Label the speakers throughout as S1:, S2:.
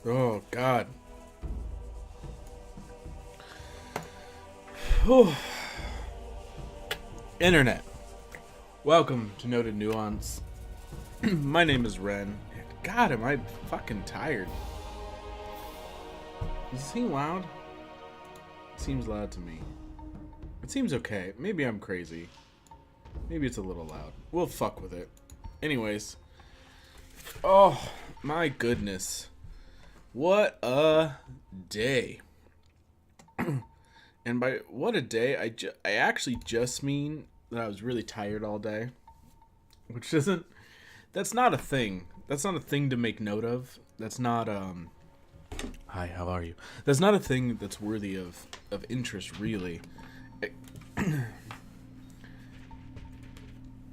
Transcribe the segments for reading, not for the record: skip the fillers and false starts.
S1: Oh, God. Whew. Internet. Welcome to Noted Nuance. My name is Ren. God, am I fucking tired. Does it seem loud? It seems loud to me. It seems okay. Maybe I'm crazy. Maybe it's a little loud. We'll fuck with it. Anyways. Oh, my goodness. What a day. And by what a day, I actually just mean that I was really tired all day. Which isn't... That's not a thing. That's not a thing to make note of. That's not, Hi, how are you? That's not a thing that's worthy of interest, really.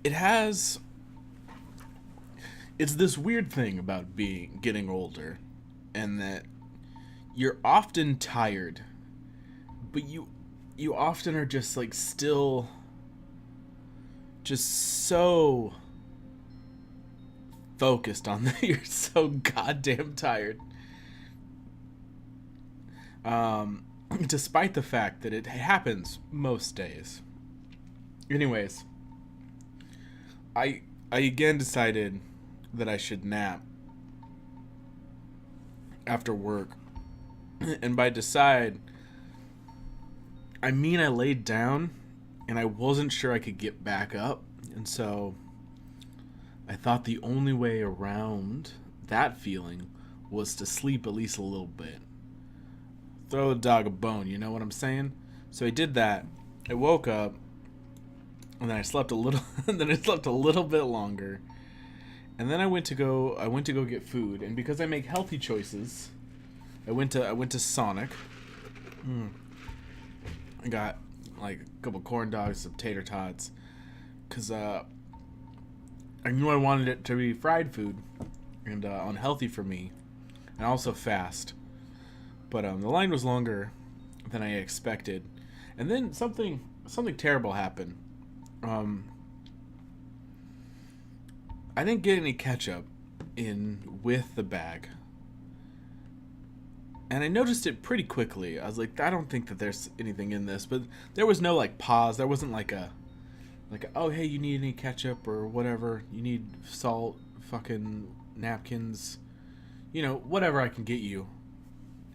S1: It has... It's this weird thing about getting older. And that you're often tired, but you often are just like still just so focused on that. You're so goddamn tired, despite the fact that it happens most days. Anyways, I again decided that I should nap after work. And by decide, I mean I laid down and I wasn't sure I could get back up. And so I thought the only way around that feeling was to sleep at least a little bit. Throw the dog a bone, you know what I'm saying? So I did that. I woke up and then I slept a little and then I slept a little bit longer. And then I went to go get food, and because I make healthy choices, I went to Sonic. I got like a couple corn dogs, some tater tots, cause I knew I wanted it to be fried food and unhealthy for me, and also fast. But the line was longer than I expected, and then something terrible happened. I didn't get any ketchup in with the bag. And I noticed it pretty quickly. I was like, I don't think that there's anything in this, but there was no like pause. There wasn't like a oh hey, you need any ketchup or whatever. You need salt, fucking napkins, whatever I can get you,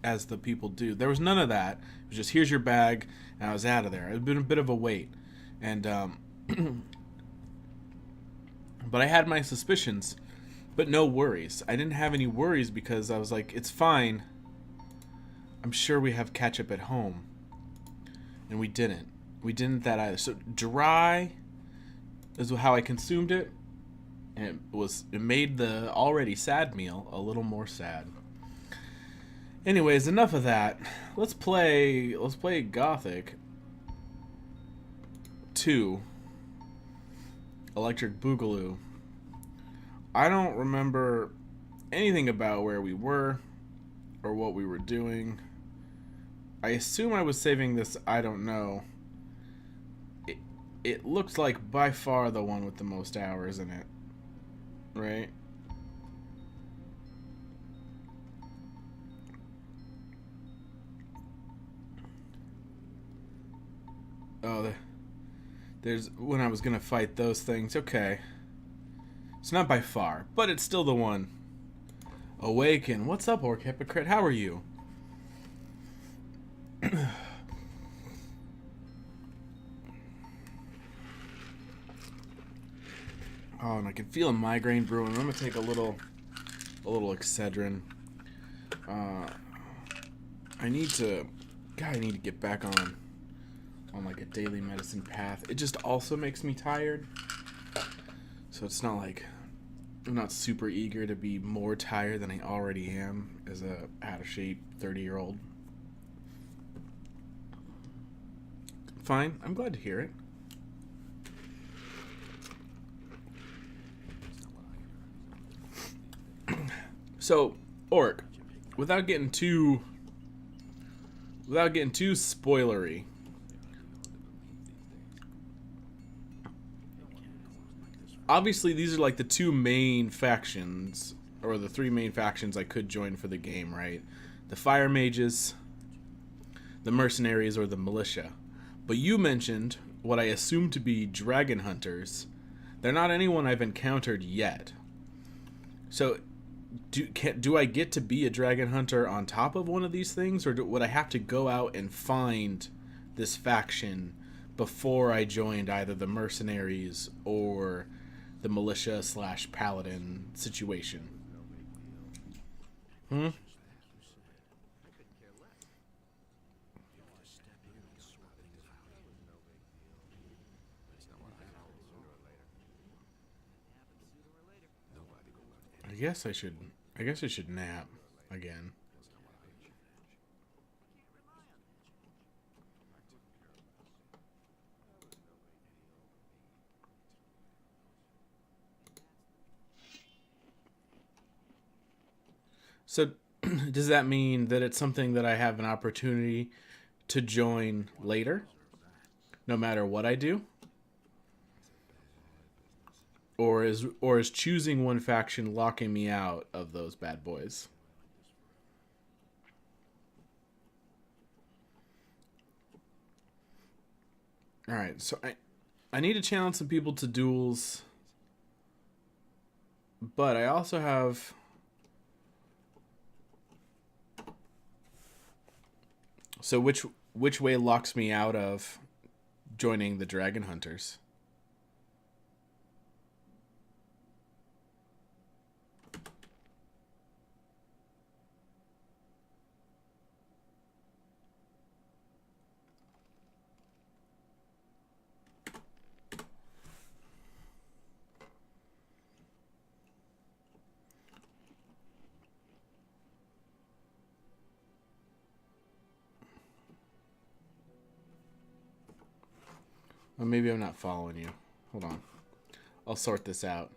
S1: as the people do. There was none of that. It was just here's your bag, and I was out of there. It had been a bit of a wait, and but I had my suspicions, but no worries. I didn't have any worries because I was like, it's fine. I'm sure we have ketchup at home. And we didn't. We didn't that either. So dry is how I consumed it. And it made the already sad meal a little more sad. Anyways, enough of that. Let's play Gothic 2 Electric Boogaloo. I don't remember anything about where we were or what we were doing. I assume I was saving this, I don't know. It looks like by far the one with the most hours in it. Right? Oh, there's when I was gonna fight those things. Okay. It's not by far, but it's still the one. Awaken. What's up, Orc Hypocrite? How are you? Oh, and I can feel a migraine brewing. I'm gonna take a little Excedrin. I need to get back on like a daily medicine path. It just also makes me tired. So it's not like I'm not super eager to be more tired than I already am as a out of shape 30-year-old. Fine, I'm glad to hear it. So, Orc, without getting too spoilery, obviously these are like the two main factions or the three main factions I could join for the game, right? The fire mages, the mercenaries, or the militia. But you mentioned what I assume to be dragon hunters. They're not anyone I've encountered yet. So, do I get to be a dragon hunter on top of one of these things, or would I have to go out and find this faction before I joined either the mercenaries or the militia / paladin situation? Hmm? I guess I should. I guess I should nap again. So, does that mean that it's something that I have an opportunity to join later, no matter what I do? Or is choosing one faction locking me out of those bad boys? All right, so I need to challenge some people to duels, but I also have. So which way locks me out of joining the dragon hunters? Well, maybe I'm not following you. Hold on. I'll sort this out.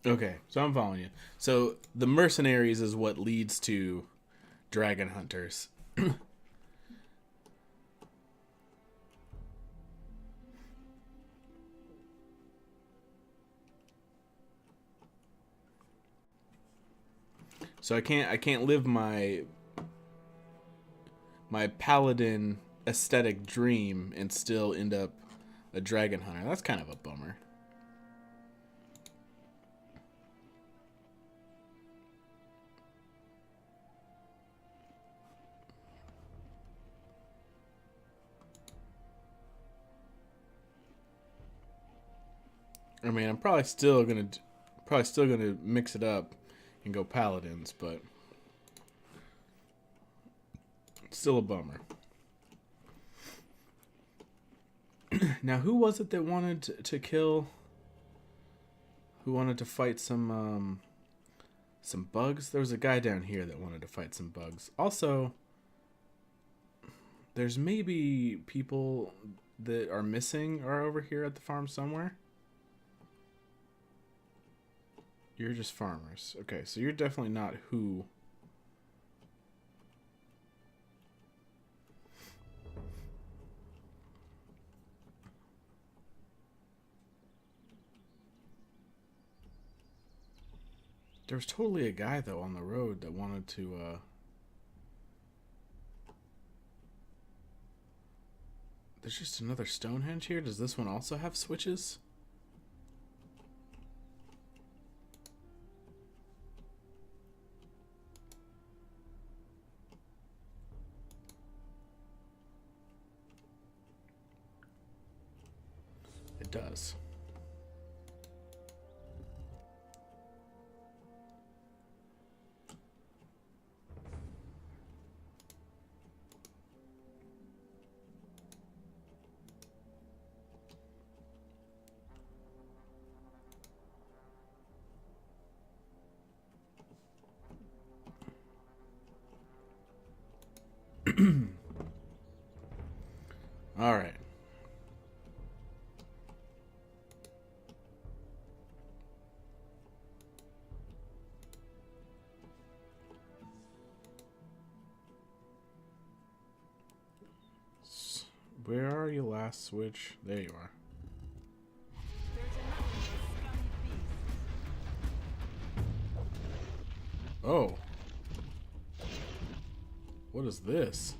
S1: Okay, so I'm following you. So the mercenaries is what leads to dragon hunters. So I can't live my paladin aesthetic dream and still end up a dragon hunter. That's kind of a bummer. I mean, I'm probably still gonna mix it up and go paladins, but it's still a bummer. Now, who was it that wanted to kill? Who wanted to fight some bugs? There was a guy down here that wanted to fight some bugs. Also, there's maybe people that are missing or over here at the farm somewhere. You're just farmers. Okay, so you're definitely not who. There was totally a guy, though, on the road that wanted to, There's just another Stonehenge here. Does this one also have switches? It does. All right. Where are you, last switch? There you are. Oh. What is this?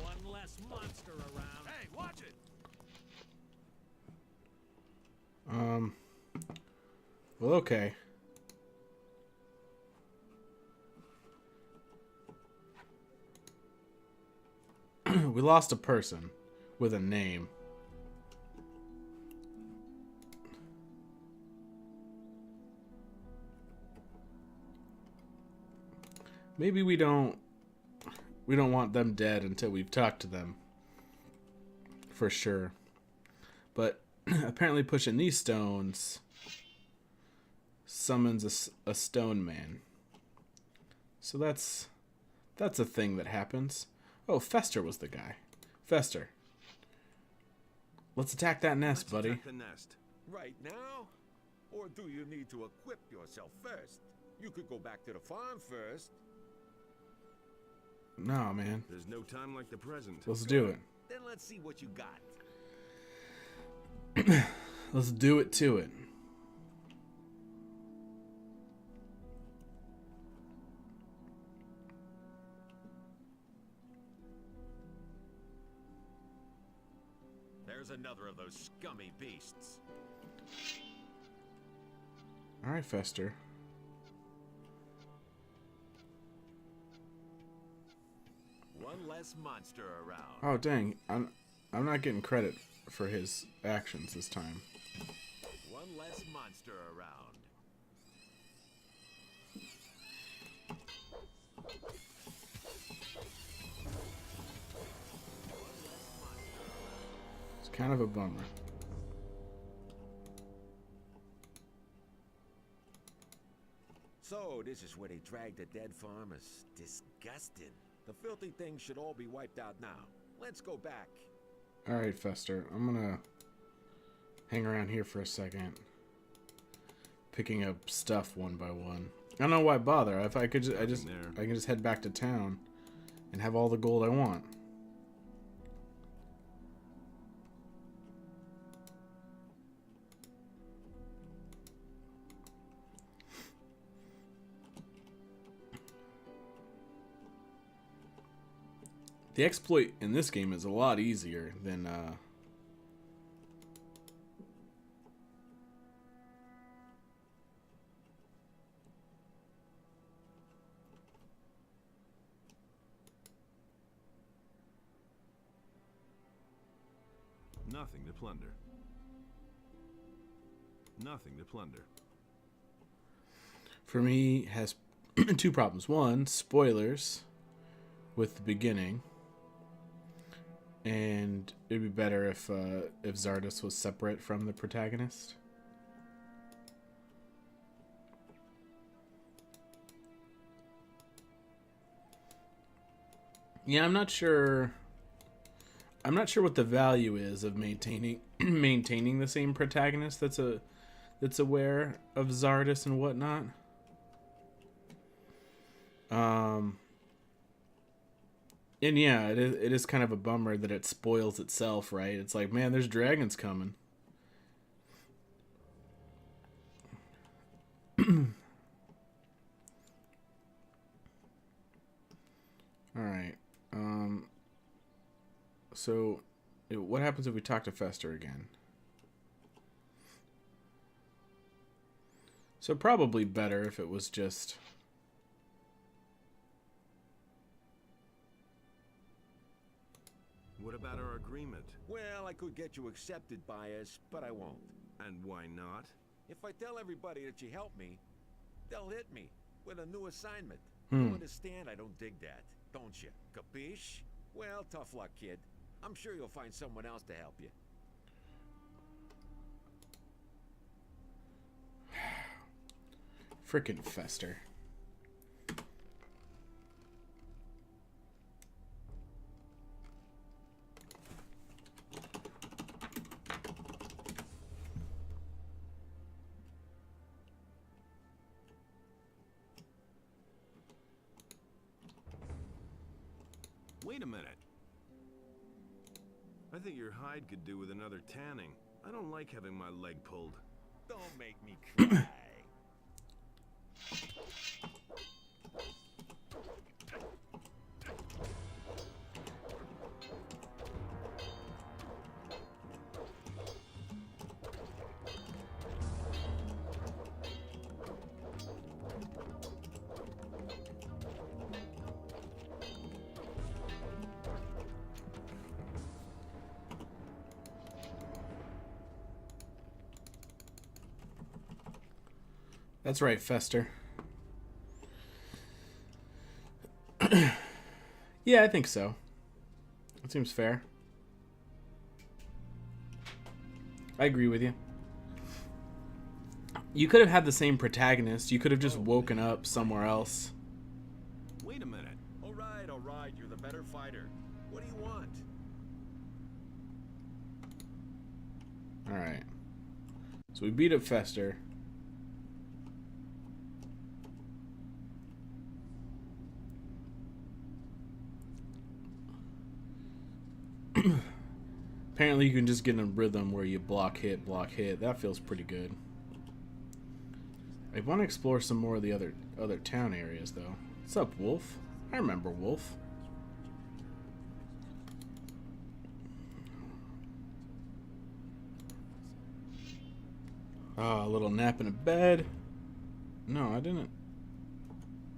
S2: One less monster around. Hey, watch it.
S1: Well, okay. We lost a person with a name. Maybe we don't want them dead until we've talked to them. For sure. But apparently pushing these stones summons a stone man. So that's a thing that happens. Oh, Fester was the guy. Fester. Let's attack that nest, buddy.
S2: Attack the nest.
S3: Right now? Or do you need to equip yourself first? You could go back to the farm first.
S1: No, man.
S2: There's no time like the present.
S1: Let's do it.
S3: Then let's see what you got.
S1: Let's do it to it.
S3: There's another of those scummy beasts.
S1: All right, Fester.
S3: One less monster around.
S1: Oh, dang. I'm not getting credit for his actions this time.
S3: One less monster around.
S1: It's kind of a bummer.
S3: So, this is where they drag the dead farmers. Disgusting. The filthy things should all be wiped out now. Let's go back.
S1: All right, Fester. I'm gonna hang around here for a second, picking up stuff one by one. I don't know why bother. If I could, I can just head back to town and have all the gold I want. The exploit in this game is a lot easier than
S2: Nothing to plunder. Nothing to plunder.
S1: for me has two problems. One, spoilers with the beginning. And it'd be better if Zardos was separate from the protagonist. Yeah, I'm not sure. I'm not sure what the value is of maintaining the same protagonist that's aware of Zardos and whatnot. And yeah, it is kind of a bummer that it spoils itself, right? It's like, man, there's dragons coming. All right. So, what happens if we talk to Fester again? So probably better if it was just...
S2: What about our agreement?
S3: Well, I could get you accepted by us, but I won't.
S2: And why not?
S3: If I tell everybody that you helped me, they'll hit me with a new assignment. You understand I don't dig that, don't you? Capiche? Well, tough luck, kid. I'm sure you'll find someone else to help you.
S1: Frickin' Fester.
S4: Wait a minute. I think your hide could do with another tanning. I don't like having my leg pulled.
S3: Don't make me cry.
S1: That's right, Fester. Yeah, I think so. That seems fair. I agree with you. You could have had the same protagonist. You could have just woken up somewhere else.
S4: Wait a minute.
S3: All right, you're the better fighter. What do you want?
S1: Alright. So we beat up Fester. Apparently you can just get in a rhythm where you block, hit. That feels pretty good. I want to explore some more of the other town areas, though. What's up, Wolf? I remember Wolf. Ah, a little nap in a bed. No, I didn't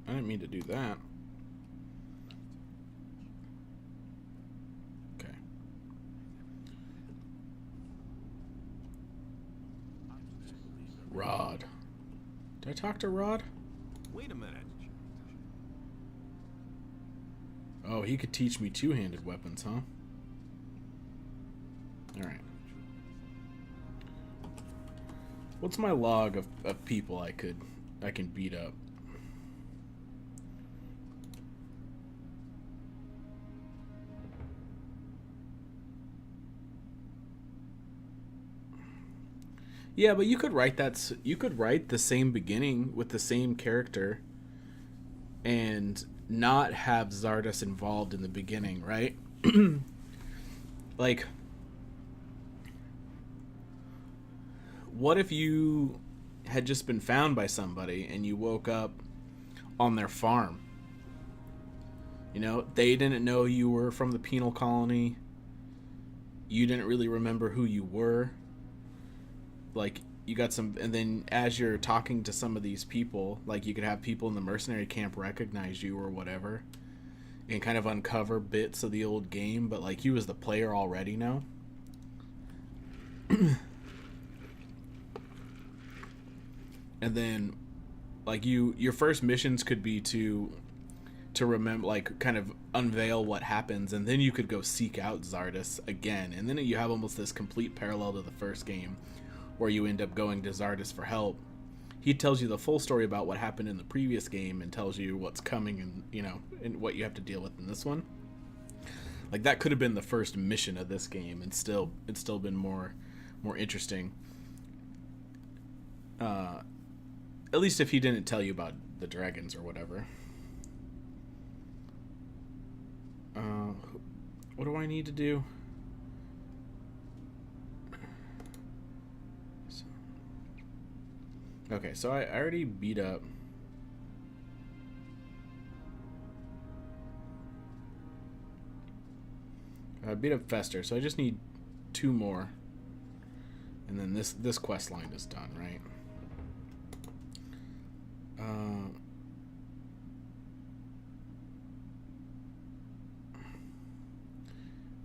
S1: mean to do that. Okay. Rod. Did I talk to Rod?
S4: Wait a minute.
S1: Oh, he could teach me two-handed weapons, huh? Alright. What's my log of people I can beat up? Yeah, but you could write the same beginning with the same character and not have Zardos involved in the beginning, right? Like, what if you had just been found by somebody and you woke up on their farm? You know, they didn't know you were from the penal colony. You didn't really remember who you were. Like, you got some, and then as you're talking to some of these people, like, you could have people in the mercenary camp recognize you or whatever and kind of uncover bits of the old game, but like you as the player already know. And then like your first missions could be to remember, like, kind of unveil what happens, and then you could go seek out Zardos again, and then you have almost this complete parallel to the first game where you end up going to Zardos for help. He tells you the full story about what happened in the previous game and tells you what's coming and, you know, and what you have to deal with in this one. Like, that could have been the first mission of this game, and it's still been more interesting. At least if he didn't tell you about the dragons or whatever. What do I need to do? Okay, so I already beat up. I beat up Fester, so I just need 2 more. And then this quest line is done, right?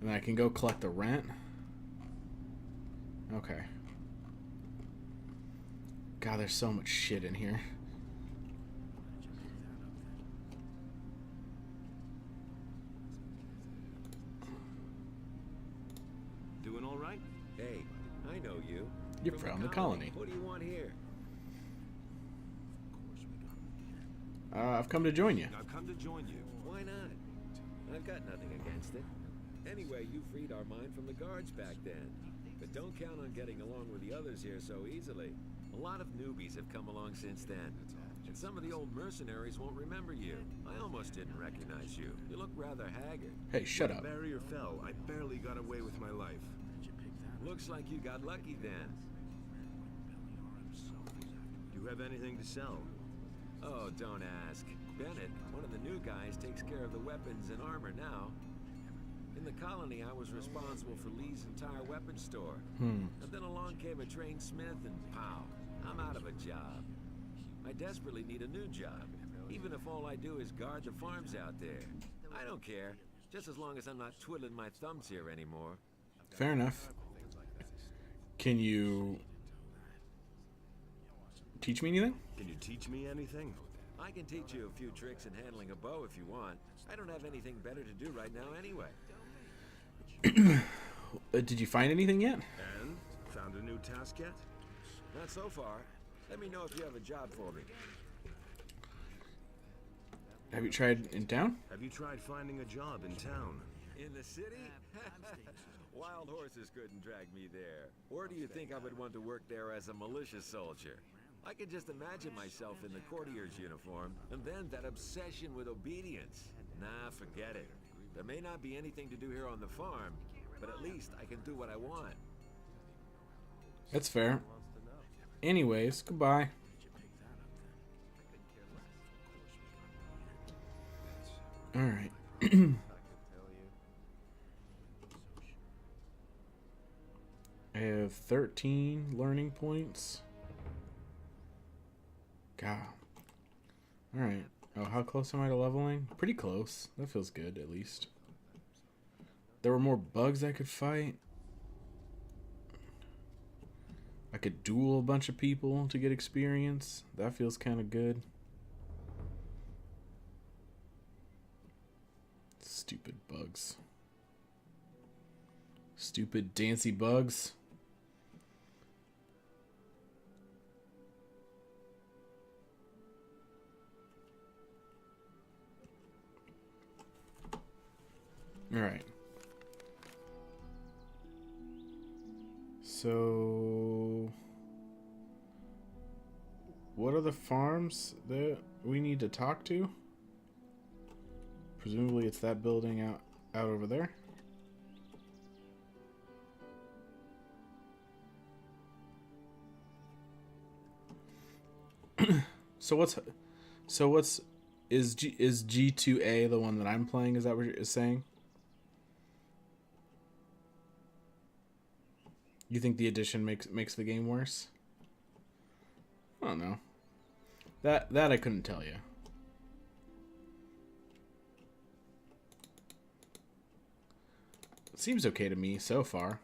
S1: And I can go collect the rent. Okay. God, there's so much shit in here.
S4: right?
S3: Hey, I know you.
S1: You're from the colony.
S3: What do you want here?
S1: I've come to join you.
S4: I've come to join you.
S3: Why not? I've got nothing against it. Anyway, you freed our mine from the guards back then. But don't count on getting along with the others here so easily. A lot of newbies have come along since then. And some of the old mercenaries won't remember you. I almost didn't recognize you. You look rather haggard.
S1: Hey, shut
S4: When
S1: up.
S4: the barrier fell, I barely got away with my life.
S3: Looks like you got lucky then.
S4: Do you have anything to sell?
S3: Oh, don't ask. Bennett, one of the new guys, takes care of the weapons and armor now. In the colony, I was responsible for Lee's entire weapons store. And then along came a trained smith and pow, I'm out of a job. I desperately need a new job, even if all I do is guard the farms out there. I don't care, just as long as I'm not twiddling my thumbs here anymore.
S1: Fair enough. Can you teach me anything?
S4: Can you teach me anything?
S3: I can teach you a few tricks in handling a bow if you want. I don't have anything better to do right now anyway.
S1: Did you find anything yet?
S4: And? Found a new task yet?
S3: Not so far. Let me know if you have a job for me.
S1: Have you tried in town?
S4: Have you tried finding a job in town?
S3: In the city? Wild horses couldn't drag me there. Or do you think I would want to work there as a militia soldier? I can just imagine myself in the courtier's uniform, and then that obsession with obedience. Nah, forget it. There may not be anything to do here on the farm, but at least I can do what I want.
S1: That's fair. Anyways, goodbye. Alright. I have 13 learning points. God. Alright. Oh, how close am I to leveling? Pretty close. That feels good, at least. There were more bugs I could fight. I could duel a bunch of people to get experience. That feels kind of good. Stupid bugs. Stupid dancy bugs. All right. So, what are the farms that we need to talk to? Presumably it's that building out over there. So what's is G2A the one that I'm playing? Is that what you're saying? You think the addition makes the game worse? I don't know. That I couldn't tell you. It seems okay to me so far.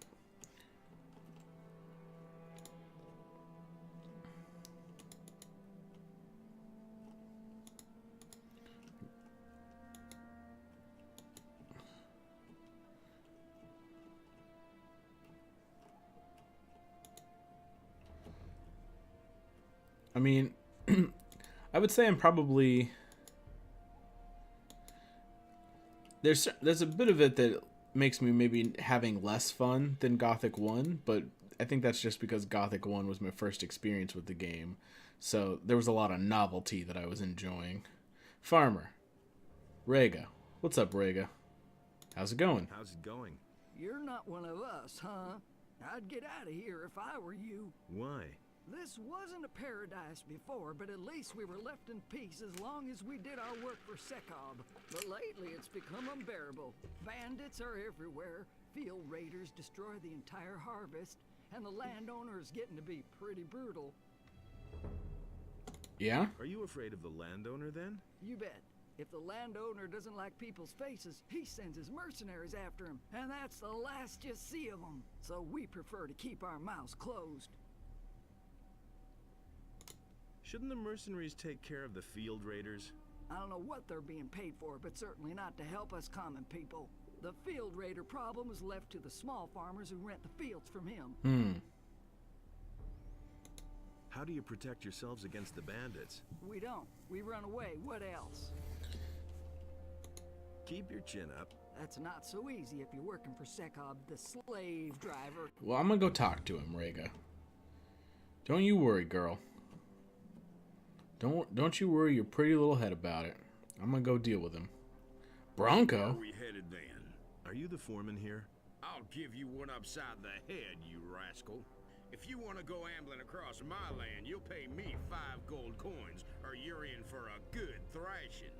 S1: I mean, I would say I'm probably there's a bit of it that makes me maybe having less fun than Gothic 1, but I think that's just because Gothic 1 was my first experience with the game. So there was a lot of novelty that I was enjoying. Farmer. Rega. What's up, Rega? How's it going?
S4: How's it going?
S5: You're not one of us, huh? I'd get out of here if I were you.
S4: Why?
S5: This wasn't a paradise before, but at least we were left in peace as long as we did our work for Sekob. But lately it's become unbearable. Bandits are everywhere, field raiders destroy the entire harvest, and the landowner is getting to be pretty brutal.
S1: Yeah?
S4: Are you afraid of the landowner then?
S5: You bet. If the landowner doesn't like people's faces, he sends his mercenaries after him, and that's the last you see of them. So we prefer to keep our mouths closed.
S4: Shouldn't the mercenaries take care of the field raiders?
S5: I don't know what they're being paid for, but certainly not to help us common people. The field raider problem is left to the small farmers who rent the fields from him.
S4: How do you protect yourselves against the bandits?
S5: We don't. We run away. What else?
S4: Keep your chin up.
S5: That's not so easy if you're working for Sekob, the slave driver.
S1: Well, I'm gonna go talk to him, Rhaegar. Don't you worry, girl. Don't you worry your pretty little head about it. I'm gonna go deal with him. Bronco?
S4: Where are we headed then? Are you the foreman here?
S2: I'll give you one upside the head, you rascal. If you want to go ambling across my land, you'll pay me 5 gold coins, or you're in for a good thrashing.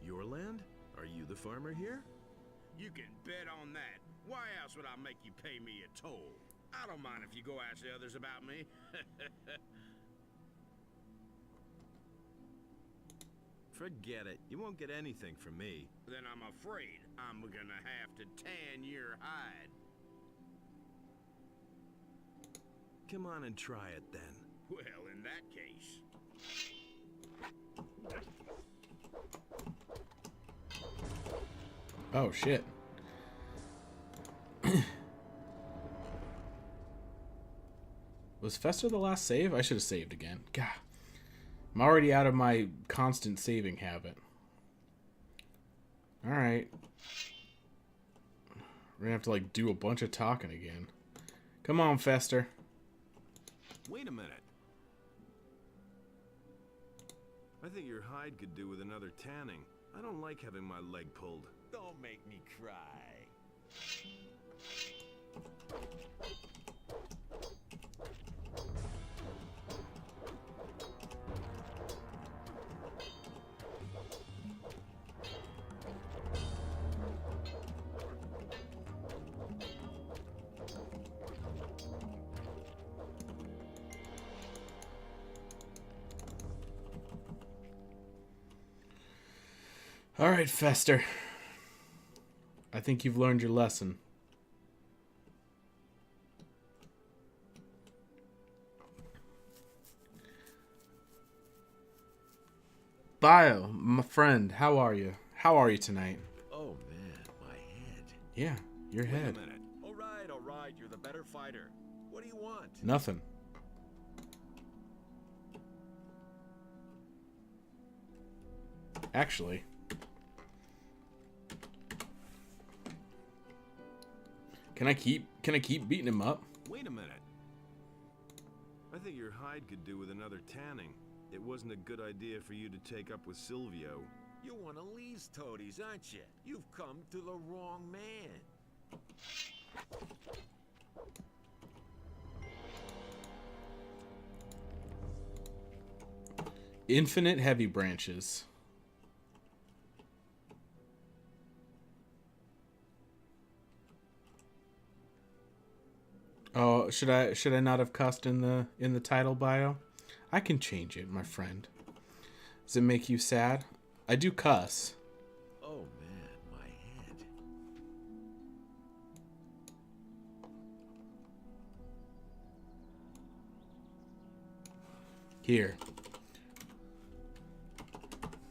S4: Your land? Are you the farmer here?
S2: You can bet on that. Why else would I make you pay me a toll? I don't mind if you go ask the others about me.
S4: Forget it. You won't get anything from me.
S2: Then I'm afraid I'm gonna have to tan your hide.
S4: Come on and try it then.
S2: Well, in that case...
S1: Oh, shit. Was Fester the last save? I should have saved again. God. I'm already out of my constant saving habit. Alright. We're gonna have to, like, do a bunch of talking again. Come on, Fester.
S4: Wait a minute. I think your hide could do with another tanning. I don't like having my leg pulled.
S3: Don't make me cry.
S1: All right, Fester. I think you've learned your lesson. Bio, my friend, how are you? How are you tonight?
S3: Oh man, my head.
S1: Yeah, your
S4: Wait
S1: head.
S4: a minute.
S3: All right, you're the better fighter. What do you want?
S1: Nothing. Actually, can I keep beating him up?
S4: Wait a minute. I think your hide could do with another tanning. It wasn't a good idea for you to take up with Silvio.
S3: You're one of Lee's toadies, aren't you? You've come to the wrong man.
S1: Infinite heavy branches. Oh, should I not have cussed in the title bio? I can change it, my friend. Does it make you sad? I do cuss.
S3: Oh man, my head.
S1: Here.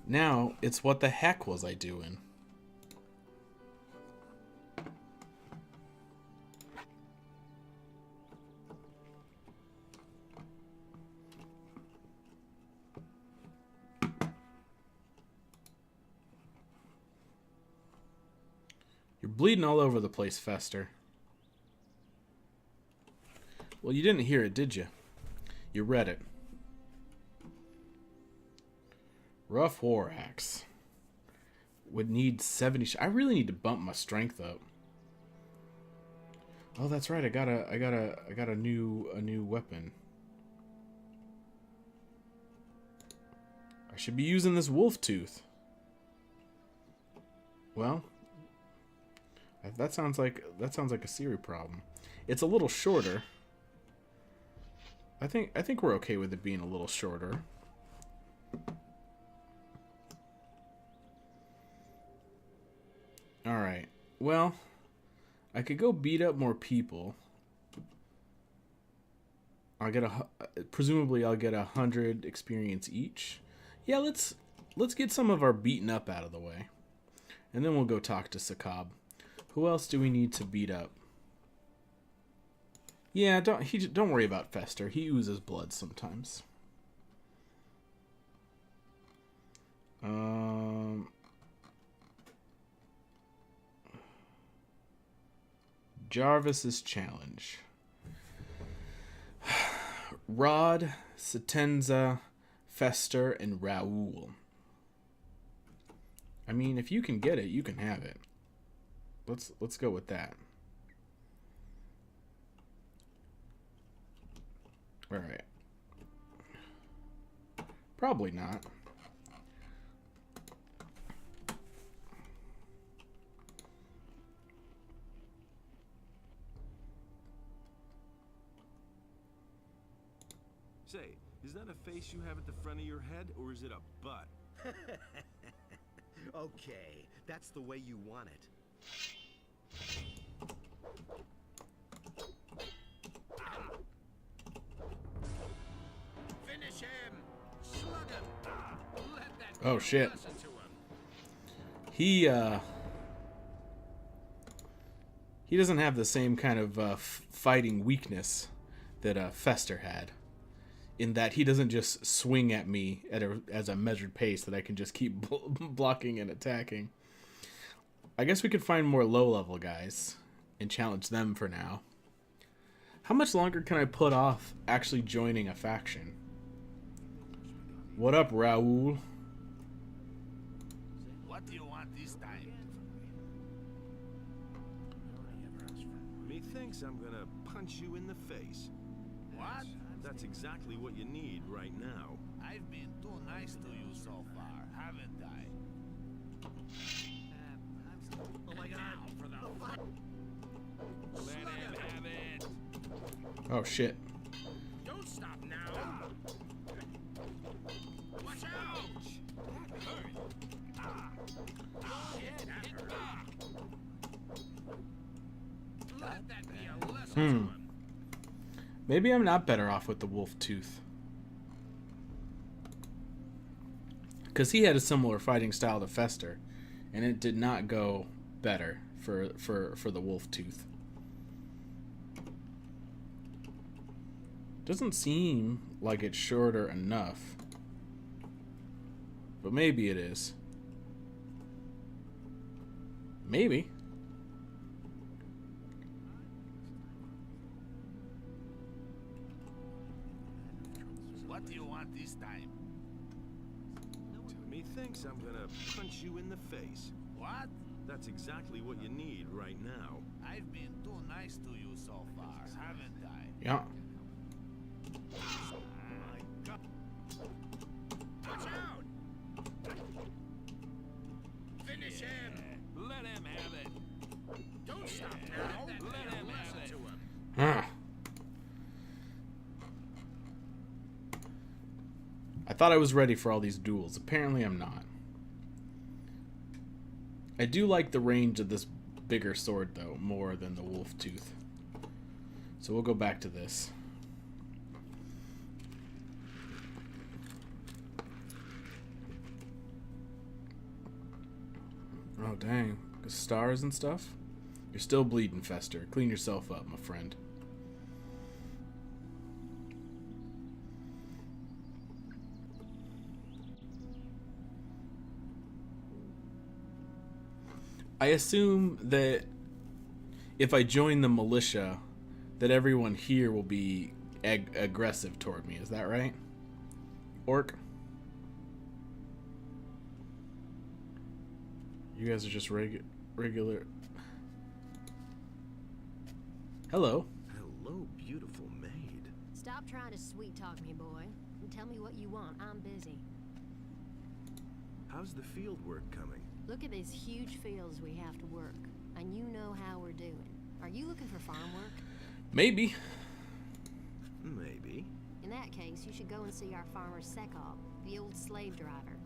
S1: Now, it's what the heck was I doing? You're bleeding all over the place, Fester. Well, you didn't hear it, did you? You read it. Rough war axe. Would need 70. I really need to bump my strength up. Oh, that's right. I got a new weapon. I should be using this wolf tooth. Well, that sounds like a Siri problem. It's a little shorter. I think we're okay with it being a little shorter. All right. Well, I could go beat up more people. I'll get presumably I'll get 100 experience each. Yeah, let's let's get some of our beaten up out of the way. And then we'll go talk to Sakab. Who else do we need to beat up? Yeah, don't worry about Fester. He oozes blood sometimes. Jarvis's challenge. Rod, Satenza, Fester, and Raoul. I mean, if you can get it, you can have it. Let's go with that. All right. Probably not.
S4: Say, is that a face you have at the front of your head, or is it a butt?
S6: Okay, that's the way you want it.
S2: Finish him! Slug him! Let that
S1: Oh,
S2: be a
S1: shit.
S2: lesson to him.
S1: He doesn't have the same kind of fighting weakness that Fester had. In that he doesn't just swing at me as a measured pace that I can just keep blocking and attacking. I guess we could find more low-level guys and challenge them for now. How much longer can I put off actually joining a faction? What up, Raoul?
S2: What do you want this time?
S4: Methinks I'm gonna punch you in the face.
S2: What?
S4: That's exactly what you need right now.
S2: I've been too nice to you so far, haven't I?
S6: Oh my god.
S2: Now for the Let him have it.
S1: Oh, shit.
S2: Don't stop now. Watch out! Hit back. Let that be a lesson to him.
S1: Maybe I'm not better off with the wolf tooth. Because he had a similar fighting style to Fester, and it did not go better for the wolf tooth. Doesn't seem like it's shorter enough. But maybe it is. Maybe.
S2: What do you want this time?
S4: Methinks I'm gonna punch you in the face.
S2: What?
S4: That's exactly what you need right now.
S2: I've been too nice to you so far, haven't I?
S1: Yeah.
S2: Watch out! Finish him! Let him have it! Don't stop now! Let him have it! To him.
S1: Ah. I thought I was ready for all these duels. Apparently I'm not. I do like the range of this bigger sword, though, more than the wolf tooth. So we'll go back to this. Oh, dang. The stars and stuff? You're still bleeding, Fester. Clean yourself up, my friend. I assume that if I join the militia, that everyone here will be aggressive toward me. Is that right? Orc? You guys are just regular... Hello.
S4: Hello, beautiful maid.
S7: Stop trying to sweet-talk me, boy, and tell me what you want. I'm busy.
S4: How's the field work coming?
S7: Look at these huge fields we have to work, and you know how we're doing. Are you looking for farm work?
S1: Maybe.
S4: Maybe.
S7: In that case, you should go and see our farmer Sekov, the old slave driver.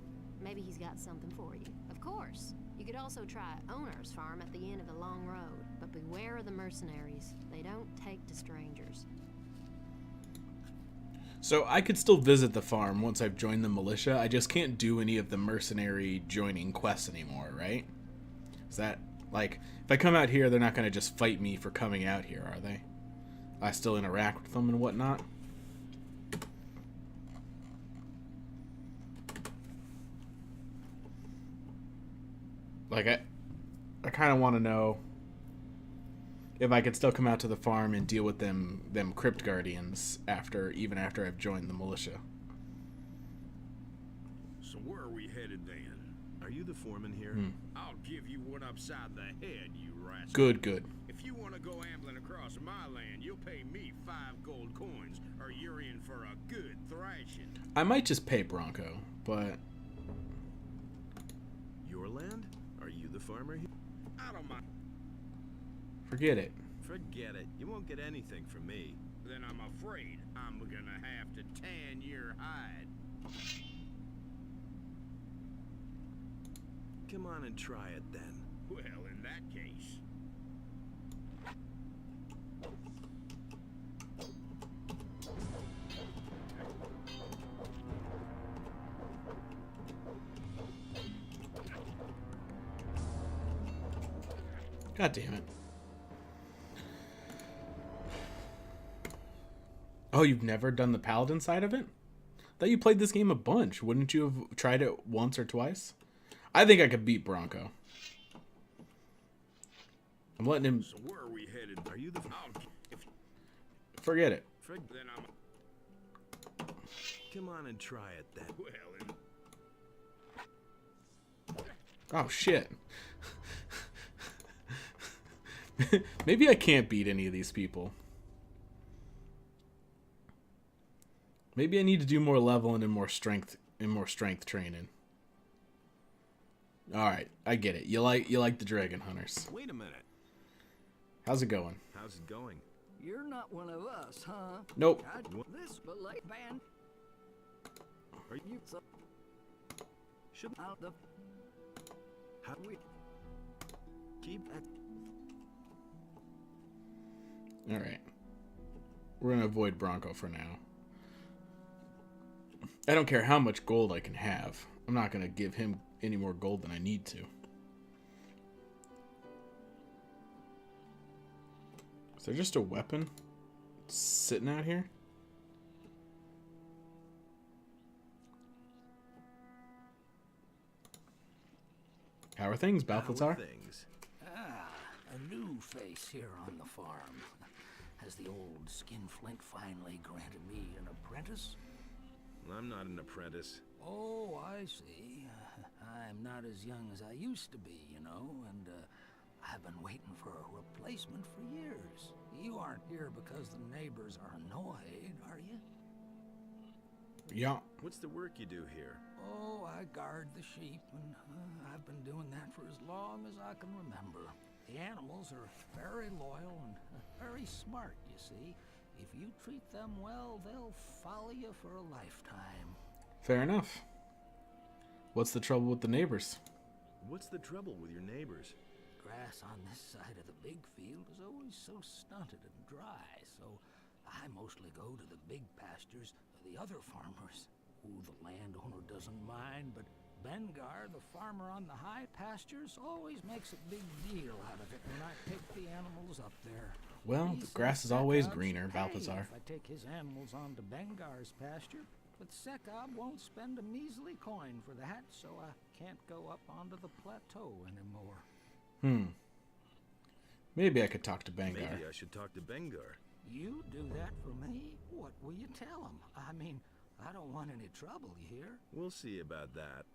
S7: Maybe he's got something for you. Of course. You could also try Onar's farm at the end of the long road, but beware of the mercenaries. They don't take to strangers.
S1: So I could still visit the farm once I've joined the militia. I just can't do any of the mercenary joining quests anymore, right? Is that, like, if I come out here, they're not going to just fight me for coming out here, are they? I still interact with them and whatnot? Like, I kind of want to know if I could still come out to the farm and deal with them crypt guardians even after I've joined the militia.
S2: So where are we headed then?
S4: Are you the foreman here?
S2: I'll give you one upside the head, you rascal.
S1: Good.
S2: If you want to go ambling across my land, you'll pay me 5 gold coins, or you're in for a good thrashing.
S1: I might just pay Bronco, but...
S4: Your land? Are you the farmer here?
S2: I don't mind.
S1: Forget it.
S4: Forget it. You won't get anything from me.
S2: Then I'm afraid I'm gonna have to tan your hide.
S4: Come on and try it then.
S2: Well, in that case...
S1: God damn it. Oh, you've never done the paladin side of it? Thought you played this game a bunch. Wouldn't you have tried it once or twice? I think I could beat Bronco. I'm letting him...
S2: So where are we headed?
S4: Are you the...
S1: Forget it.
S2: Then I'm...
S4: Come on and try it then.
S2: Well, in...
S1: Oh, shit. Maybe I can't beat any of these people. Maybe I need to do more leveling and more strength training. All right, I get it. You like the dragon hunters.
S4: Wait a minute.
S1: How's it going?
S4: How's it going?
S5: You're not one of us, huh?
S1: Nope.
S5: This belay band.
S4: Are you...
S5: So,
S4: Should...
S5: out the...
S4: How do we... Keep...
S1: All right. We're going to avoid Bronco for now. I don't care how much gold I can have. I'm not going to give him any more gold than I need to. Is there just a weapon sitting out here? How are things, Balthazar?
S8: A new face here on the farm. Has the old skinflint finally granted me an apprentice?
S4: I'm not an apprentice.
S8: Oh, I see. I'm not as young as I used to be, you know, and I've been waiting for a replacement for years. You aren't here because the neighbors are annoyed, are you?
S1: Yeah.
S4: What's the work you do here?
S8: Oh, I guard the sheep, and I've been doing that for as long as I can remember. The animals are very loyal and very smart, you see. If you treat them well, they'll follow you for a lifetime.
S1: Fair enough. What's the trouble with the neighbors?
S4: What's the trouble with your neighbors?
S8: Grass on this side of the big field is always so stunted and dry, so I mostly go to the big pastures of the other farmers. Ooh, the landowner doesn't mind, but Bengar, the farmer on the high pastures, always makes a big deal out of it when I take the animals up there.
S1: Well,
S8: He
S1: the grass is
S8: says
S1: always
S8: Sekob's
S1: greener,
S8: pay
S1: Balthazar.
S8: If I take his animals onto Bengar's pasture, but Sekob won't spend a measly coin for that, so I can't go up onto the plateau anymore.
S1: Maybe I could talk to Bengar.
S4: Maybe I should talk to Bengar.
S8: You do that for me? What will you tell him? I mean, I don't want any trouble, you hear?
S4: We'll see about that.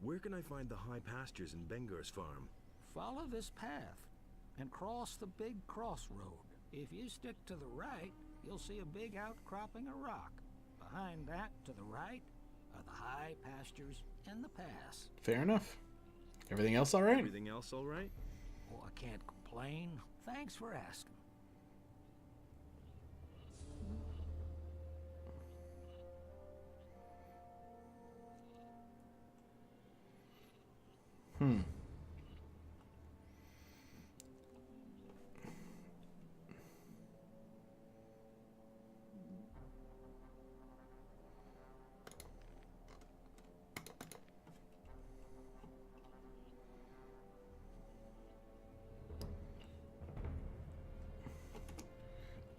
S4: Where can I find the high pastures in Bengar's farm?
S8: Follow this path and cross the big crossroad. If you stick to the right, you'll see a big outcropping of rock. Behind that, to the right, are the high pastures and the pass.
S1: Fair enough. Everything else all right?
S4: Everything else all right?
S8: Oh, I can't complain. Thanks for asking.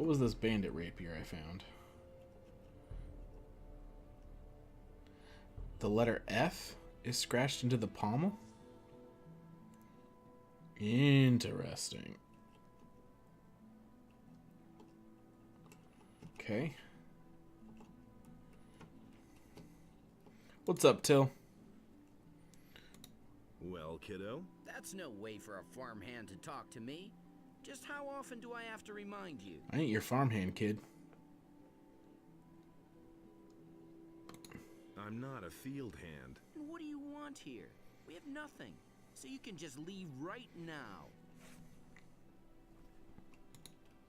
S1: What was this bandit rapier I found? The letter F is scratched into the pommel? Interesting. Okay. What's up, Till?
S4: Well, kiddo?
S9: That's no way for a farmhand to talk to me. Just how often do I have to remind you?
S1: I ain't your farmhand, kid.
S4: I'm not a field hand.
S9: And what do you want here? We have nothing, so you can just leave right now.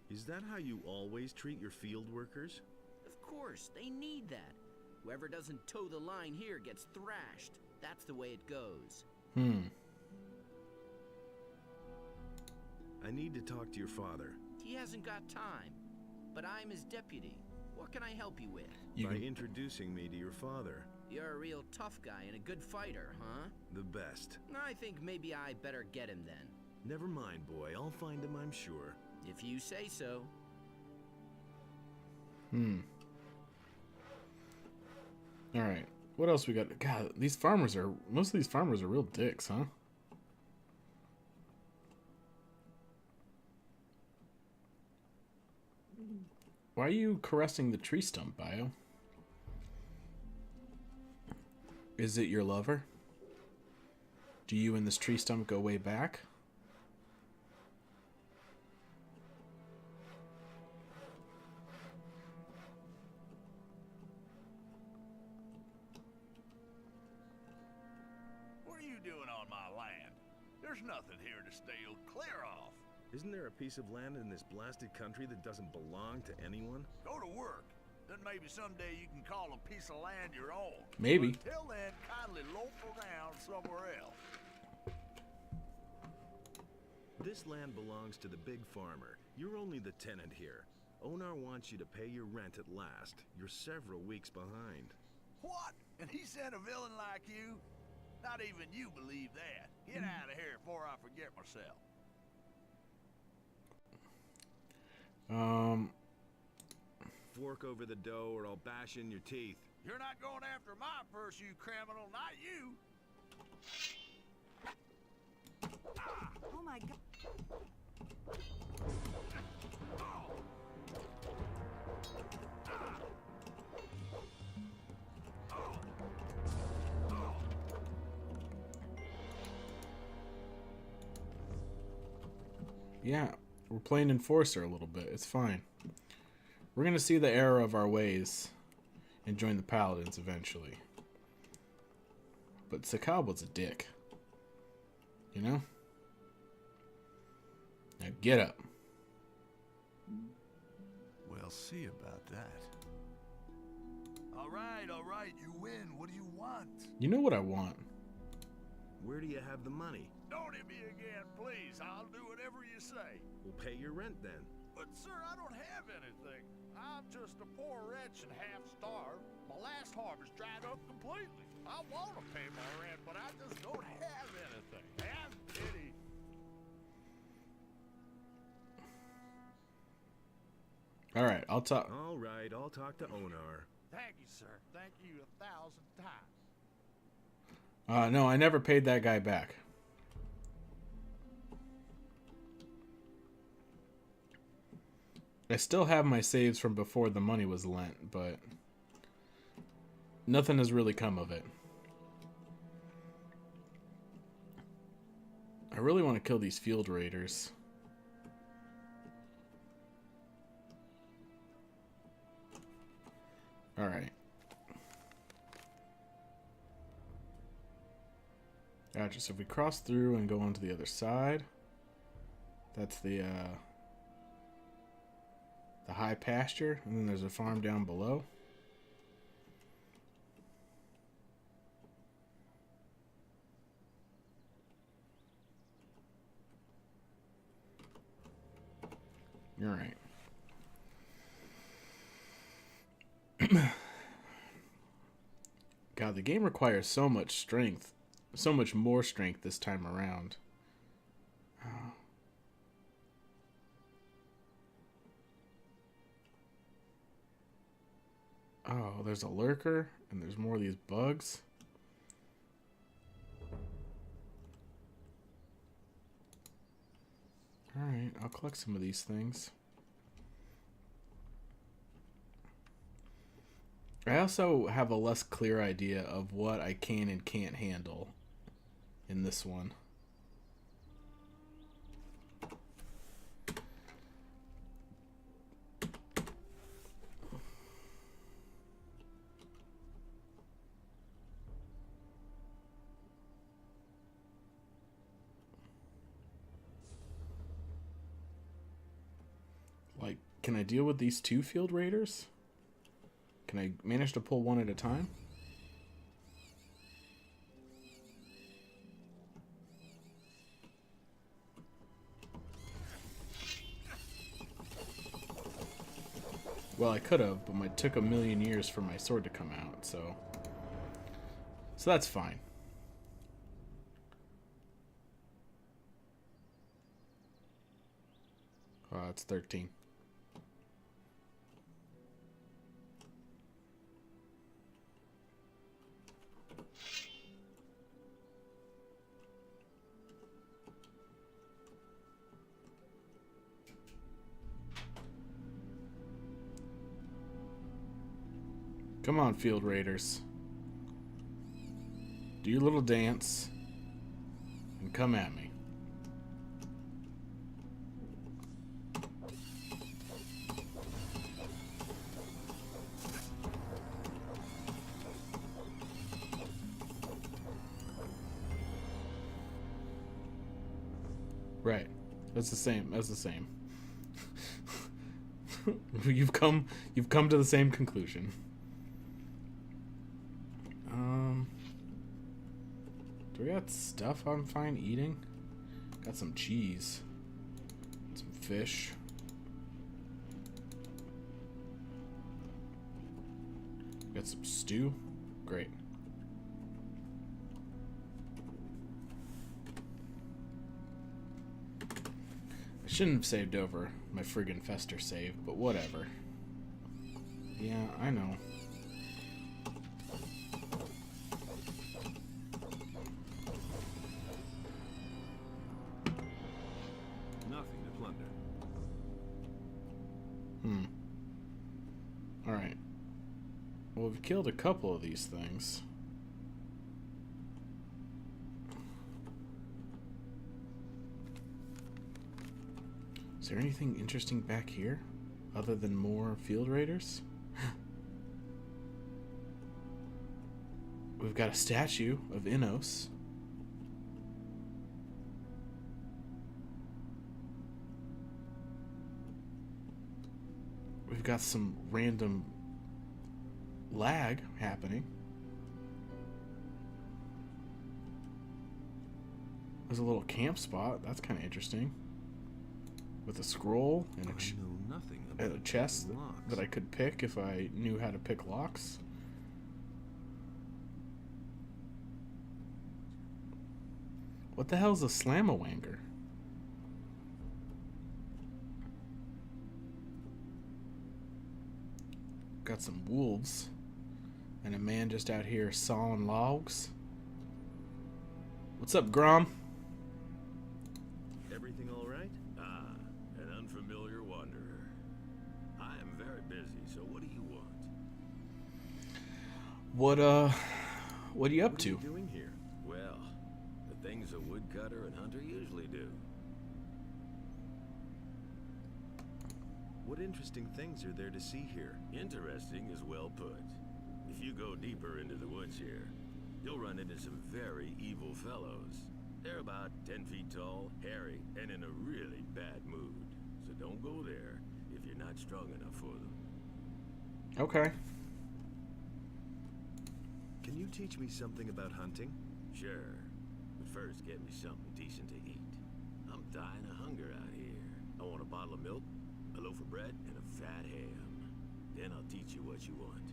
S4: Is that how you always treat your field workers?
S9: Of course, they need that. Whoever doesn't toe the line here gets thrashed. That's the way it goes.
S4: I need to talk to your father.
S9: He hasn't got time, but I'm his deputy. What can I help you with?
S4: By introducing me to your father.
S9: You're a real tough guy and a good fighter, huh?
S4: The best.
S9: I think maybe I better get him then.
S4: Never mind, boy. I'll find him, I'm sure.
S9: If you say so.
S1: Alright. What else we got? God, most of these farmers are real dicks, huh? Why are you caressing the tree stump, Bio? Is it your lover? Do you and this tree stump go way back?
S10: What are you doing on my land? There's nothing here to steal. Clear off.
S4: Isn't there a piece of land in this blasted country that doesn't belong to anyone?
S10: Go to work. Then maybe someday you can call a piece of land your own.
S1: Maybe.
S10: Until then, kindly loaf around somewhere else.
S4: This land belongs to the big farmer. You're only the tenant here. Onar wants you to pay your rent at last. You're several weeks behind.
S10: What? And he sent a villain like you? Not even you believe that. Get out of here before I forget myself.
S4: Fork over the dough or I'll bash in your teeth.
S10: You're not going after my purse, you criminal, not you.
S5: Oh my god.
S1: Yeah, we're playing Enforcer a little bit. It's fine. We're going to see the error of our ways and join the Paladins eventually. But Sakabwa's a dick. You know? Now get up.
S10: We'll see about that. All right, you win. What do you want?
S1: You know what I want.
S4: Where do you have the money?
S10: Don't hit me again, please. I'll do whatever you say.
S4: We'll pay your rent then.
S10: But, sir, I don't have anything. I'm just a poor wretch and half-starved. My last harvest dried up completely. I want to pay my rent, but I just don't have anything. Have pity.
S1: All right, I'll talk.
S4: All right, I'll talk to Onar.
S10: Thank you, sir. Thank you 1,000 times.
S1: No, I never paid that guy back. I still have my saves from before the money was lent, but nothing has really come of it. I really want to kill these field raiders. Alright. Gotcha, so if we cross through and go onto the other side, that's the high pasture, and then there's a farm down below. Alright. God, the game requires so much strength. So much more strength this time around. Oh. Oh, there's a lurker, and there's more of these bugs. Alright, I'll collect some of these things. I also have a less clear idea of what I can and can't handle in this one. Like, can I deal with these 2 field raiders? Can I manage to pull one at a time? Well, I could have, but it took a million years for my sword to come out, so that's fine. It's 13. Come on, field raiders. Do your little dance and come at me. Right. That's the same. That's the same. You've come to the same conclusion. Do we got stuff I'm fine eating? Got some cheese. Some fish. Got some stew. Great. I shouldn't have saved over my friggin' Fester save, but whatever. Yeah, I know.
S4: Nothing to plunder.
S1: Alright. Well, we've killed a couple of these things. Is there anything interesting back here? Other than more field raiders? We've got a statue of Innos. We've got some random lag happening. There's a little camp spot. That's kind of interesting. With a scroll and a chest that I could pick if I knew how to pick locks. What the hell's a slamawanger? Got some wolves and a man just out here sawing logs. What's up, Grom?
S4: Everything all right?
S3: An unfamiliar wanderer. I am very busy, so what do you want?
S1: What are you up to?
S4: What are you doing here?
S3: Well, the things a woodcutter and hunter usually do.
S4: What interesting things are there to see here?
S3: Interesting is well put. If you go deeper into the woods here, you'll run into some very evil fellows. They're about 10 feet tall, hairy, and in a really bad mood. So don't go there if you're not strong enough for them.
S1: Okay.
S4: Can you teach me something about hunting?
S3: Sure. But first, get me something decent to eat. I'm dying of hunger out here. I want a bottle of milk, a loaf of bread, and a fat ham. Then I'll teach you what you want.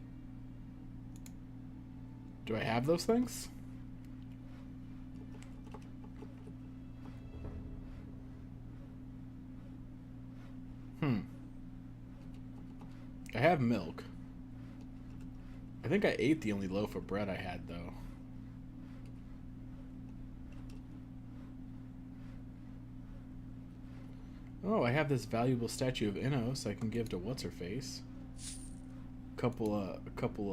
S1: Do I have those things? I have milk. I think I ate the only loaf of bread I had, though. Oh, I have this valuable statue of Innos I can give to what's-her-face. A couple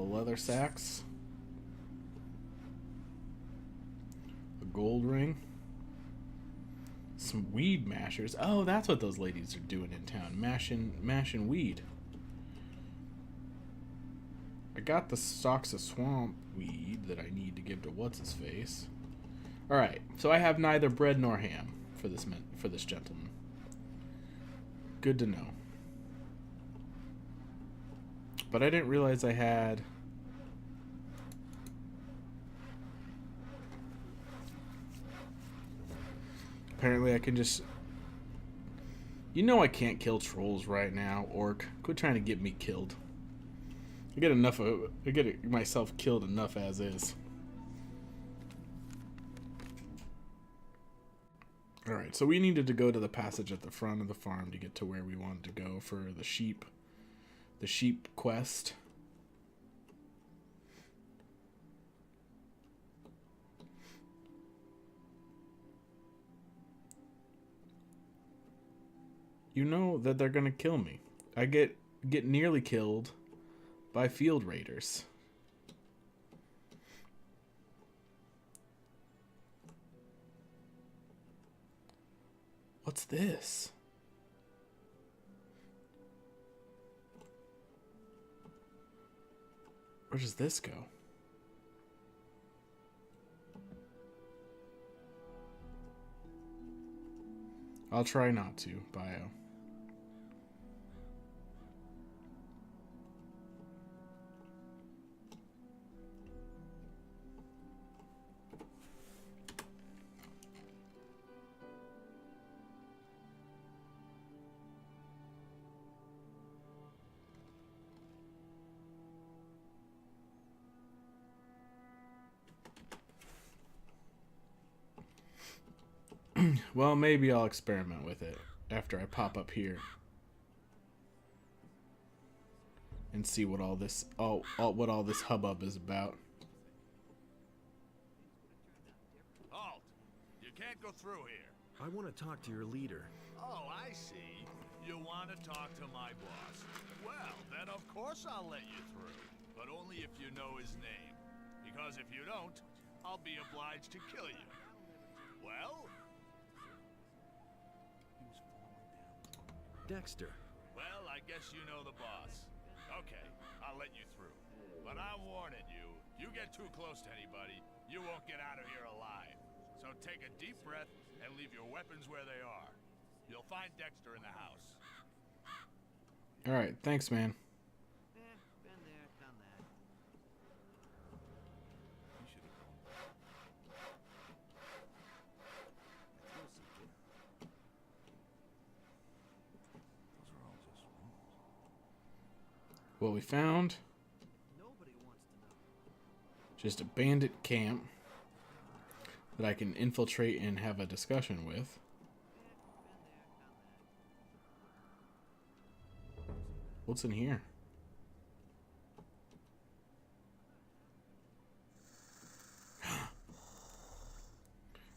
S1: of leather sacks. A gold ring. Some weed mashers. Oh, that's what those ladies are doing in town. Mashing weed. I got the stalks of swamp weed that I need to give to what's-his-face. Alright, so I have neither bread nor ham for this gentleman. Good to know. But I didn't realize I had... Apparently I can just... You know I can't kill trolls right now, orc. Quit trying to get me killed. I get myself killed enough as is. Alright, so we needed to go to the passage at the front of the farm to get to where we wanted to go for the sheep quest. You know that they're gonna kill me. I get nearly killed by field raiders. What's this? Where does this go? I'll try not to, bio. Well, maybe I'll experiment with it after I pop up here and see what all this hubbub is about.
S10: Halt! You can't go through here.
S4: I want to talk to your leader.
S10: Oh, I see. You want to talk to my boss. Well, then of course I'll let you through. But only if you know his name. Because if you don't, I'll be obliged to kill you. Well?
S4: Dexter.
S10: Well, I guess you know the boss. Okay, I'll let you through. But I'm warning you, you get too close to anybody, you won't get out of here alive. So take a deep breath and leave your weapons where they are. You'll find Dexter in the house.
S1: Alright, thanks, man.
S9: Been there, done that.
S10: You should have gone. Those are all just rumors.
S1: What we found?
S9: Nobody wants to know.
S1: Just a bandit camp that I can infiltrate and have a discussion with. What's in here?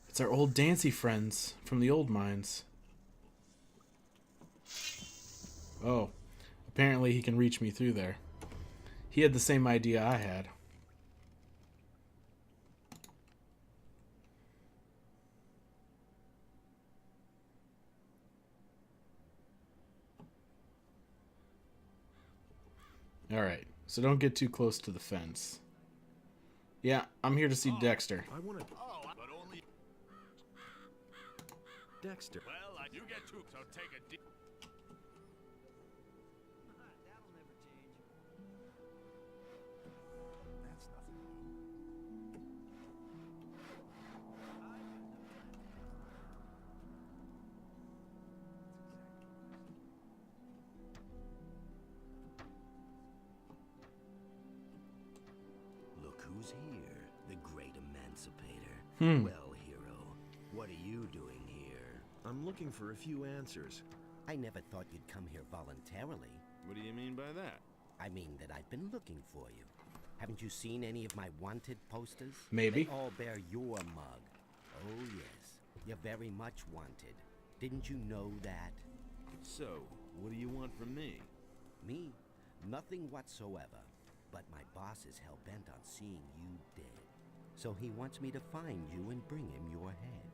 S1: It's our old Dancy friends from the old mines. Oh, apparently he can reach me through there. He had the same idea I had. Alright, so don't get too close to the fence. Yeah, I'm here to see Dexter.
S4: I want to...
S10: Oh, but only...
S4: Dexter.
S10: Well, you get too... So take a deep...
S9: That'll never change.
S10: That's nothing new.
S6: Look who's here, the great emancipator.
S1: Hmm.
S6: Well, hero, what are you doing here?
S4: I'm looking for a few answers.
S6: I never thought you'd come here voluntarily.
S4: What do you mean by that?
S6: I mean that I've been looking for you. Haven't you seen any of my wanted posters?
S1: Maybe.
S6: They all bear your mug. Oh, yes. You're very much wanted. Didn't you know that?
S4: So, what do you want from me?
S6: Me? Nothing whatsoever. But my boss is hell-bent on seeing you dead. So he wants me to find you and bring him your head.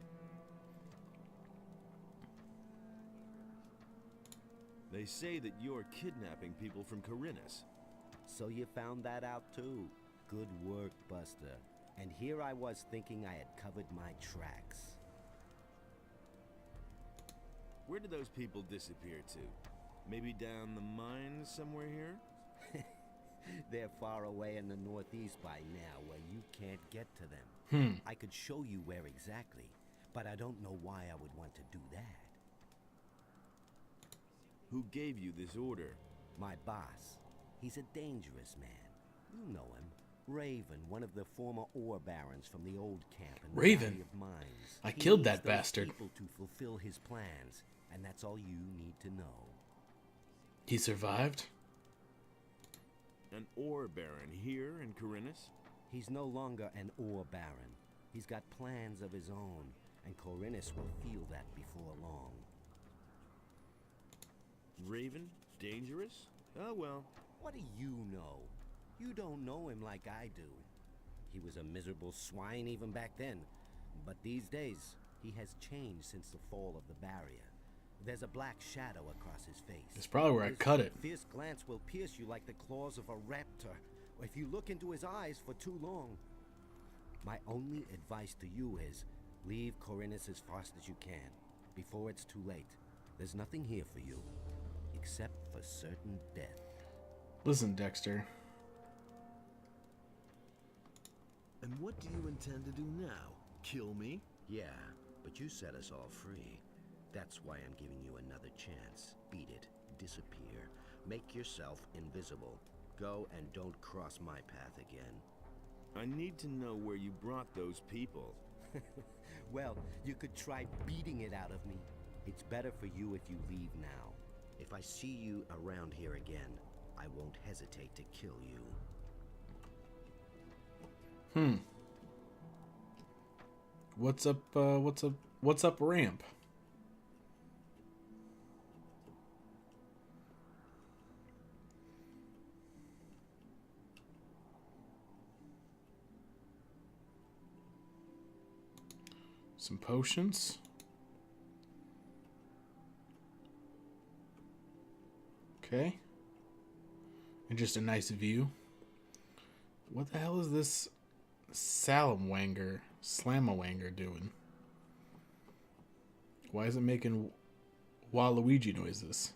S4: They say that you're kidnapping people from Corinus.
S6: So you found that out too. Good work, Buster. And here I was thinking I had covered my tracks.
S4: Where did those people disappear to? Maybe down the mines somewhere here?
S6: They're far away in the northeast by now where you can't get to them. I could show you where exactly, but I don't know why I would want to do that.
S4: Who gave you this order?
S6: My boss. He's a dangerous man. You know him. Raven, one of the former ore barons from the old camp in the
S1: Raven?
S6: Valley of Mines.
S1: I
S6: He
S1: killed
S6: needs
S1: that
S6: those
S1: bastard.
S6: people to fulfill his plans, and that's all you need to know.
S1: He survived?
S4: An ore baron here in Corinus?
S6: He's no longer an ore baron. He's got plans of his own, and Corinus will feel that before long.
S4: Raven? Dangerous? Oh well.
S6: What do you know? You don't know him like I do. He was a miserable swine even back then. But these days, he has changed since the fall of the barrier. There's a black shadow across his face.
S1: It's probably where I
S6: His
S1: cut it.
S6: fierce glance will pierce you like the claws of a raptor, or if you look into his eyes for too long. My only advice to you is, leave Corinus as fast as you can, before it's too late. There's nothing here for you, except for certain death.
S1: Listen, Dexter.
S4: And what do you intend to do now? Kill me?
S6: Yeah, but you set us all free. That's why I'm giving you another chance. Beat it. Disappear. Make yourself invisible. Go and don't cross my path again.
S4: I need to know where you brought those people.
S6: Well, you could try beating it out of me. It's better for you if you leave now. If I see you around here again, I won't hesitate to kill you.
S1: What's up, ramp? Some potions. Okay. And just a nice view. What the hell is this Slamawanger doing? Why is it making Waluigi noises?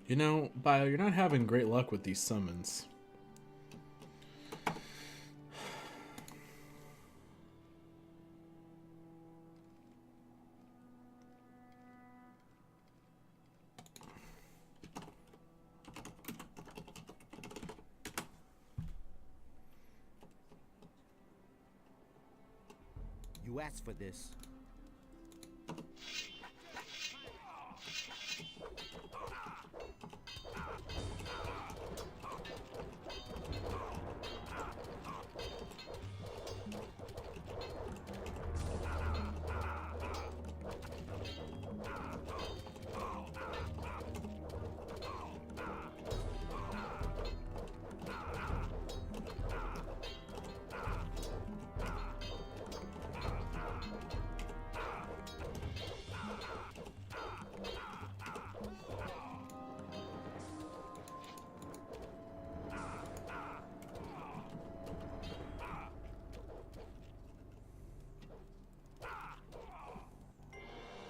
S1: You know, Bio, you're not having great luck with these summons.
S6: You asked for this.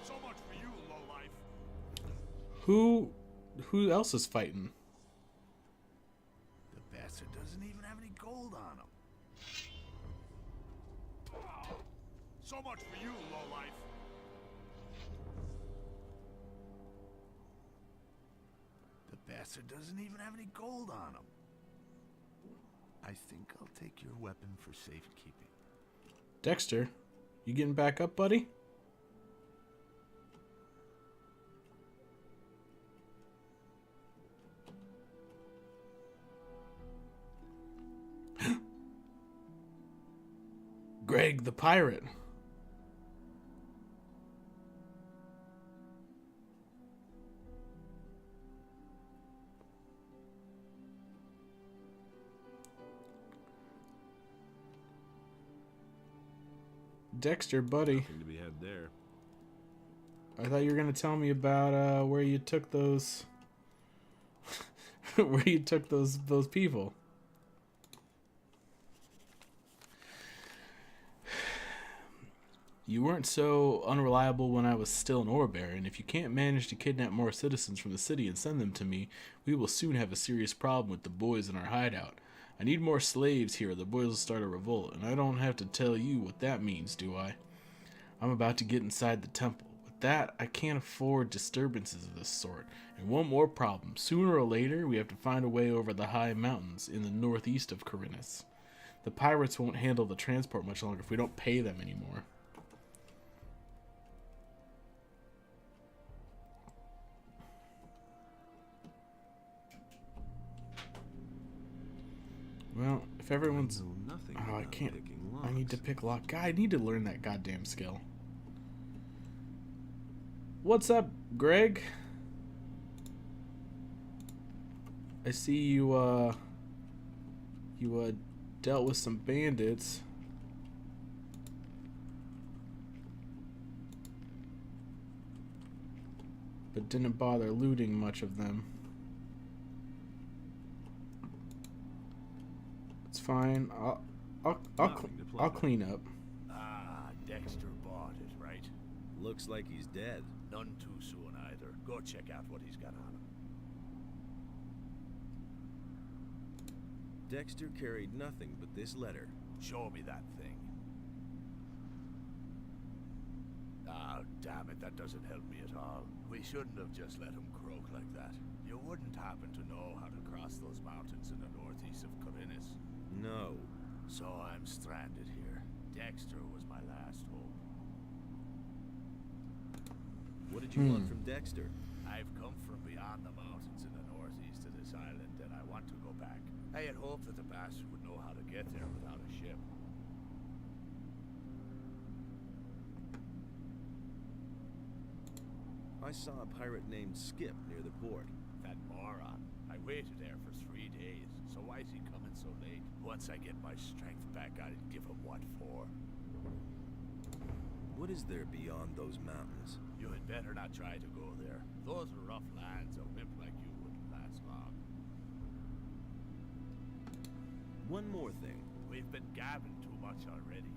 S10: So much for you, lowlife.
S1: Who else is fighting?
S10: The bastard doesn't even have any gold on him. So much for you, lowlife. bastard doesn't even have any gold on him. I think I'll take your weapon for safekeeping.
S1: Dexter, you getting back up, buddy? Greg the pirate. Dexter, buddy.
S4: Nothing to be had there.
S1: I thought you were gonna tell me about where you took those where you took those people. You weren't so unreliable when I was still an ore baron. If you can't manage to kidnap more citizens from the city and send them to me, we will soon have a serious problem with the boys in our hideout. I need more slaves here, or the boys will start a revolt, and I don't have to tell you what that means, do I? I'm about to get inside the temple. With that, I can't afford disturbances of this sort. And one more problem. Sooner or later, we have to find a way over the high mountains in the northeast of Corinthus. The pirates won't handle the transport much longer if we don't pay them anymore. Well, if everyone's... Oh, I can't... I need to pick lock. God, I need to learn that goddamn skill. What's up, Greg? I see you, dealt with some bandits. But didn't bother looting much of them. It's fine. I'll clean up.
S10: Ah, Dexter bought it, right?
S4: Looks like he's dead.
S10: None too soon either. Go check out what he's got on him.
S4: Dexter carried nothing but this letter.
S10: Show me that thing. Ah, damn it, that doesn't help me at all. We shouldn't have just let him croak like that. You wouldn't happen to know how to cross those mountains in the northeast of Corinthus?
S4: No.
S10: So I'm stranded here. Dexter was my last hope.
S4: What did you want from Dexter?
S10: I've come from beyond the mountains in the northeast of this island, and I want to go back. I had hoped that the bastard would know how to get there without a ship.
S4: I saw a pirate named Skip near the port.
S10: That moron. I waited there for 3 days, so why is he coming so late? Once I get my strength back, I'll give him what for.
S4: What is there beyond those mountains?
S10: You had better not try to go there. Those are rough lands. A wimp like you wouldn't last long.
S4: One more thing.
S10: We've been gabbing too much already.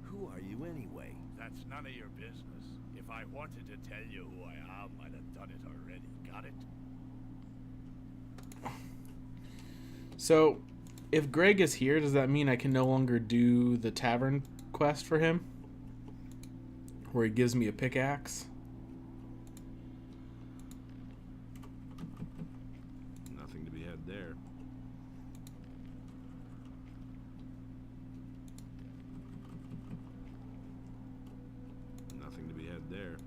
S4: Who are you anyway?
S10: That's none of your business. If I wanted to tell you who I am, I'd have done it already. Got it?
S1: So, if Greg is here, does that mean I can no longer do the tavern quest for him? Where he gives me a pickaxe?
S4: Nothing to be had there. Nothing to be had there.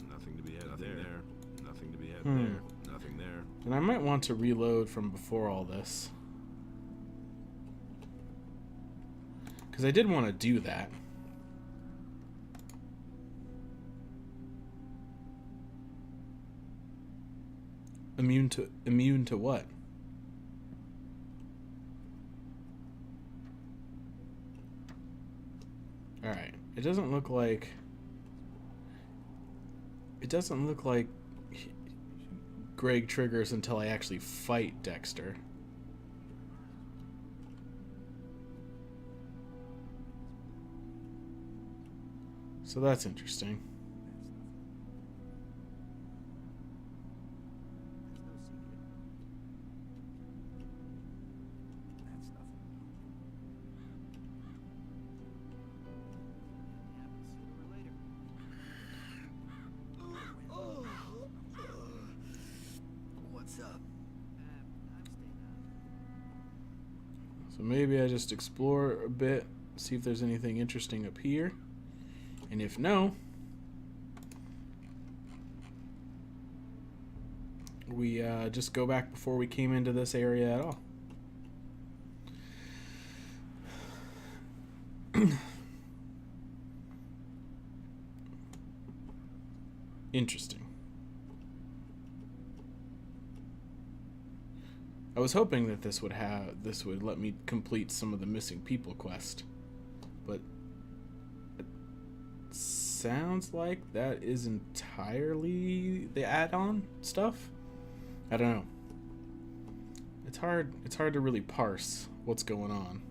S4: Nothing to be had there. Nothing to be had there. Nothing there.
S1: And I might want to reload from before all this. Because I did want to do that. Immune to what? Alright. It doesn't look like Greg triggers until I actually fight Dexter. So that's interesting. So maybe I just explore a bit, see if there's anything interesting up here. And if no, we just go back before we came into this area at all. Interesting. I was hoping that this would let me complete some of the missing people quest, but it sounds like that is entirely the add-on stuff. I don't know. It's hard to really parse what's going on.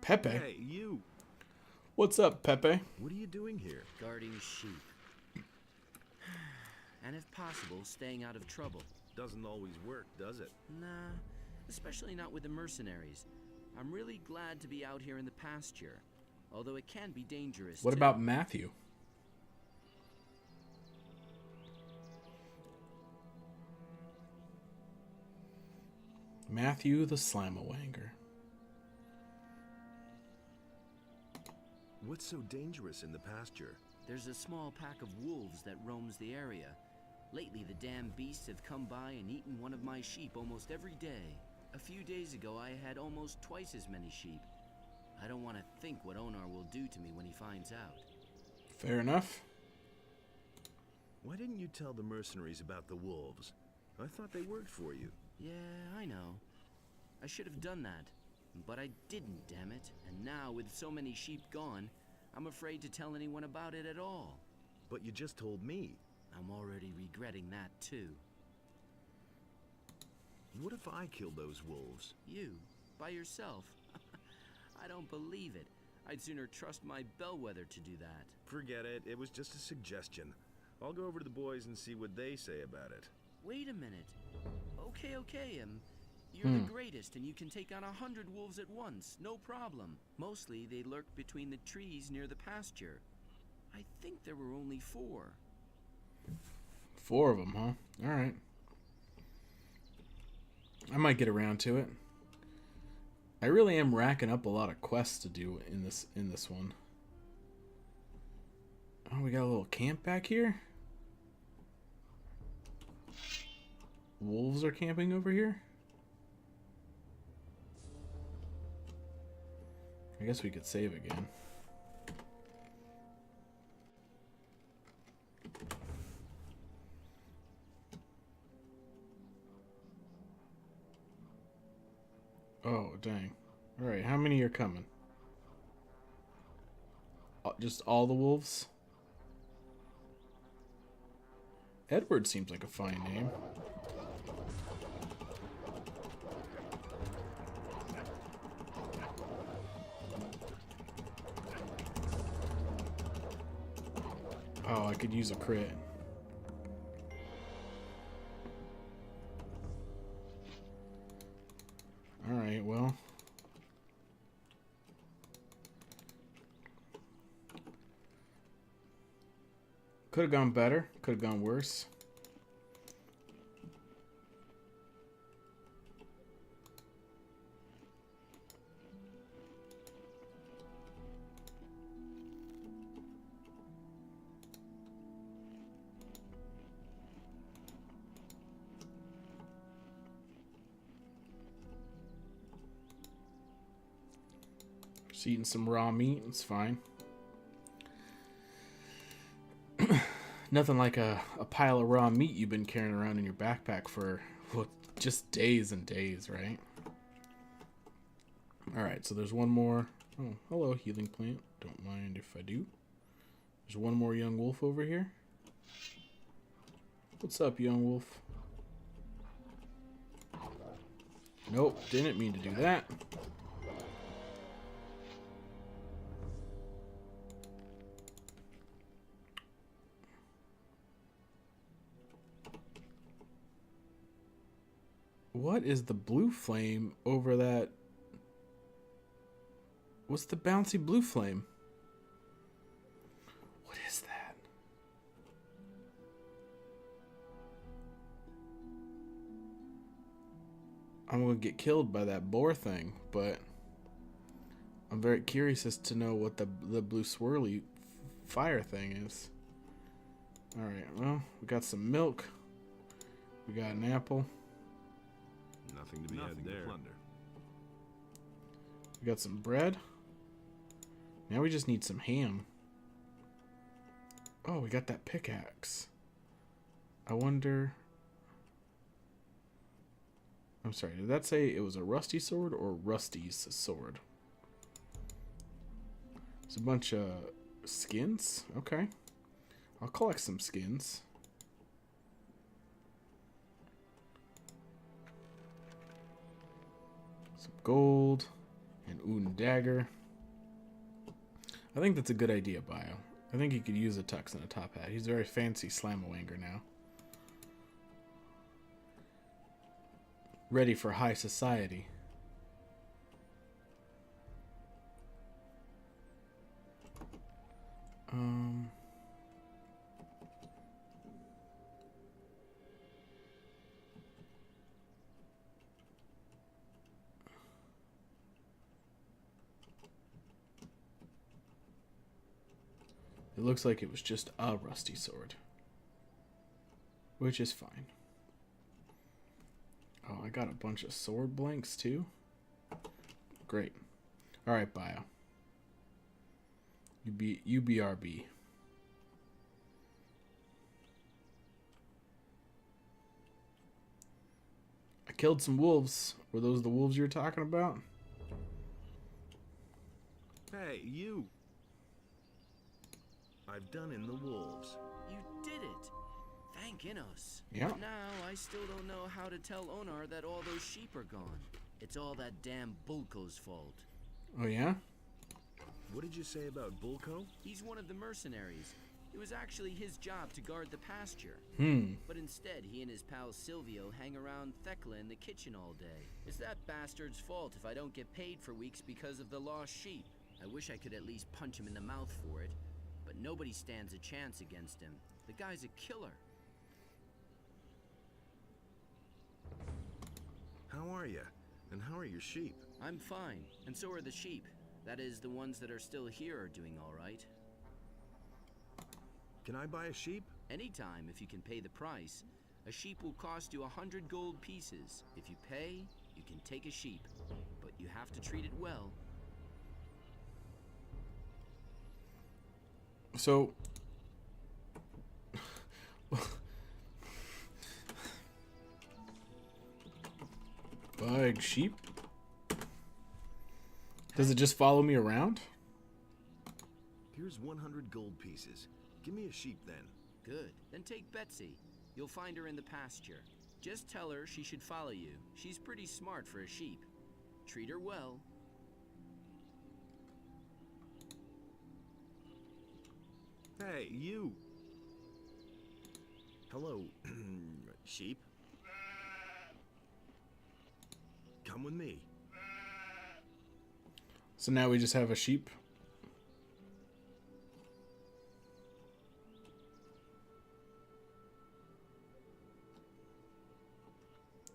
S1: Pepe?
S4: Hey, you!
S1: What's up, Pepe?
S4: What are you doing here?
S9: Guarding sheep. And if possible, staying out of trouble.
S4: Doesn't always work, does it?
S9: Nah, especially not with the mercenaries. I'm really glad to be out here in the pasture, although it can be dangerous.
S1: What about Matthew? Matthew the Slamawanger.
S4: What's so dangerous in the pasture?
S9: There's a small pack of wolves that roams the area. Lately, the damn beasts have come by and eaten one of my sheep almost every day. A few days ago, I had almost twice as many sheep. I don't want to think what Onar will do to me when he finds out.
S1: Fair enough.
S4: Why didn't you tell the mercenaries about the wolves? I thought they worked for you.
S9: Yeah, I know. I should have done that. But I didn't, damn it. And now, with so many sheep gone, I'm afraid to tell anyone about it at all.
S4: But you just told me.
S9: I'm already regretting that, too.
S4: What if I killed those wolves?
S9: You? By yourself? I don't believe it. I'd sooner trust my bellwether to do that.
S4: Forget it. It was just a suggestion. I'll go over to the boys and see what they say about it.
S9: Wait a minute. Okay. You're the greatest, and you can take on 100 wolves at once. No problem. Mostly, they lurk between the trees near the pasture. I think there were only 4.
S1: 4 of them, huh? All right. I might get around to it. I really am racking up a lot of quests to do in this one. Oh, we got a little camp back here. Wolves are camping over here. I guess we could save again. Oh, dang. Alright, how many are coming? Just all the wolves? Edward seems like a fine name. Oh, I could use a crit. Alright, well. Could have gone better. Could have gone worse. Just eating some raw meat, it's fine. Nothing like a pile of raw meat you've been carrying around in your backpack for just days and days, right? Alright, so there's one more. Oh, hello, healing plant. Don't mind if I do. There's one more young wolf over here. What's up, young wolf? Nope, didn't mean to do that. what is the blue flame over that? What's the bouncy blue flame? What is that? I'm gonna get killed by that boar thing, but I'm very curious as to know what the blue swirly fire thing is. Alright, well, we got some milk. We got an apple.
S4: Nothing to be had there.
S1: We got some bread. Now we just need some ham. Oh, we got that pickaxe. I wonder... I'm sorry, did that say it was a rusty sword or Rusty's sword? It's a bunch of skins. Okay. I'll collect some skins. Some gold. And Oon dagger. I think that's a good idea, Bio. I think he could use a tux and a top hat. He's a very fancy slamawanger now. Ready for high society. It looks like it was just a rusty sword. Which is fine. Oh, I got a bunch of sword blanks too. Great. Alright, Bio. You BRB. I killed some wolves. Were those the wolves you were talking about?
S4: Hey, you! I've done in the wolves.
S9: You did it! Thank Innos.
S1: Yeah.
S9: But now I still don't know how to tell Onar that all those sheep are gone. It's all that damn Bulko's fault.
S1: Oh yeah?
S4: What did you say about Bulko?
S9: He's one of the mercenaries. It was actually his job to guard the pasture. But instead, he and his pal Silvio hang around Thekla in the kitchen all day. It's that bastard's fault if I don't get paid for weeks because of the lost sheep. I wish I could at least punch him in the mouth for it. But nobody stands a chance against him. The guy's a killer.
S4: How are you? And how are your sheep?
S9: I'm fine, and so are the sheep. That is, the ones that are still here are doing all right.
S4: Can I buy a sheep?
S9: Anytime, if you can pay the price. A sheep will cost you 100 gold pieces. If you pay, you can take a sheep. But you have to treat it well.
S1: So... Buying sheep? Does it just follow me around?
S4: Here's 100 gold pieces. Give me a sheep then.
S9: Good. Then take Betsy. You'll find her in the pasture. Just tell her she should follow you. She's pretty smart for a sheep. Treat her well.
S4: Hey, you! Hello, sheep? Come with me.
S1: So now we just have a sheep?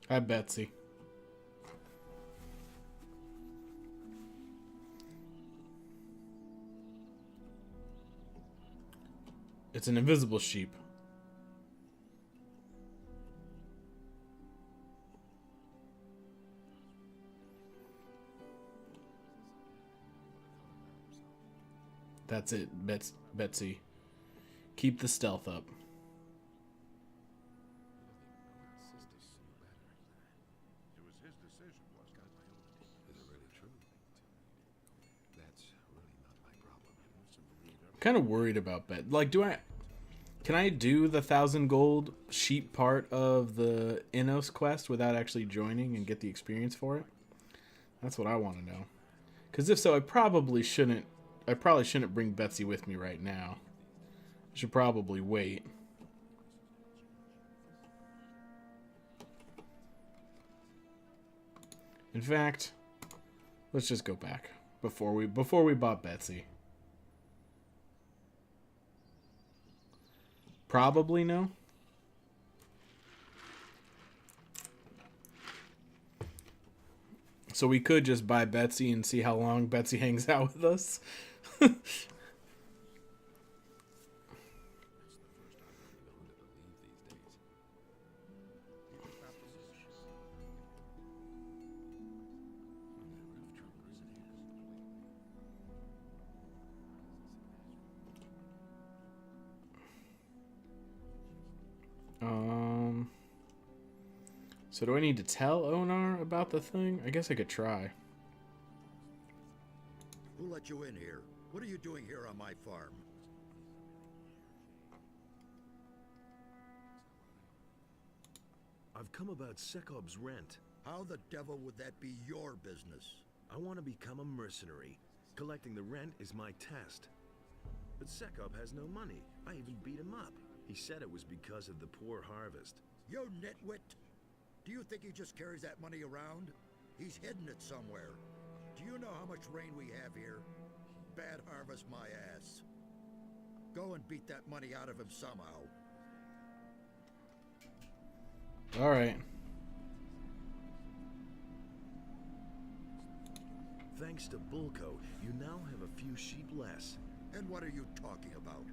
S1: Hi, Betsy. It's an invisible sheep. That's it, Betsy. Keep the stealth up.
S10: It was his decision, wasn't it?
S3: Is it really true? That's really not my problem.
S1: I'm kind of worried about Bet. Like, can I do the 1,000 gold sheep part of the Innos quest without actually joining and get the experience for it? That's what I want to know. Because if so, I probably shouldn't bring Betsy with me right now. I should probably wait. In fact, let's just go back before we bought Betsy. Probably no. So we could just buy Betsy and see how long Betsy hangs out with us. So do I need to tell Onar about the thing? I guess I could try.
S11: Who let you in here? What are you doing here on my farm?
S4: I've come about Sekob's rent.
S11: How the devil would that be your business?
S4: I want to become a mercenary. Collecting the rent is my test. But Sekob has no money. I even beat him up. He said it was because of the poor harvest.
S11: You nitwit! Do you think he just carries that money around? He's hidden it somewhere. Do you know how much rain we have here? Bad harvest my ass. Go and beat that money out of him somehow.
S1: All right.
S4: Thanks to Bulko, you now have a few sheep less.
S11: And what are you talking about?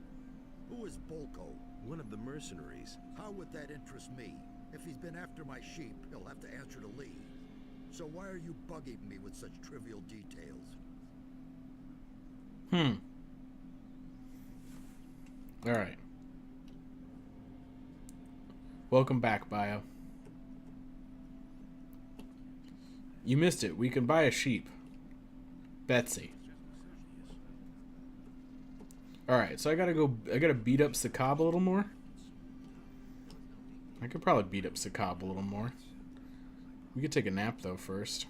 S11: Who is Bulko?
S4: One of the mercenaries.
S11: How would that interest me? If he's been after my sheep, he'll have to answer to Lee. So why are you bugging me with such trivial details?
S1: All right. Welcome back, Bio. You missed it. We can buy a sheep. Betsy. Alright, so I gotta beat up Sekob a little more. I could probably beat up Sekob a little more. We could take a nap though first.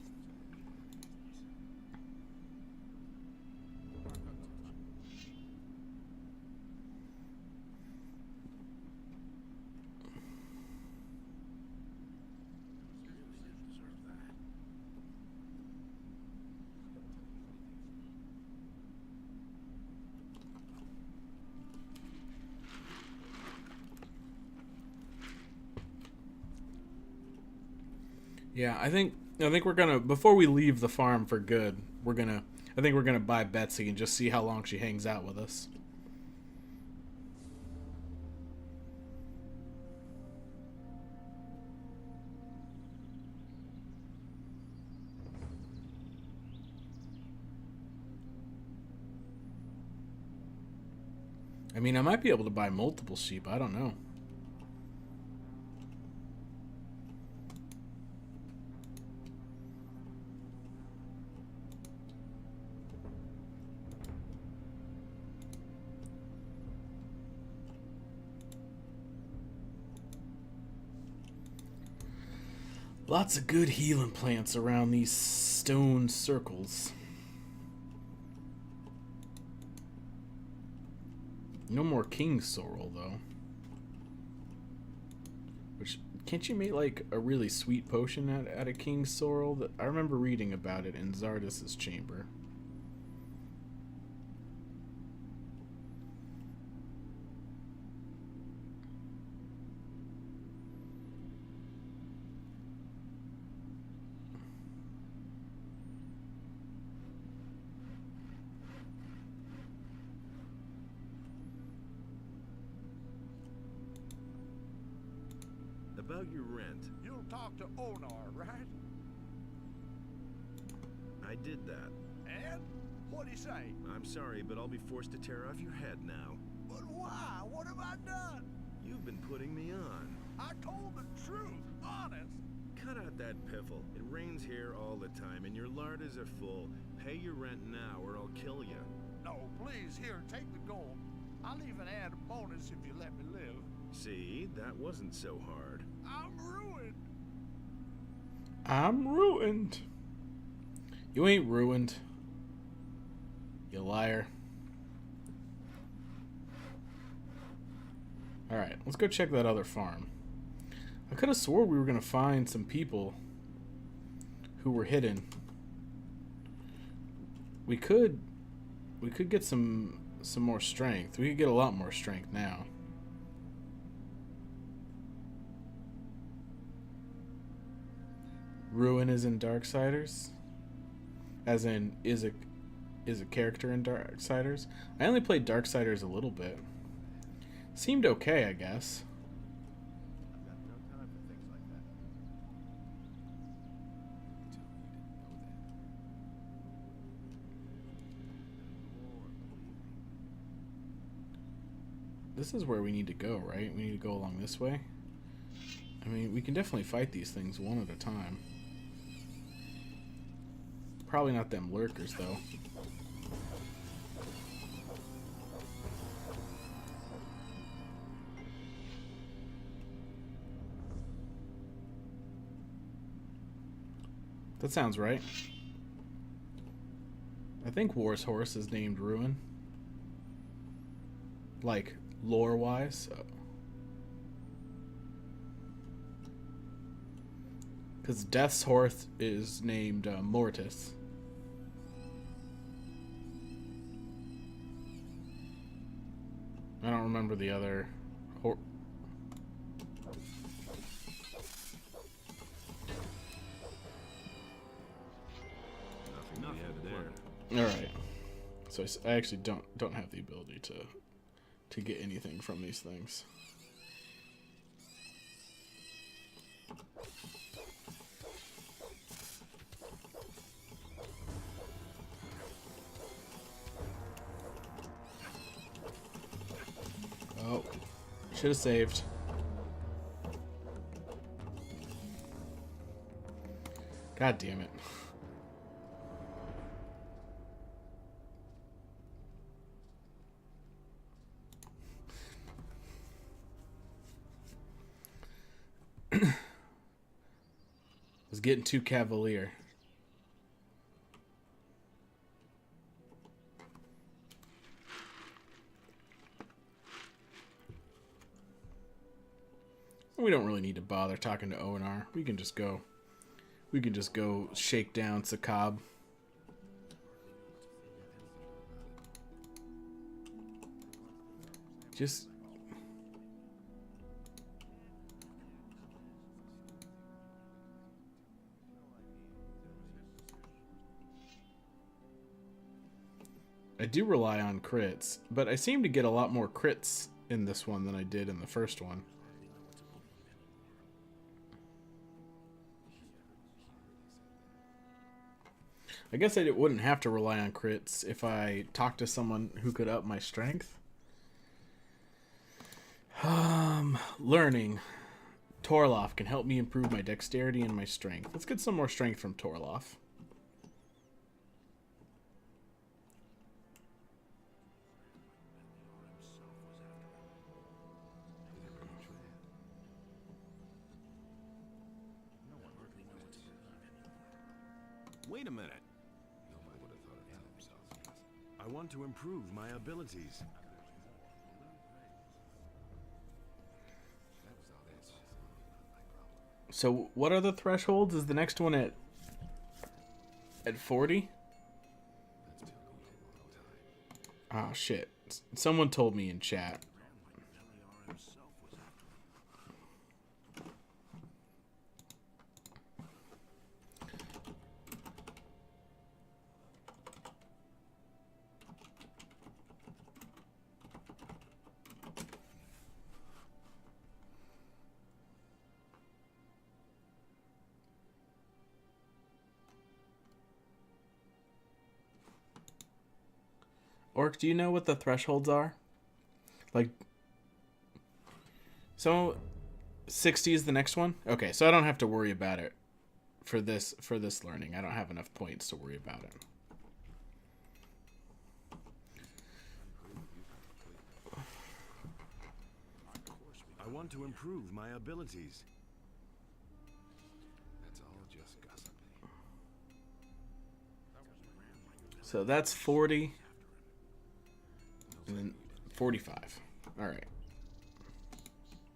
S1: Yeah, I think we're gonna, before we leave the farm for good, I think we're gonna buy Betsy and just see how long she hangs out with us. I mean, I might be able to buy multiple sheep, I don't know. Lots of good healing plants around these stone circles. No more king sorrel, though. Which, can't you make, like, a really sweet potion out of king sorrel? That I remember reading about it in Zardas's chamber.
S4: About your rent.
S10: You'll talk to Onar, right?
S4: I did that.
S10: And? What'd he say?
S4: I'm sorry, but I'll be forced to tear off your head now.
S10: But why? What have I done?
S4: You've been putting me on.
S10: I told the truth, honest.
S4: Cut out that piffle. It rains here all the time, and your larders are full. Pay your rent now, or I'll kill you.
S10: No, please, here, take the gold. I'll even add a bonus if you let me live.
S4: See, that wasn't so hard.
S10: I'm ruined.
S1: I'm ruined. You ain't ruined. You liar. Alright, let's go check that other farm. I could have swore we were going to find some people who were hidden. We could get some more strength. We could get a lot more strength now. Ruin is in Darksiders, as in is a character in Darksiders. I only played Darksiders a little bit. Seemed okay, I guess. This is where we need to go, right? We need to go along this way. I mean, we can definitely fight these things one at a time. Probably not them lurkers, though. That sounds right. I think War's horse is named Ruin. Like, lore-wise. Because Death's horse is named Mortis. I don't remember the other horse.
S4: Nothing there.
S1: All right. So I actually don't have the ability to get anything from these things. Oh, should have saved. God damn it. Was getting too cavalier. We don't really need to bother talking to O&R. We can just go. We can just go shake down Sakab. Just. I do rely on crits, but I seem to get a lot more crits in this one than I did in the first one. I guess I wouldn't have to rely on crits if I talked to someone who could up my strength. Learning. Torloff can help me improve my dexterity and my strength. Let's get some more strength from Torloff.
S4: Wait a minute. I want to improve my abilities.
S1: So what are the thresholds? Is the next one at 40? Oh shit. Someone told me in chat. Orc, do you know what the thresholds are? Like, so 60 is the next one? Okay, so I don't have to worry about it for this learning. I don't have enough points to worry about it.
S4: I want to improve my abilities. That's all just gossip.
S1: So that's 40. And then 45. All right.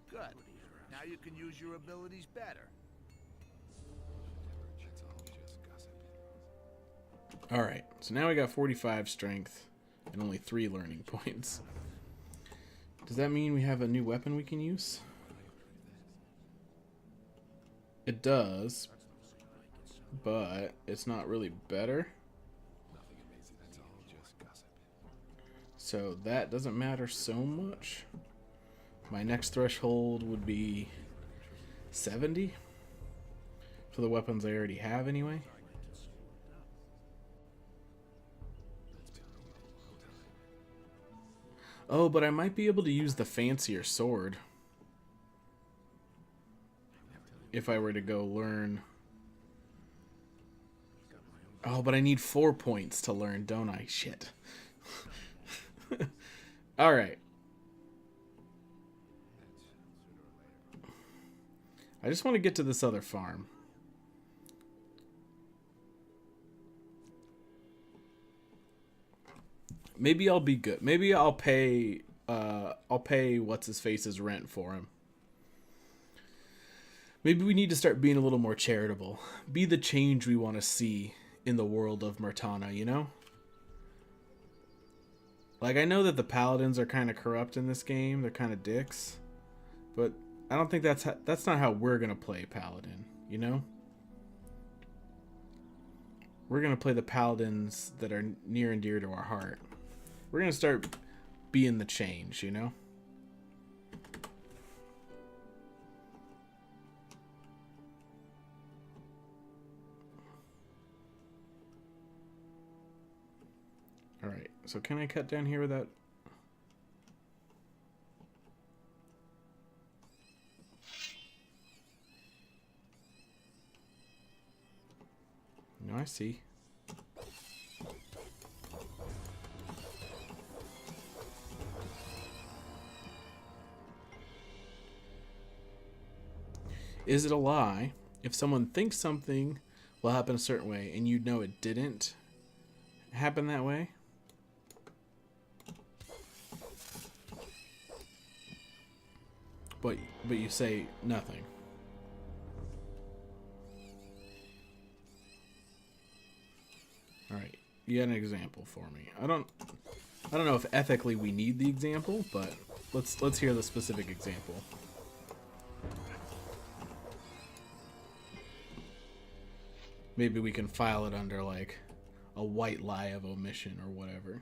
S10: Good. Now you can use your abilities better.
S4: That's all just
S1: Alright, so now we got 45 strength and only 3 learning points. Does that mean we have a new weapon we can use? It does, but it's not really better. So that doesn't matter so much. My next threshold would be 70 for the weapons I already have anyway. Oh, but I might be able to use the fancier sword if I were to go learn. Oh, but I need 4 points to learn, don't I? Shit. Alright. I just want to get to this other farm. Maybe I'll be good. Maybe I'll pay what's his face's rent for him. Maybe we need to start being a little more charitable. Be the change we want to see in the world of Murtana, you know? Like, I know that the paladins are kind of corrupt in this game. They're kind of dicks. But I don't think that's not how we're going to play paladin, you know? We're going to play the paladins that are near and dear to our heart. We're going to start being the change, you know? Alright, so can I cut down here without... No, I see. Is it a lie if someone thinks something will happen a certain way and you know it didn't happen that way? But you say nothing. All right, you got an example for me. I don't know if ethically we need the example, but let's hear the specific example. Maybe we can file it under like a white lie of omission or whatever.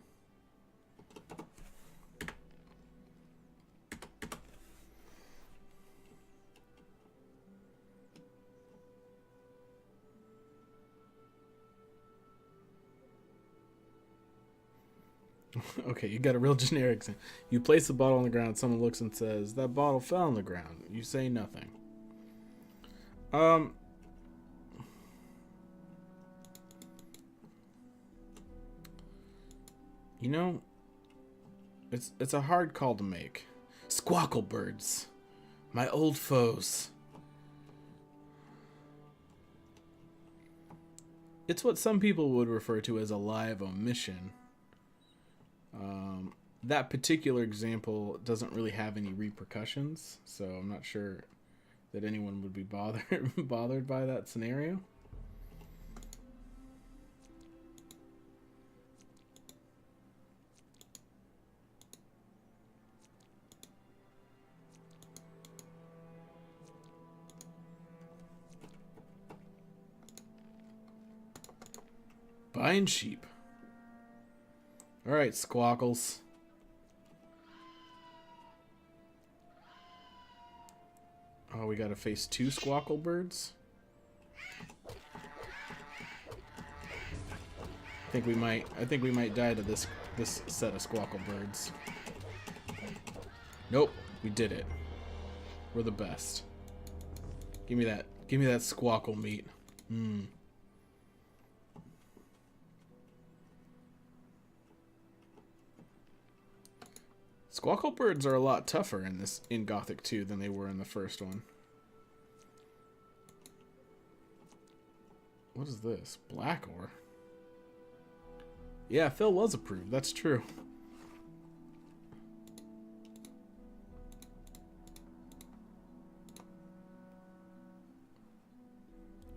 S1: Okay, you got a real generic thing. You place the bottle on the ground, someone looks and says, "That bottle fell on the ground." You say nothing. You know, it's a hard call to make. Squawkle birds, my old foes. It's what some people would refer to as a lie of omission. That particular example doesn't really have any repercussions, so I'm not sure that anyone would be bothered by that scenario. Buying sheep. Alright, squawkles. Oh, we gotta face 2 squawkle birds? I think we might die to this set of squawkle birds. Nope, we did it. We're the best. Give me that squawkle meat. Squawkle birds are a lot tougher in Gothic 2 than they were in the first one. What is this? Black ore? Yeah, Phil was approved. That's true.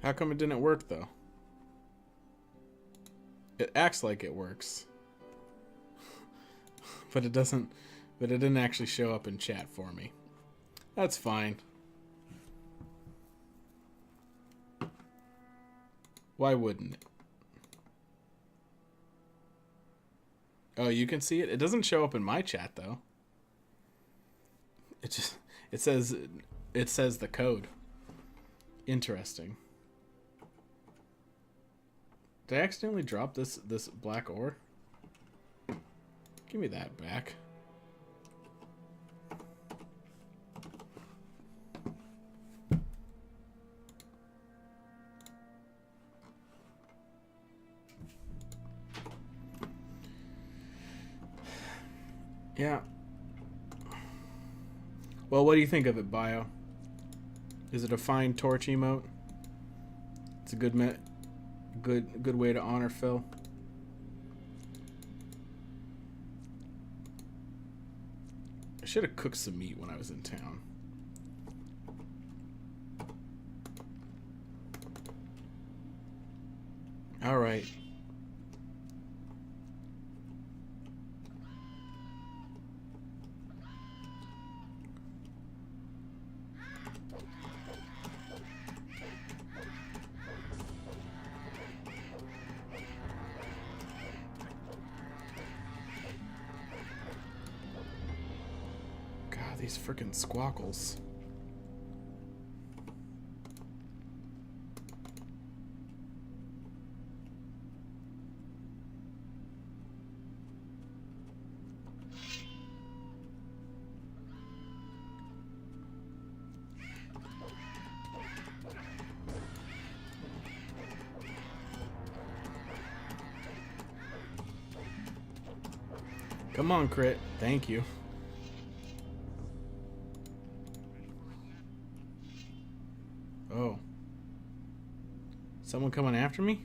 S1: How come it didn't work, though? It acts like it works. But it doesn't. But it didn't actually show up in chat for me. That's fine. Why wouldn't it? Oh, you can see it? It doesn't show up in my chat though. It says the code. Interesting. Did I accidentally drop this black ore? Give me that back. Yeah. Well, what do you think of it, Bio? Is it a fine torch emote? It's a good way to honor Phil. I should have cooked some meat when I was in town. All right. God, these freaking squawkles. Come on, crit. Thank you. Oh. Someone coming after me?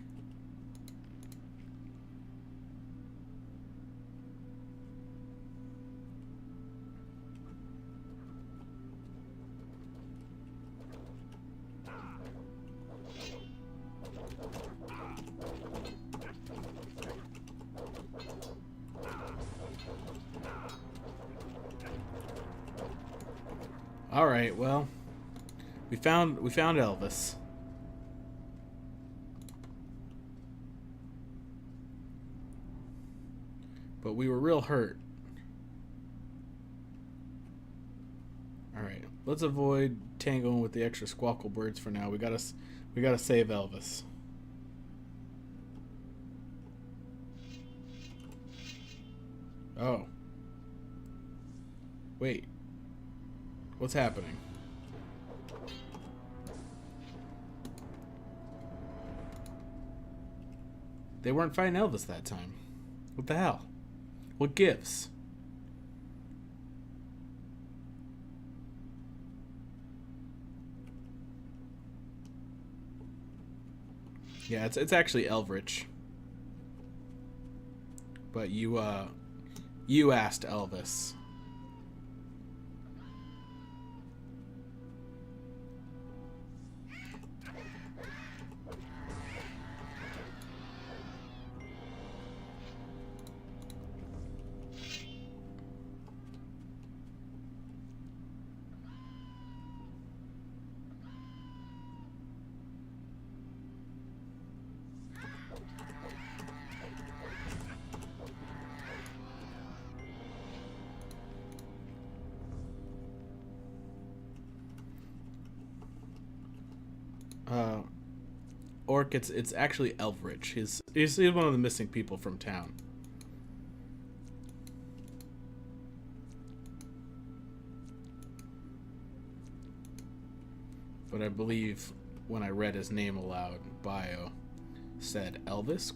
S1: All right, well, we found Elvis. But we were real hurt. All right, let's avoid tangling with the extra squawkle birds for now. We gotta save Elvis. Oh. Wait. What's happening? They weren't fighting Elvis that time. What the hell? What gives? Yeah, it's actually Elvrich. But you asked Elvis. Orc, it's actually Elvrich. He's one of the missing people from town. But I believe when I read his name aloud, bio said Elvis ?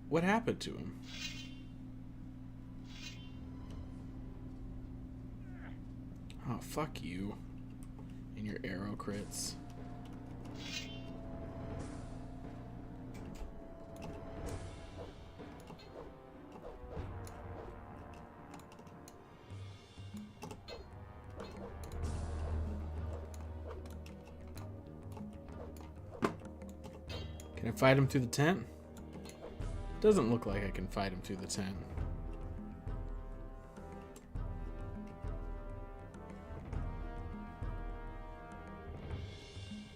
S1: What happened to him? Oh, fuck you and your arrow crits. Can I fight him through the tent? Doesn't look like I can fight him through the tent.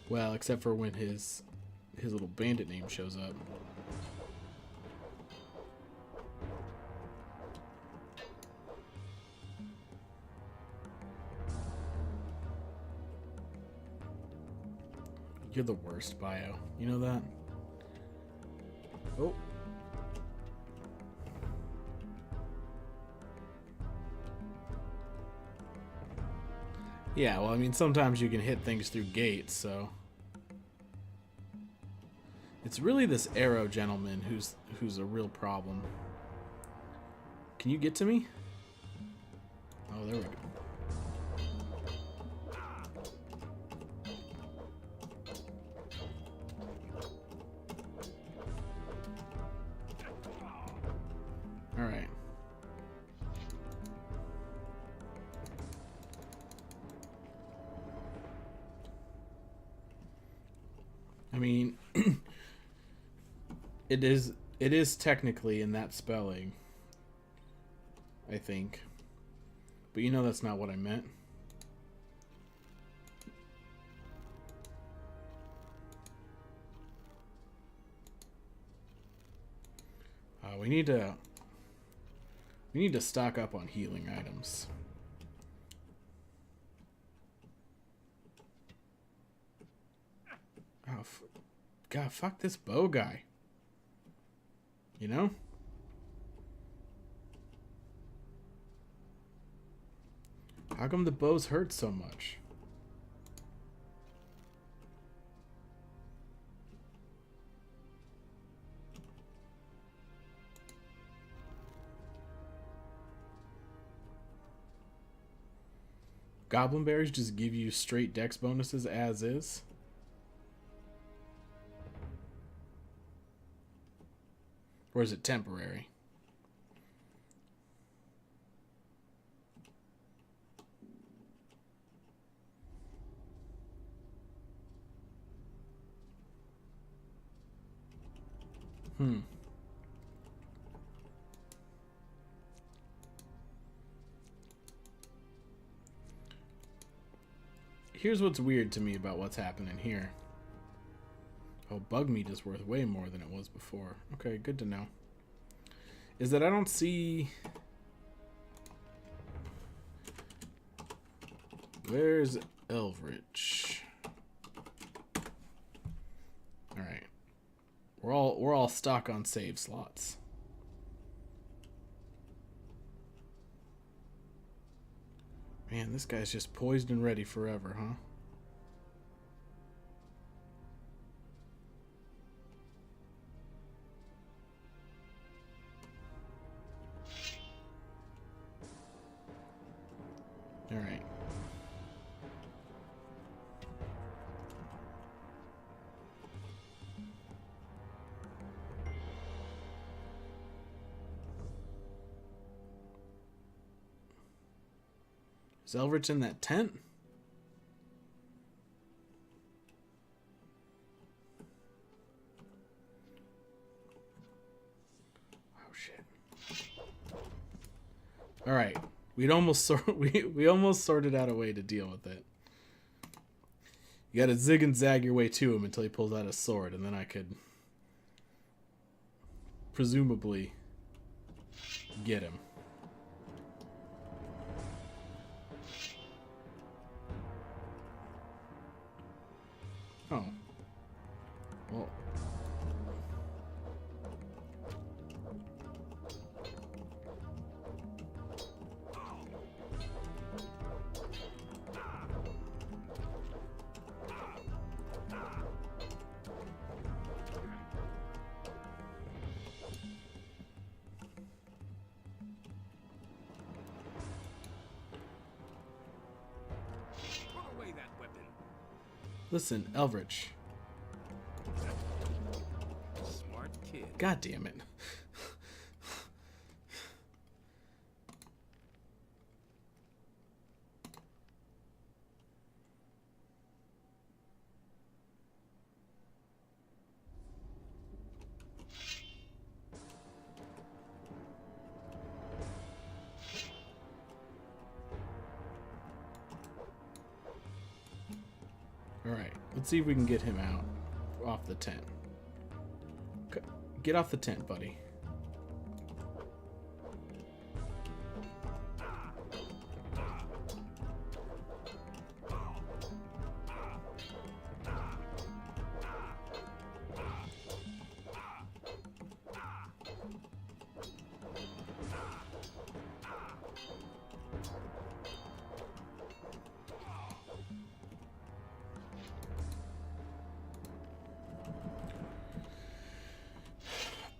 S1: Well, except for when his little bandit name shows up. You're the worst, Bio. You know that? Oh. Yeah, well, I mean, sometimes you can hit things through gates, so... It's really this arrow gentleman who's a real problem. Can you get to me? Oh, there we go. All right. I mean, it is technically in that spelling, I think. But you know that's not what I meant. We need to stock up on healing items. Oh, God, fuck this bow guy. You know? How come the bows hurt so much? Goblin berries just give you straight dex bonuses as is. Or is it temporary? Here's what's weird to me about what's happening here. Oh, bug meat is worth way more than it was before. Okay, good to know. Is that I don't see... Where's Elvrich? Alright. We're all stuck on save slots. Man, this guy's just poised and ready forever, huh? All right. Is Elrich in that tent? Oh shit. All right. We almost sorted out a way to deal with it. You got to zig and zag your way to him until he pulls out a sword, and then I could presumably get him. Oh. Well. Listen, Elrich.
S3: Smart kid.
S1: God damn it. Alright, let's see if we can get him out off the tent. Get off the tent, buddy.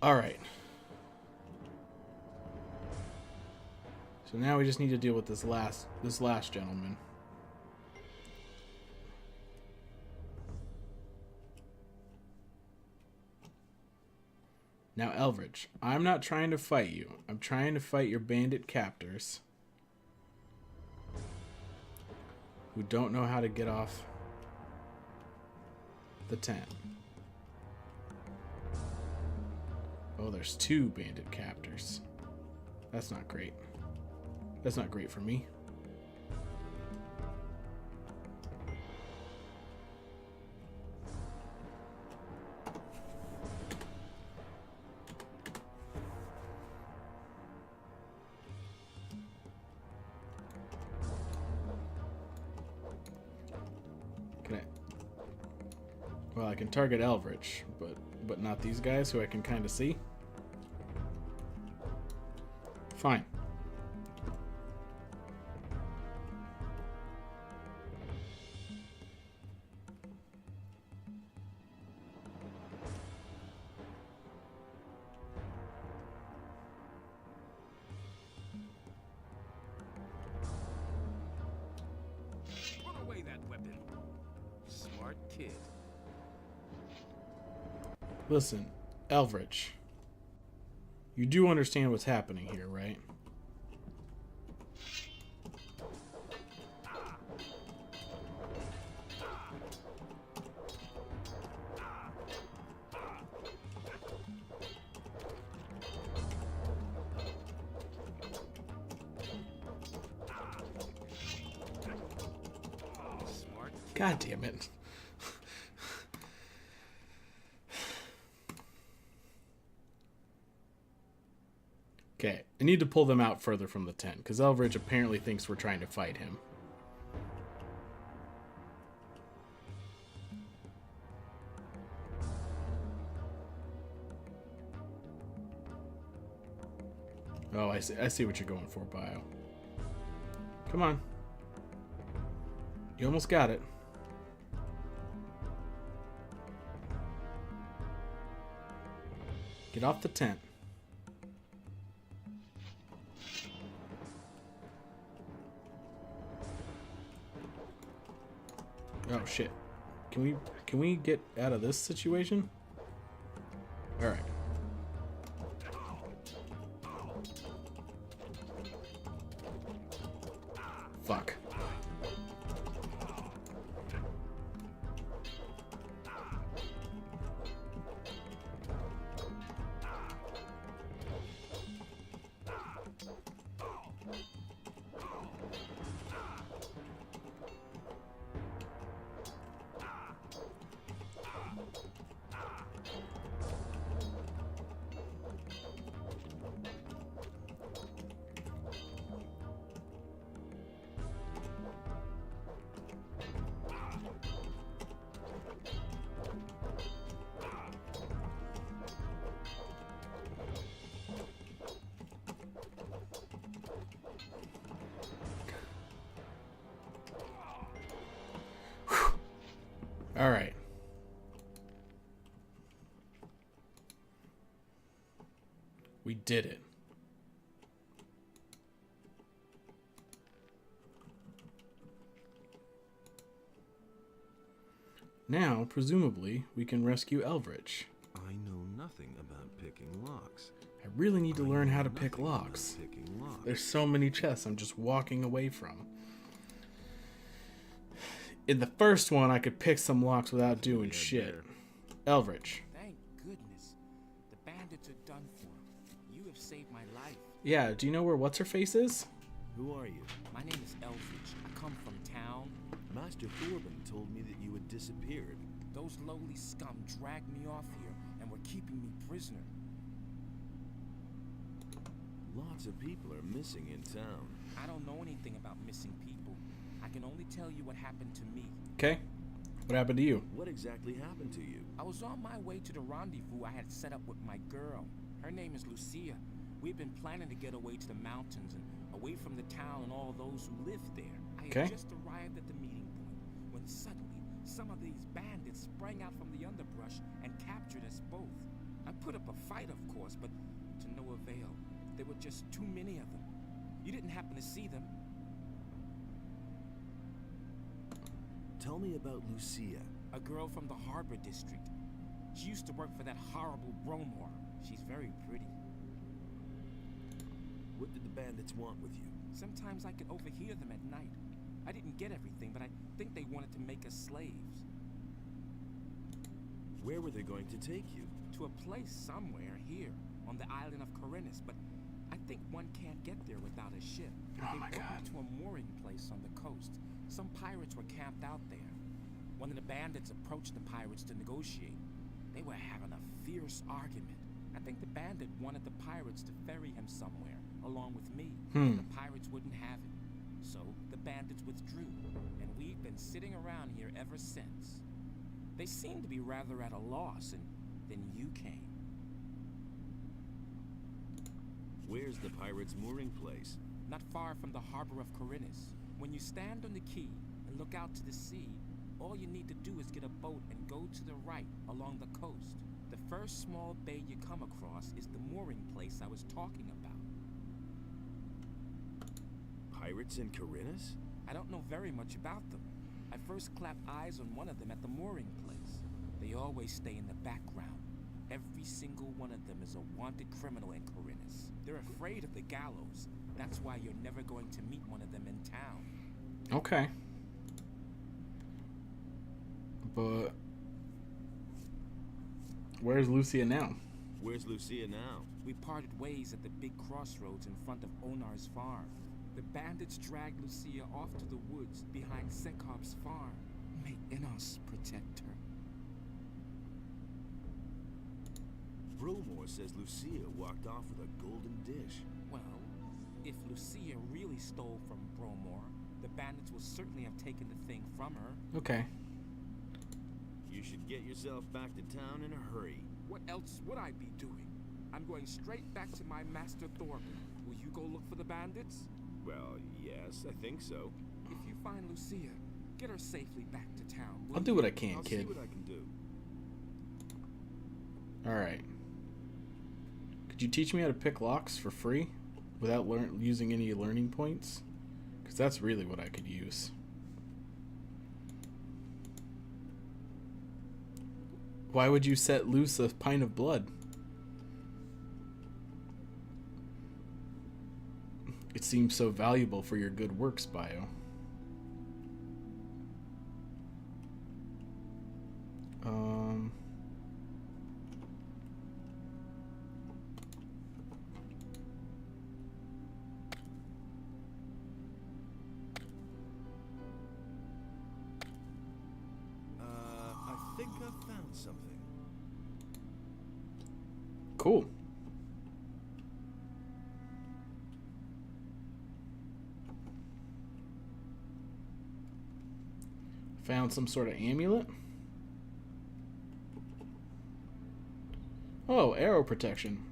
S1: All right. So now we just need to deal with this last gentleman. Now, Elrich, I'm not trying to fight you. I'm trying to fight your bandit captors who don't know how to get off the tent. Oh, there's 2 bandit captors. That's not great. That's not great for me. Can I? Well, I can target Elrich, but not these guys who I can kind of see. Fine.
S3: Put away that weapon. Smart kid.
S1: Listen, Elrich. You do understand what's happening here, right? God damn it. Okay, I need to pull them out further from the tent, because Elrich apparently thinks we're trying to fight him. Oh, I see what you're going for, Bio. Come on. You almost got it. Get off the tent. Oh shit. Can we get out of this situation? All right. Fuck. All right. We did it. Now, presumably, we can rescue Elvrich.
S4: I know nothing about picking locks.
S1: I really need to learn how to pick locks. There's so many chests I'm just walking away from. In the first one, I could pick some locks without doing shit. Elvrich.
S12: Thank goodness. The bandits are done for. You have saved my life.
S1: Yeah, do you know where What's-Her-Face is?
S4: Who are you?
S12: My name is Elvrich. I come from town.
S4: Master Thorben told me that you had disappeared.
S12: Those lowly scum dragged me off here and were keeping me prisoner.
S4: Lots of people are missing in town.
S12: I don't know anything about missing people. I can only tell you what happened to me.
S1: Okay. What happened to you?
S4: What exactly happened to you?
S12: I was on my way to the rendezvous I had set up with my girl. Her name is Lucia. We've been planning to get away to the mountains and away from the town and all those who live there. I had just arrived at the meeting point when suddenly some of these bandits sprang out from the underbrush and captured us both. I put up a fight, of course, but to no avail. There were just too many of them. You didn't happen to see them.
S4: Tell me about Lucia.
S12: A girl from the Harbor District. She used to work for that horrible Bromor. She's very pretty.
S4: What did the bandits want with you?
S12: Sometimes I could overhear them at night. I didn't get everything, but I think they wanted to make us slaves.
S4: Where were they going to take you?
S12: To a place somewhere here, on the island of Corinus, but I think one can't get there without a ship. They brought me to a mooring place on the coast. Some pirates were camped out there. One of the bandits approached the pirates to negotiate. They were having a fierce argument. I think the bandit wanted the pirates to ferry him somewhere, along with me. The pirates wouldn't have it. So the bandits withdrew, and we've been sitting around here ever since. They seemed to be rather at a loss, and then you came.
S4: Where's the pirates' mooring place?
S12: Not far from the harbor of Corinus. When you stand on the quay and look out to the sea, all you need to do is get a boat and go to the right along the coast. The first small bay you come across is the mooring place I was talking about.
S4: Pirates in Corinus?
S12: I don't know very much about them. I first clapped eyes on one of them at the mooring place. They always stay in the background. Every single one of them is a wanted criminal in Corinus. They're afraid of the gallows. That's why you're never going to meet one of them in town.
S1: Okay. But where's Lucia now?
S4: Where's Lucia now?
S12: We parted ways at the big crossroads in front of Onar's farm. The bandits dragged Lucia off to the woods behind Sekob's farm. May Innos protect her.
S4: Bromor says Lucia walked off with a golden dish.
S12: Well, if Lucia really stole from Bromor, the bandits will certainly have taken the thing from her.
S1: Okay.
S4: You should get yourself back to town in a hurry.
S12: What else would I be doing? I'm going straight back to my master Thorben. Will you go look for the bandits?
S4: Well, yes, I think so.
S12: If you find Lucia, get her safely back to town.
S1: I'll do what I can,
S4: I'll
S1: kid.
S4: see what I can do.
S1: Alright. Could you teach me how to pick locks for free without using any learning points? Because that's really what I could use. Why would you set loose a pint of blood? It seems so valuable for your good works bio.
S4: I think I found something.
S1: Cool. Found some sort of amulet. Oh, arrow protection.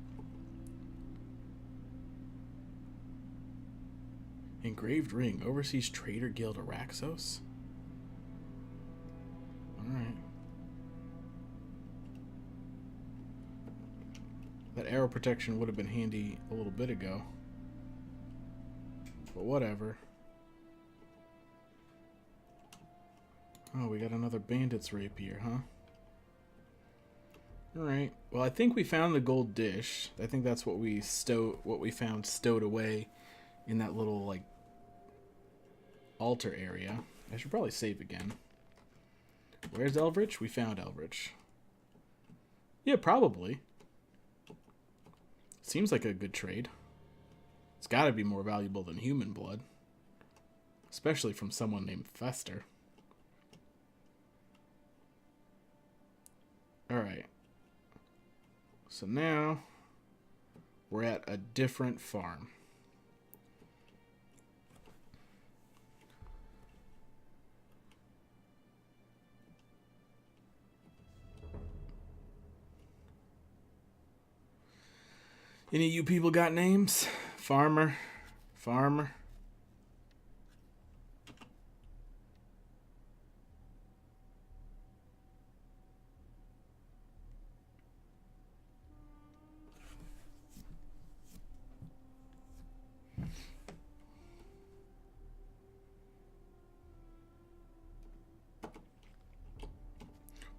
S1: Engraved ring. Overseas Trader Guild Araxos. Alright. That arrow protection would have been handy a little bit ago. But whatever. Oh, we got another bandit's rapier, huh? Alright. Well, I think we found the gold dish. I think that's what we found stowed away in that little, like, altar area. I should probably save again. Where's Eldritch? We found Eldritch. Yeah, probably. Seems like a good trade. It's got to be more valuable than human blood. Especially from someone named Fester. Alright. So now we're at a different farm. Any of you people got names? Farmer? Farmer?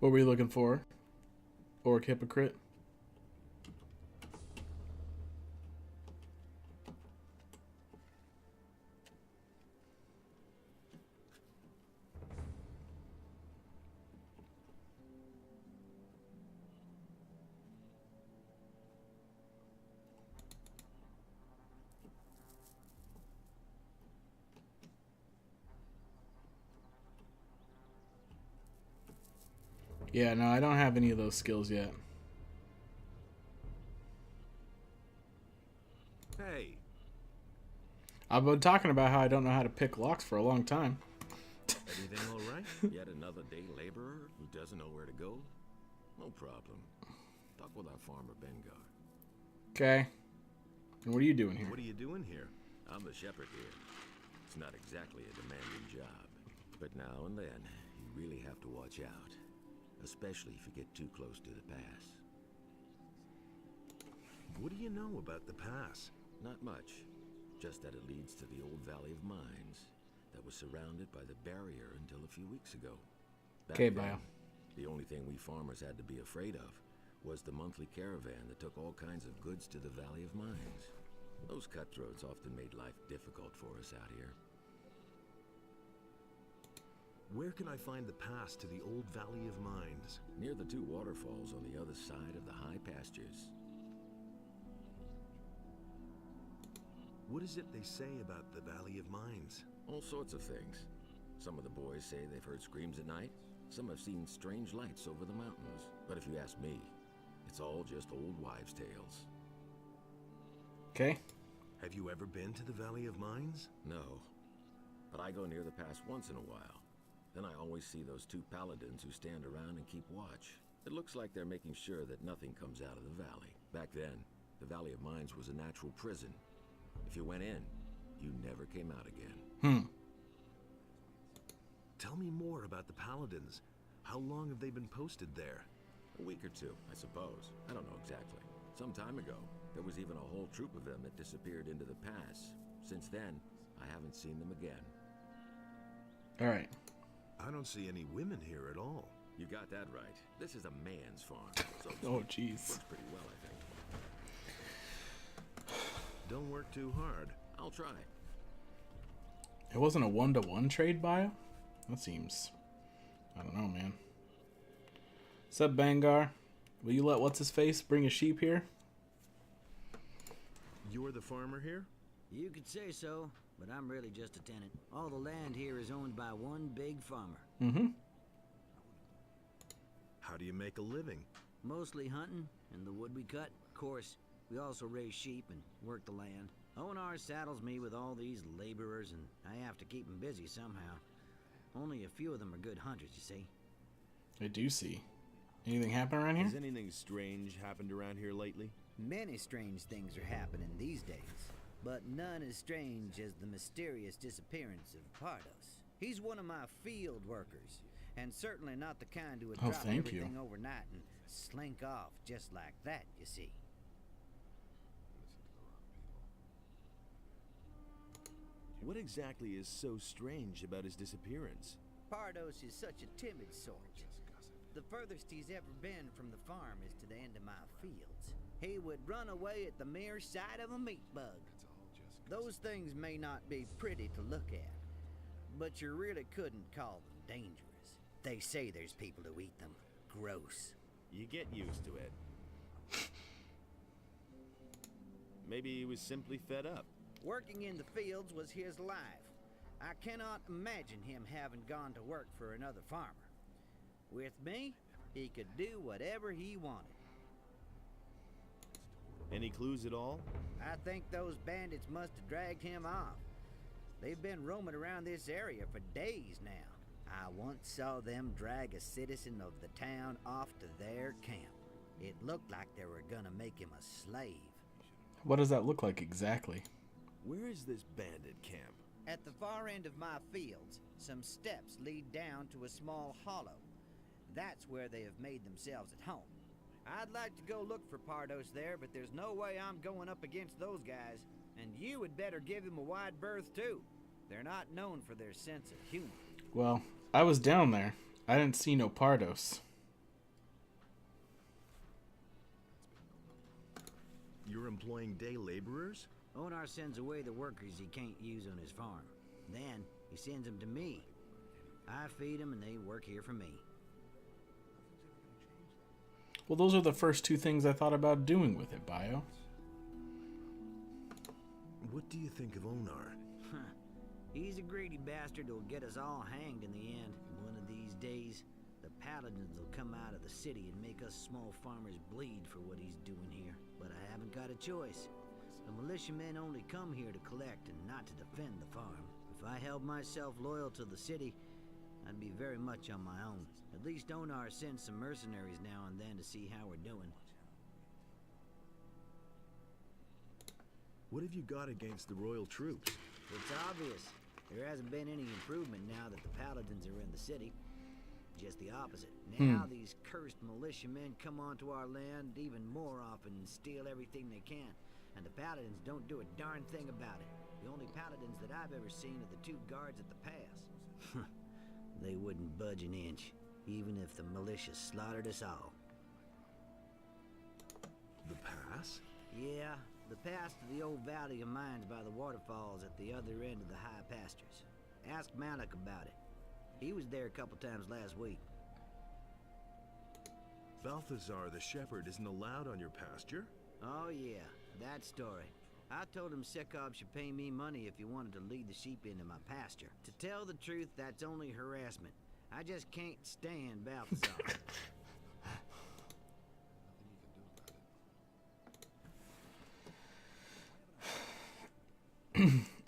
S1: What were you looking for? Orc hypocrite? Yeah, no, I don't have any of those skills yet.
S4: Hey.
S1: I've been talking about how I don't know how to pick locks for a long time.
S4: Everything all right? Yet another day laborer who doesn't know where to go? No problem. Talk with our farmer Bengar.
S1: Okay. And what are you doing here?
S4: What are you doing here? I'm the shepherd here. It's not exactly a demanding job, but now and then you really have to watch out. Especially if you get too close to the pass. What do you know about the pass? Not much. Just that it leads to the old Valley of Mines that was surrounded by the barrier until a few weeks ago.
S1: Okay, Bio.
S4: The only thing we farmers had to be afraid of was the monthly caravan that took all kinds of goods to the Valley of Mines. Those cutthroats often made life difficult for us out here. Where can I find the pass to the old Valley of Mines? Near the two waterfalls on the other side of the high pastures. What is it they say about the Valley of Mines? All sorts of things. Some of the boys say they've heard screams at night. Some have seen strange lights over the mountains. But if you ask me, it's all just old wives' tales.
S1: Okay.
S4: Have you ever been to the Valley of Mines? No. But I go near the pass once in a while. Then I always see those two paladins who stand around and keep watch. It looks like they're making sure that nothing comes out of the valley. Back then, the Valley of Mines was a natural prison. If you went in, you never came out again. Tell me more about the paladins. How long have they been posted there? A week or two, I suppose. I don't know exactly. Some time ago, there was even a whole troop of them that disappeared into the pass. Since then, I haven't seen them again.
S1: All right.
S4: I don't see any women here at all. You got that right. This is a man's farm. So
S1: oh, jeez.
S4: Works pretty well, I think. Don't work too hard. I'll try.
S1: It wasn't a 1-to-1 trade Bio? That seems... I don't know, man. What's up, Bangar? Will you let what's-his-face bring a sheep here?
S4: You're the farmer here?
S13: You could say so, but I'm really just a tenant. All the land here is owned by one big farmer.
S1: Mm-hmm.
S4: How do you make a living?
S13: Mostly hunting and the wood we cut. Of course, we also raise sheep and work the land. Onar saddles me with all these laborers, and I have to keep them busy somehow. Only a few of them are good hunters, you see.
S1: I do see. Anything happen around here?
S4: Has anything strange happened around here lately?
S13: Many strange things are happening these days, but none as strange as the mysterious disappearance of Pardos. He's one of my field workers, and certainly not the kind who would drop everything overnight and slink off just like that, you see.
S4: What exactly is so strange about his disappearance?
S13: Pardos is such a timid sort. The furthest he's ever been from the farm is to the end of my fields. He would run away at the mere sight of a meat bug. Those things may not be pretty to look at, but you really couldn't call them dangerous. They say there's people who eat them. Gross.
S14: You get used to it. Maybe he was simply fed up.
S13: Working in the fields was his life. I cannot imagine him having gone to work for another farmer. With me, he could do whatever he wanted.
S14: Any clues at all?
S13: I think those bandits must have dragged him off. They've been roaming around this area for days now. I once saw them drag a citizen of the town off to their camp. It looked like they were gonna make him a slave.
S1: What does that look like exactly?
S14: Where is this bandit camp?
S13: At the far end of my fields, some steps lead down to a small hollow. That's where they have made themselves at home. I'd like to go look for Pardos there, but there's no way I'm going up against those guys. And you would better give him a wide berth, too. They're not known for their sense of humor.
S1: Well, I was down there. I didn't see no Pardos.
S15: You're employing day laborers?
S13: Onar sends away the workers he can't use on his farm. Then, he sends them to me. I feed them and they work here for me.
S1: Well, those are the first two things I thought about doing with it, Bio.
S15: What do you think of Onar?
S13: He's a greedy bastard who'll get us all hanged in the end. One of these days, the paladins will come out of the city and make us small farmers bleed for what he's doing here. But I haven't got a choice. The militiamen only come here to collect and not to defend the farm. If I held myself loyal to the city, I'd be very much on my own. At least Onar sends some mercenaries now and then to see how we're doing.
S15: What have you got against the royal troops?
S13: It's obvious. There hasn't been any improvement now that the paladins are in the city. Just the opposite. Now these cursed militiamen come onto our land even more often and steal everything they can. And the paladins don't do a darn thing about it. The only paladins that I've ever seen are the two guards at the pass. They wouldn't budge an inch, even if the militia slaughtered us all.
S15: The pass?
S13: Yeah, the pass to the old valley of mines by the waterfalls at the other end of the high pastures. Ask Malik about it. He was there a couple times last week.
S15: Balthazar the shepherd isn't allowed on your pasture?
S13: Oh yeah, that story. I told him Sekob should pay me money if he wanted to lead the sheep into my pasture. To tell the truth, that's only harassment. I just can't stand Balthazar.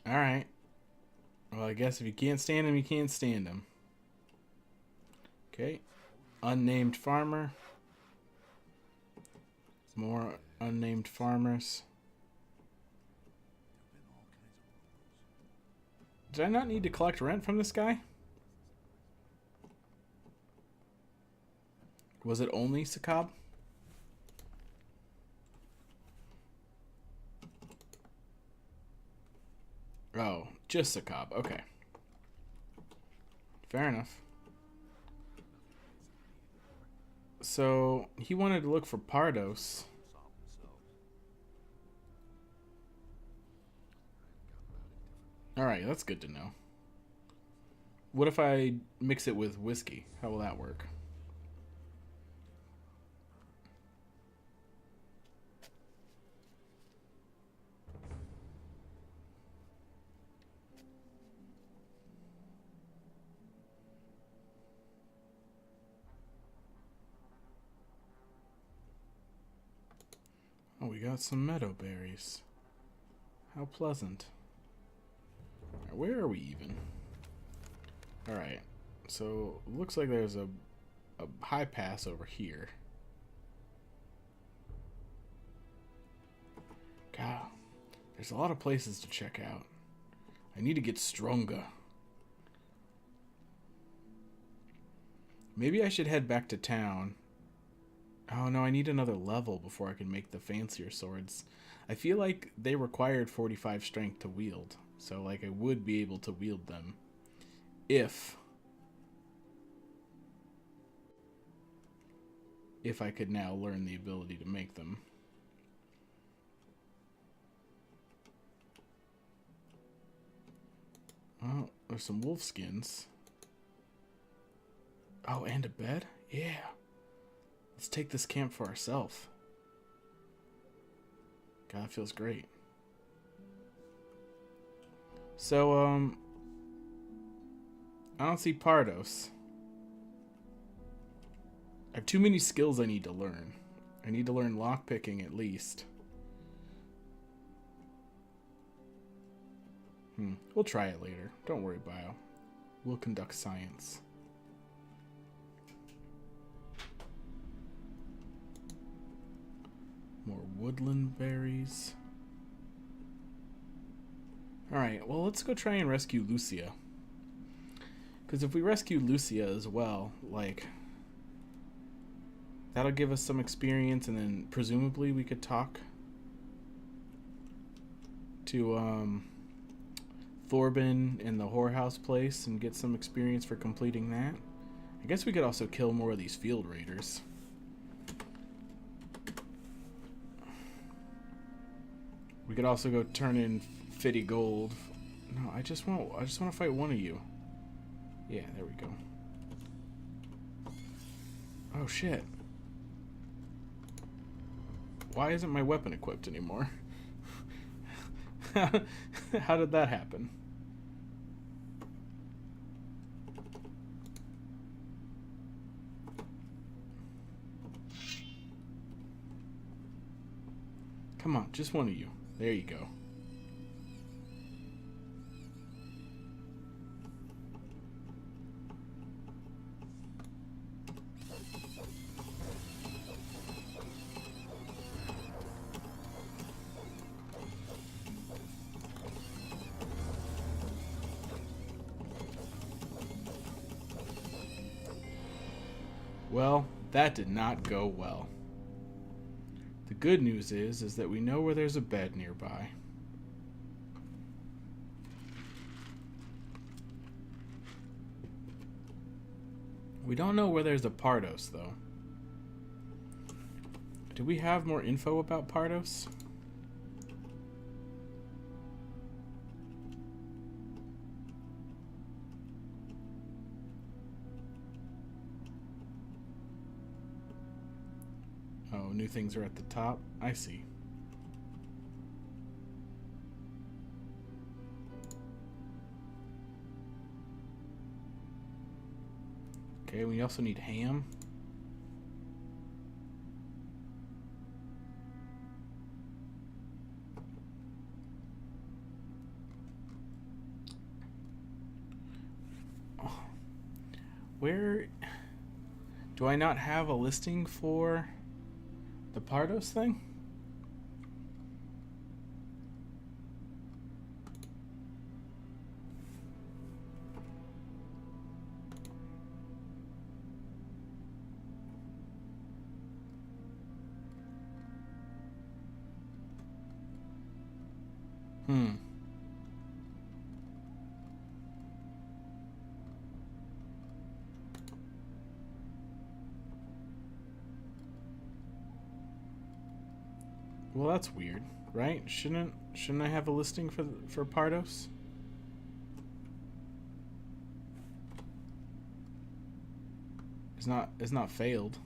S1: Alright. Well, I guess if you can't stand him, you can't stand him. Okay. Unnamed farmer. More unnamed farmers. Did I not need to collect rent from this guy? Was it only Sekob? Oh, just Sekob. Okay. Fair enough. So, he wanted to look for Pardos. Alright, that's good to know. What if I mix it with whiskey? How will that work? Oh, we got some meadow berries. How pleasant. Right, where are we even? Alright, so looks like there's a high pass over here. God, there's a lot of places to check out. I need to get stronger. Maybe I should head back to town. Oh no, I need another level before I can make the fancier swords. I feel like they required 45 strength to wield. So like I would be able to wield them if if I could now learn the ability to make them. Oh, there's some wolf skins. Oh, and a bed? Yeah. Let's take this camp for ourselves. God, that feels great. So, I don't see Pardos. I have too many skills I need to learn. I need to learn lockpicking at least. We'll try it later. Don't worry, Bio. We'll conduct science. More woodland berries. Alright, well, let's go try and rescue Lucia. Because if we rescue Lucia as well, like, that'll give us some experience, and then presumably we could talk to Thorben in the whorehouse place and get some experience for completing that. I guess we could also kill more of these field raiders. We could also go turn in Fitty Gold. No, I just want to fight one of you. Yeah, there we go. Oh shit. Why isn't my weapon equipped anymore? How did that happen? Come on, just one of you. There you go. Well, that did not go well. The good news is that we know where there's a bed nearby. We don't know where there's a Pardos, though. Do we have more info about Pardos? Oh, new things are at the top. I see. Okay, we also need ham. Oh. Where do I not have a listing for the Pardos thing? Well, that's weird, right? Shouldn't I have a listing for Pardos? It's not failed.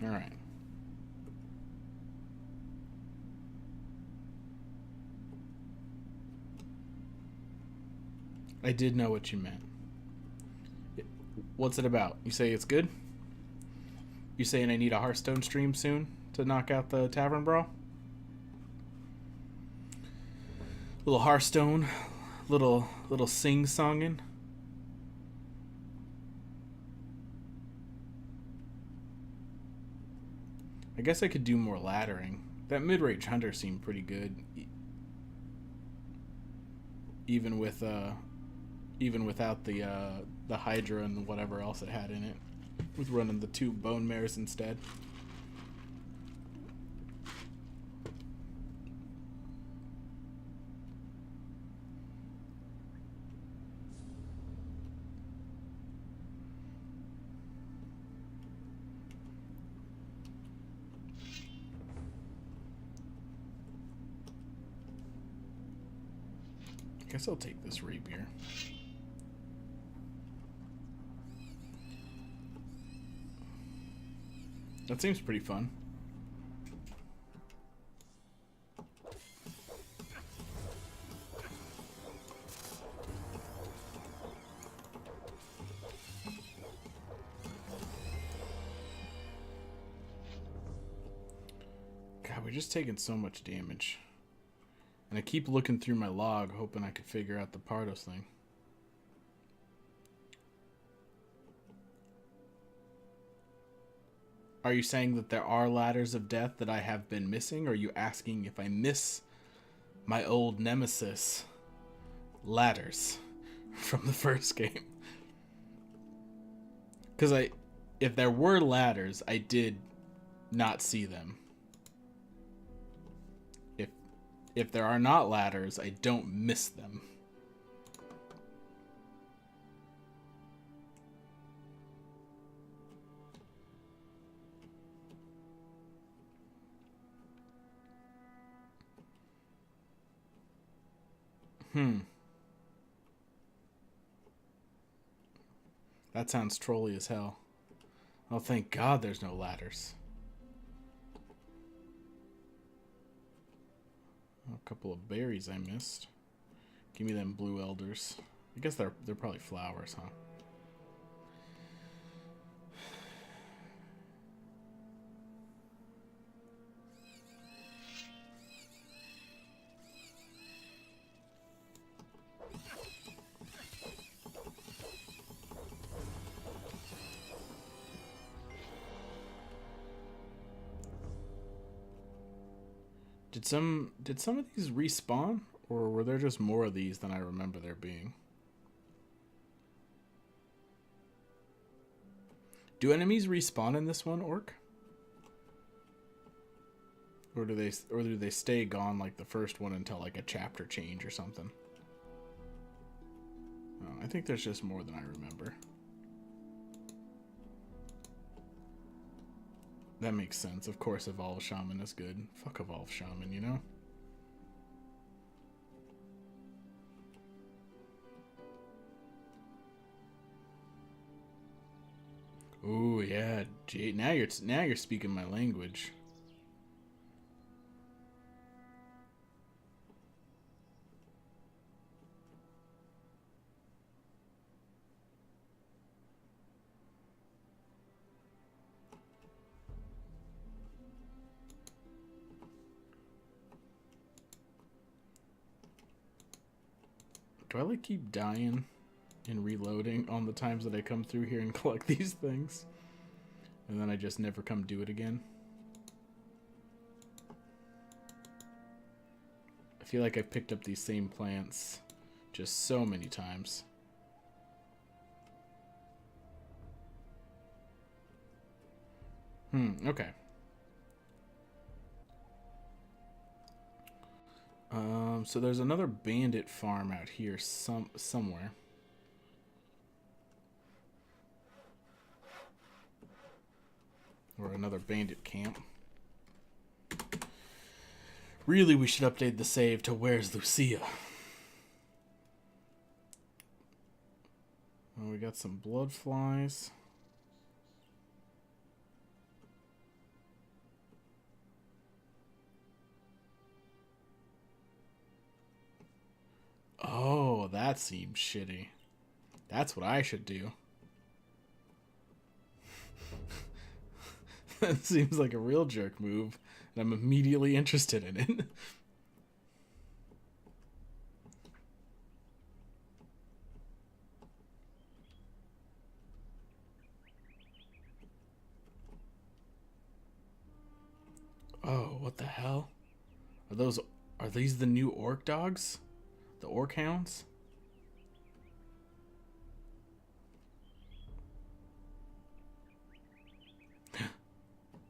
S1: All right. I did know what you meant. What's it about? You say it's good? You saying I need a Hearthstone stream soon to knock out the Tavern Brawl? Little Hearthstone, little sing-songing. I guess I could do more laddering. That mid-range hunter seemed pretty good, even without the Hydra and whatever else it had in it, with running the 2 bone mares instead. Guess I'll take this rapier. That seems pretty fun. God, we're just taking so much damage. And I keep looking through my log, hoping I could figure out the Pardos thing. Are you saying that there are ladders of death that I have been missing? Or are you asking if I miss my old nemesis ladders from the first game? Because if there were ladders, I did not see them. If there are not ladders, I don't miss them. That sounds trolly as hell. Oh, thank God there's no ladders. A couple of berries I missed. Give me them blue elders. I guess they're probably flowers, huh? Did some of these respawn, or were there just more of these than I remember there being? Do enemies respawn in this one, Orc? Or do they stay gone like the first one until like a chapter change or something? Oh, I think there's just more than I remember. That makes sense. Of course, Evolve Shaman is good. Fuck Evolve Shaman, you know? Ooh, yeah. Gee, now you're speaking my language. Do I like keep dying and reloading on the times that I come through here and collect these things? And then I just never come do it again? I feel like I've picked up these same plants just so many times. Okay. So there's another bandit farm out here somewhere. Or another bandit camp. Really, we should update the save to Where's Lucia? Oh, we got some blood flies. Oh, that seems shitty. That's what I should do. That seems like a real jerk move, and I'm immediately interested in it. Oh, what the hell? Are these the new orc dogs? The orc hounds?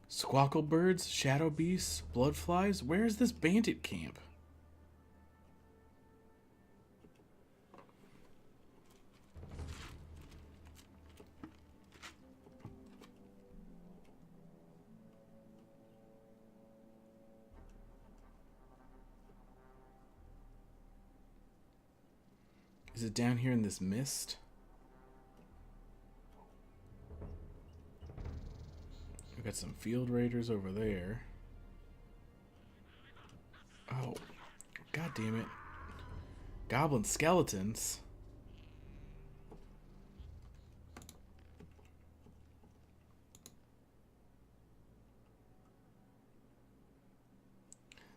S1: Squawkle birds, shadow beasts, blood flies. Where is this bandit camp? Is it down here in this mist? We got some field raiders over there. Oh, god damn it. Goblin skeletons.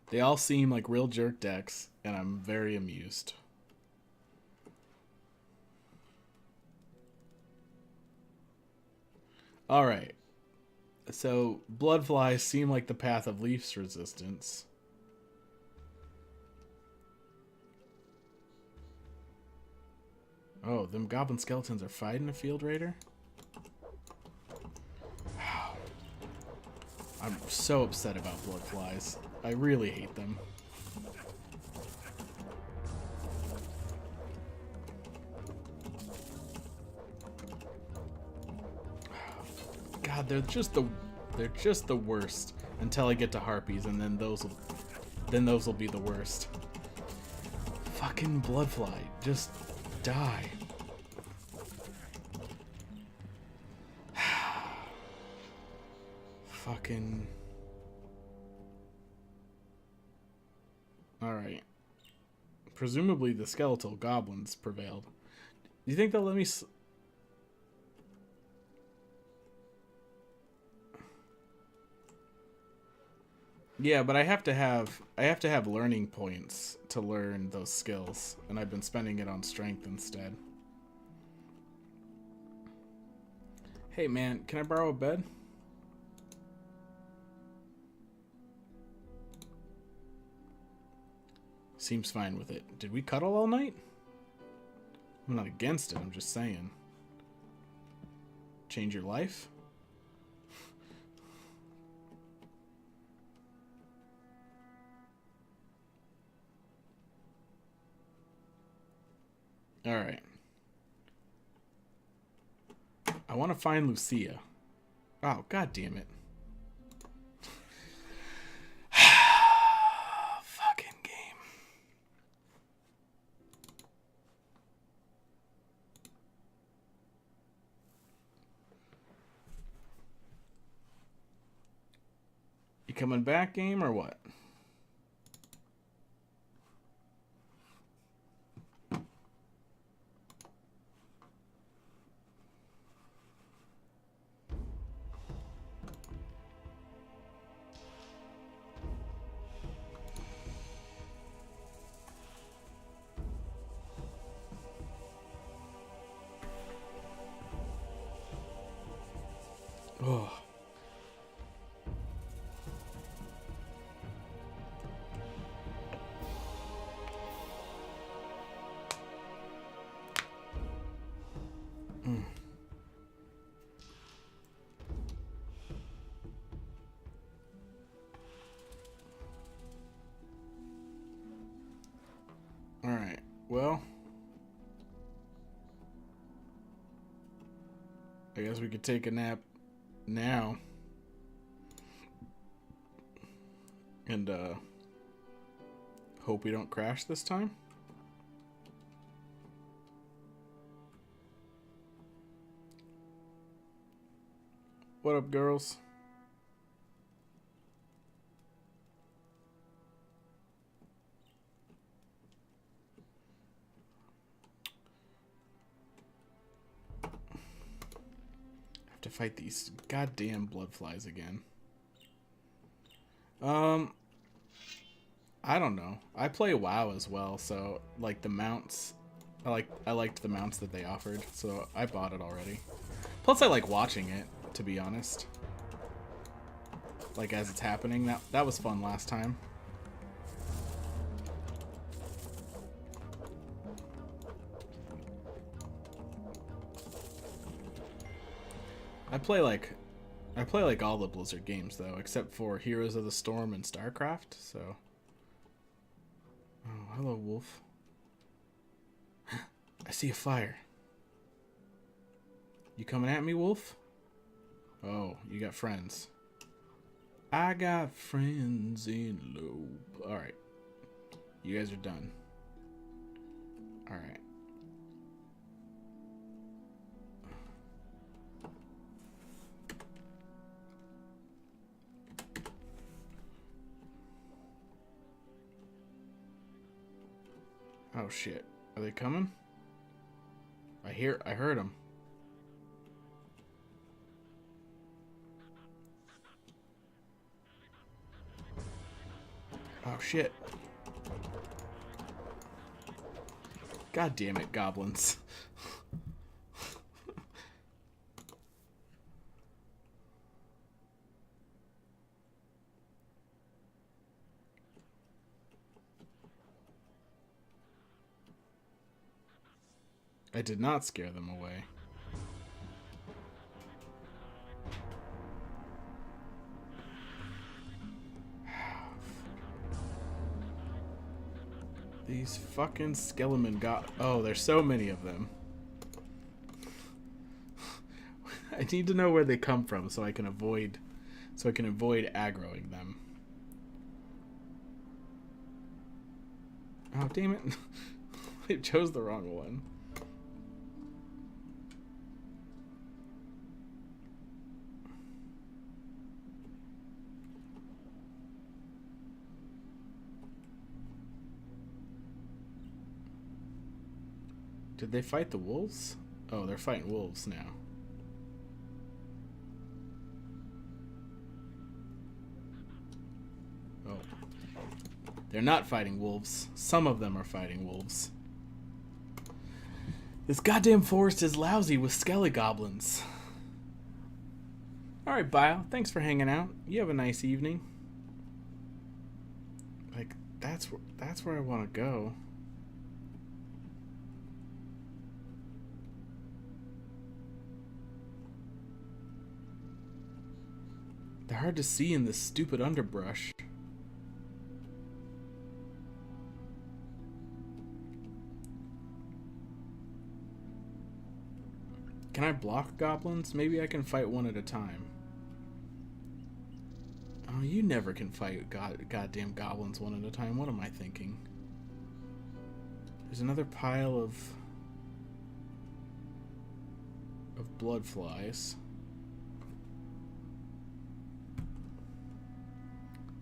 S1: They all seem like real jerk decks, and I'm very amused. Alright. So, bloodflies seem like the path of least resistance. Oh, them goblin skeletons are fighting a field raider? I'm so upset about bloodflies. I really hate them. God, they're just the worst until I get to harpies, and then those will be the worst. Fucking bloodfly, just die. Fucking. Alright. Presumably the skeletal goblins prevailed. Do you think they'll let me... Yeah, but I have to have learning points to learn those skills, and I've been spending it on strength instead. Hey man, can I borrow a bed? Seems fine with it. Did we cuddle all night? I'm not against it, I'm just saying. Change your life? Alright. I want to find Lucia. Oh, god damn it. Fucking game. You coming back, game, or what? Oh. Mm. All right. Well, I guess we could take a nap now. And hope we don't crash this time. What up, girls? I have to fight these goddamn bloodflies again. I don't know. I play WoW as well, so like the mounts, I liked the mounts that they offered, so I bought it already. Plus, I like watching it, to be honest. Like as it's happening, that was fun last time. I play like all the Blizzard games though, except for Heroes of the Storm and StarCraft. So, oh, hello, wolf. I see a fire. You coming at me, wolf? Oh, you got friends. I got friends in Lobe. All right, you guys are done. All right, Oh shit. Are they coming? I heard them. Oh shit. God damn it, goblins. I did not scare them away. These fucking skeleton got. Oh, there's so many of them. I need to know where they come from so I can avoid aggroing them. Oh, damn it. I chose the wrong one. Did they fight the wolves? Oh, they're fighting wolves now. Oh. They're not fighting wolves. Some of them are fighting wolves. This goddamn forest is lousy with skelly goblins. Alright, Bio. Thanks for hanging out. You have a nice evening. Like, that's where I want to go. They're hard to see in this stupid underbrush. Can I block goblins? Maybe I can fight one at a time. Oh, you never can fight goddamn goblins one at a time. What am I thinking? There's another pile of blood flies.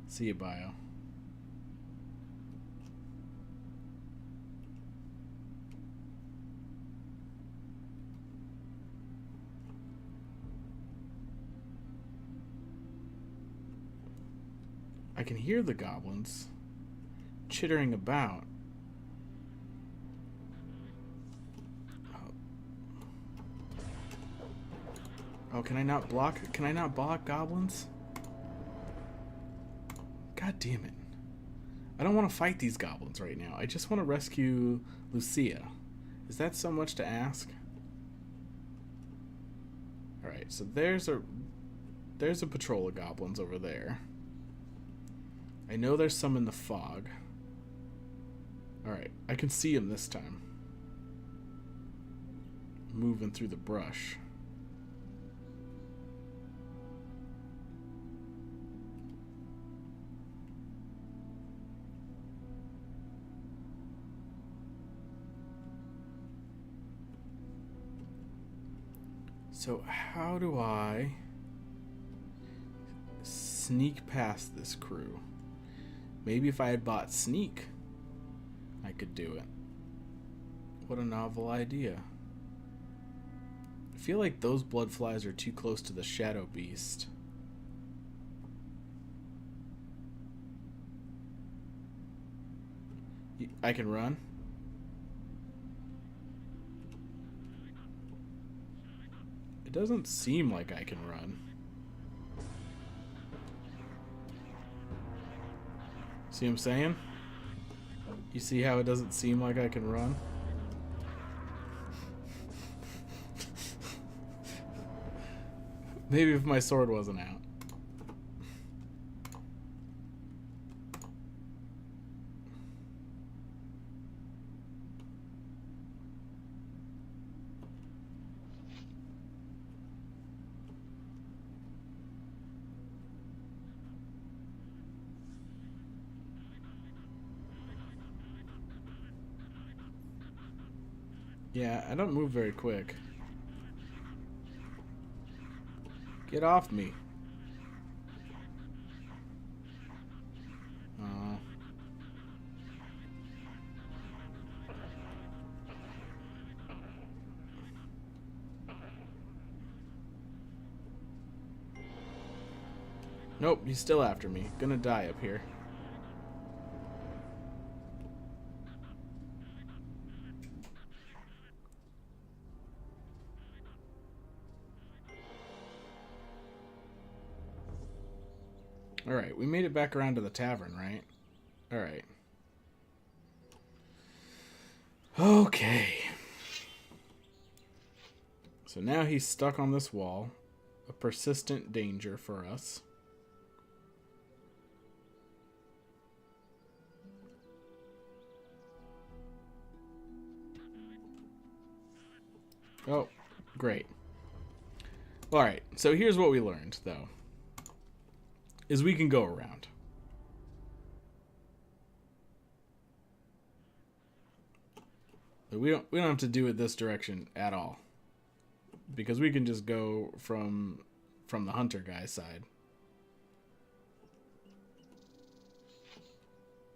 S1: See you, Bio. I can hear the goblins chittering about. Oh, can I not block? Can I not block goblins? God damn it. I don't want to fight these goblins right now. I just want to rescue Lucia. Is that so much to ask? Alright, so there's a patrol of goblins over there. I know there's some in the fog. Alright, I can see them this time. Moving through the brush. So how do I sneak past this crew? Maybe if I had bought sneak, I could do it. What a novel idea. I feel like those blood flies are too close to the shadow beast. I can run? It doesn't seem like I can run. See what I'm saying? You see how it doesn't seem like I can run? Maybe if my sword wasn't out. Yeah, I don't move very quick. Get off me. Oh. Nope, he's still after me. Gonna die up here. Alright, we made it back around to the tavern, right? Alright. Okay. So now he's stuck on this wall. A persistent danger for us. Oh, great. Alright, so here's what we learned, though. Is we can go around. But we don't have to do it this direction at all. Because we can just go from the hunter guy's side.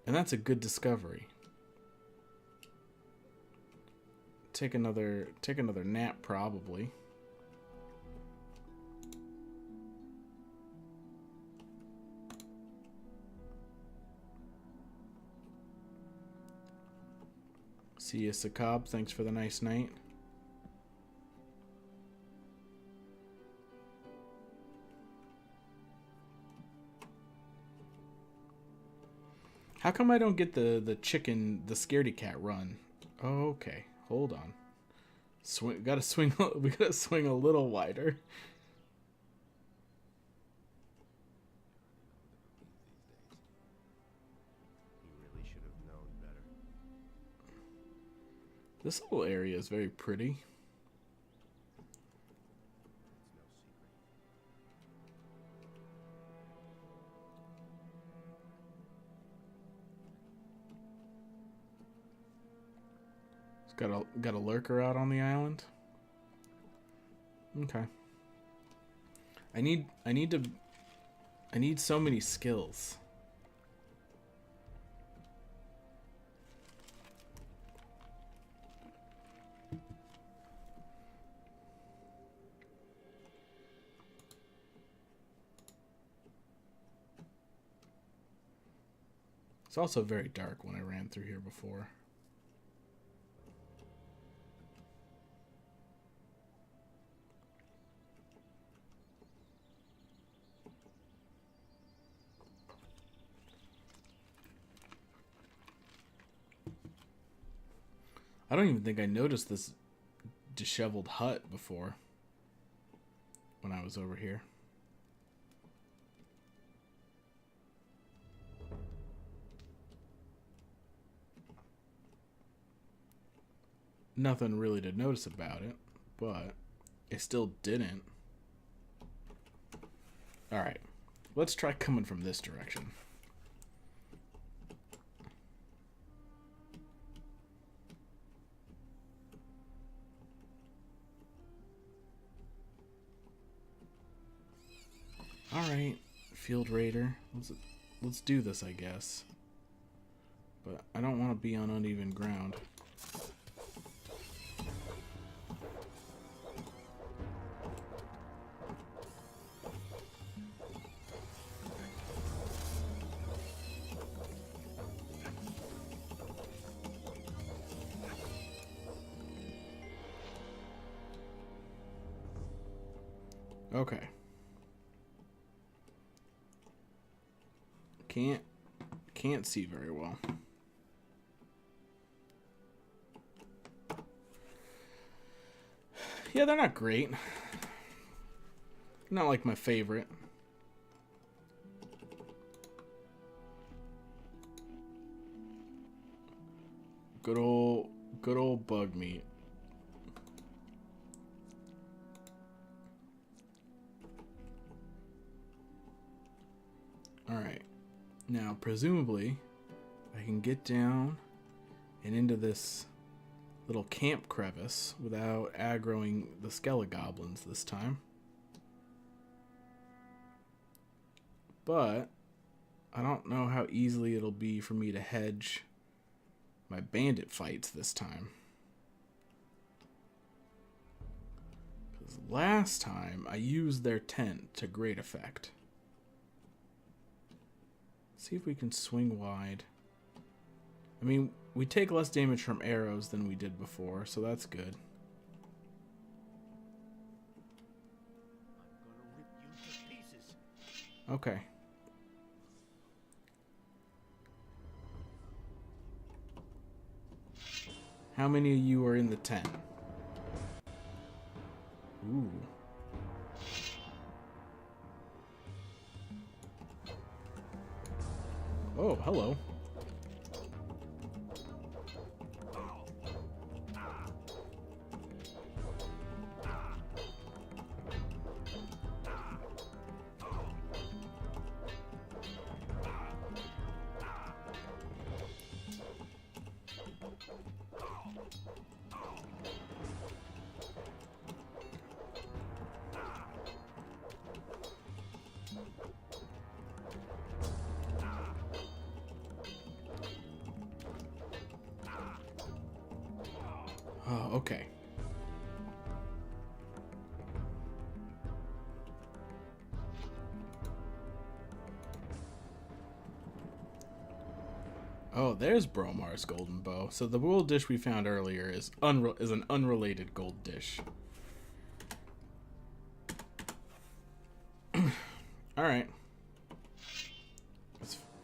S1: And that's a good discovery. Take another nap probably. See you, Sakab. Thanks for the nice night. How come I don't get the chicken, the scaredy cat run? Oh, okay, hold on. Swing, gotta swing. We gotta swing a little wider.
S15: You really should have known better.
S1: This little area is very pretty. Got a lurker out on the island. Okay. I need so many skills. It's also very dark when I ran through here before. I don't even think I noticed this disheveled hut before when I was over here. Nothing really to notice about it, but it still didn't. Alright, let's try coming from this direction. Alright, Field Raider. Let's do this, I guess. But I don't want to be on uneven ground. Okay. Can't see very well. Yeah, they're not great. Not like my favorite. Good old bug meat. Alright. Now, presumably, I can get down and into this little camp crevice without aggroing the skelegoblins this time. But I don't know how easily it'll be for me to hedge my bandit fights this time. Because last time I used their tent to great effect. See if we can swing wide. I mean, we take less damage from arrows than we did before, so that's good. Okay. How many of you are in the tent? Ooh. Oh, hello. Oh, okay. Oh, there's Bromar's golden bow. So the gold dish we found earlier is an unrelated gold dish. All right.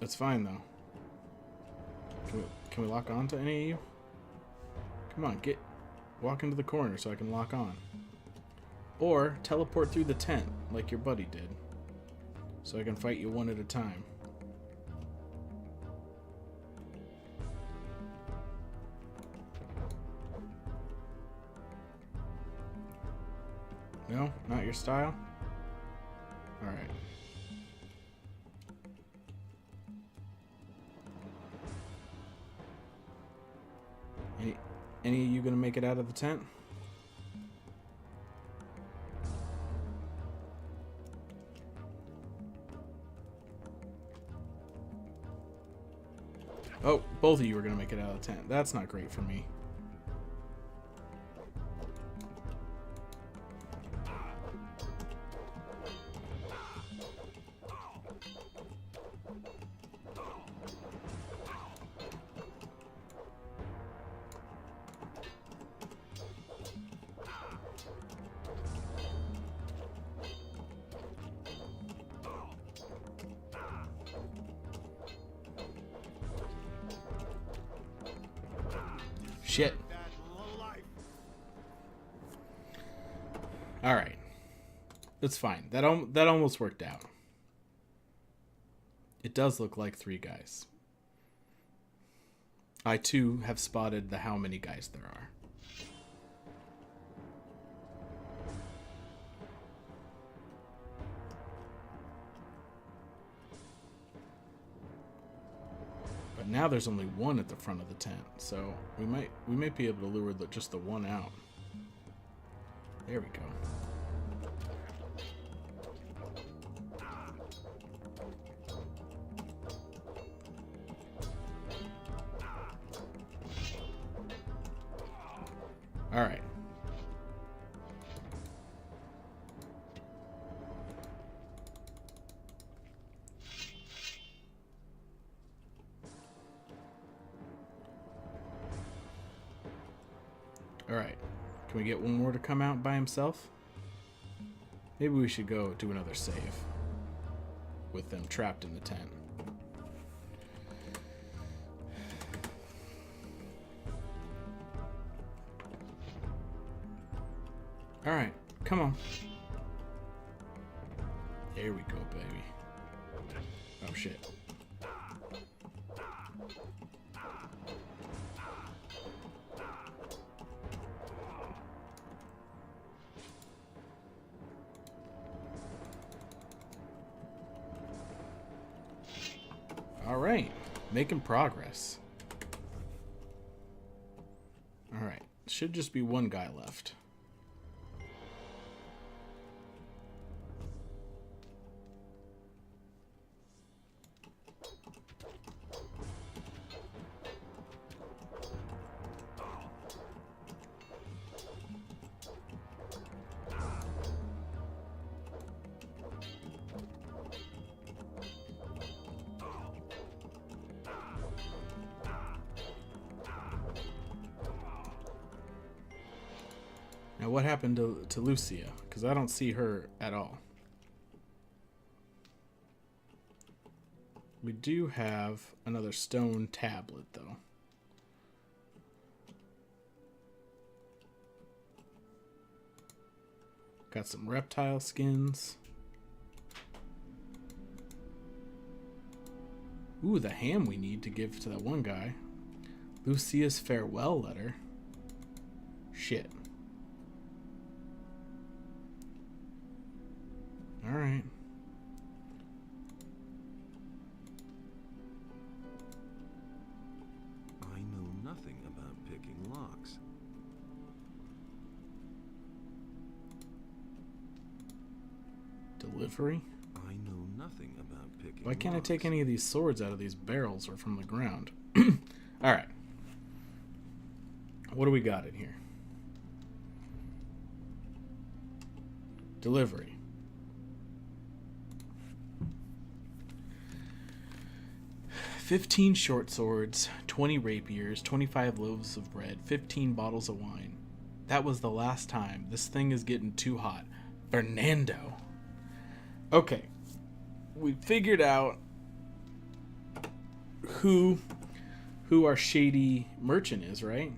S1: It's fine though. Can we lock on to any of you? Come on, walk into the corner so I can lock on. Or teleport through the tent like your buddy did, so I can fight you one at a time. No? Not your style? Alright. Any of you gonna make it out of the tent? Oh, both of you are gonna make it out of the tent. That's not great for me. Shit. All right. That's fine. That almost worked out. It does look like 3 guys. I too have spotted the how many guys there are. But now there's only 1 at the front of the tent, so we might be able to lure just the 1 out. There we go. All right. All right. Can we get one more to come out by himself? Maybe we should go do another save with them trapped in the tent. All right, come on. There we go, baby. Oh, shit. All right, making progress. All right, should just be 1 guy left. Now, what happened to Lucia? Because I don't see her at all. We do have another stone tablet, though. Got some reptile skins. Ooh, the ham we need to give to that one guy. Lucia's farewell letter. Shit. Alright.
S15: I know nothing about picking locks.
S1: Delivery?
S15: I know nothing about picking
S1: Why can't
S15: locks.
S1: I take any of these swords out of these barrels or from the ground? Alright. What do we got in here? Delivery. "15 short swords, 20 rapiers, 25 loaves of bread, 15 bottles of wine. That was the last time. This thing is getting too hot. Fernando." Okay. We figured out who our shady merchant is, right?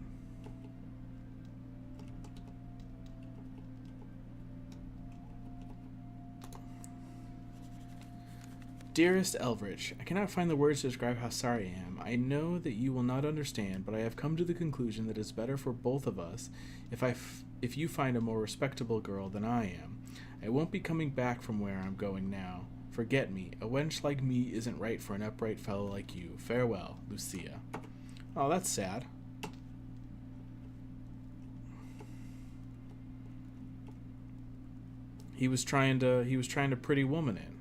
S1: "Dearest Elvrich, I cannot find the words to describe how sorry I am. I know that you will not understand, but I have come to the conclusion that it's better for both of us if you find a more respectable girl than I am. I won't be coming back from where I'm going now. Forget me. A wench like me isn't right for an upright fellow like you. Farewell, Lucia." Oh, that's sad. He was trying to pretty woman it.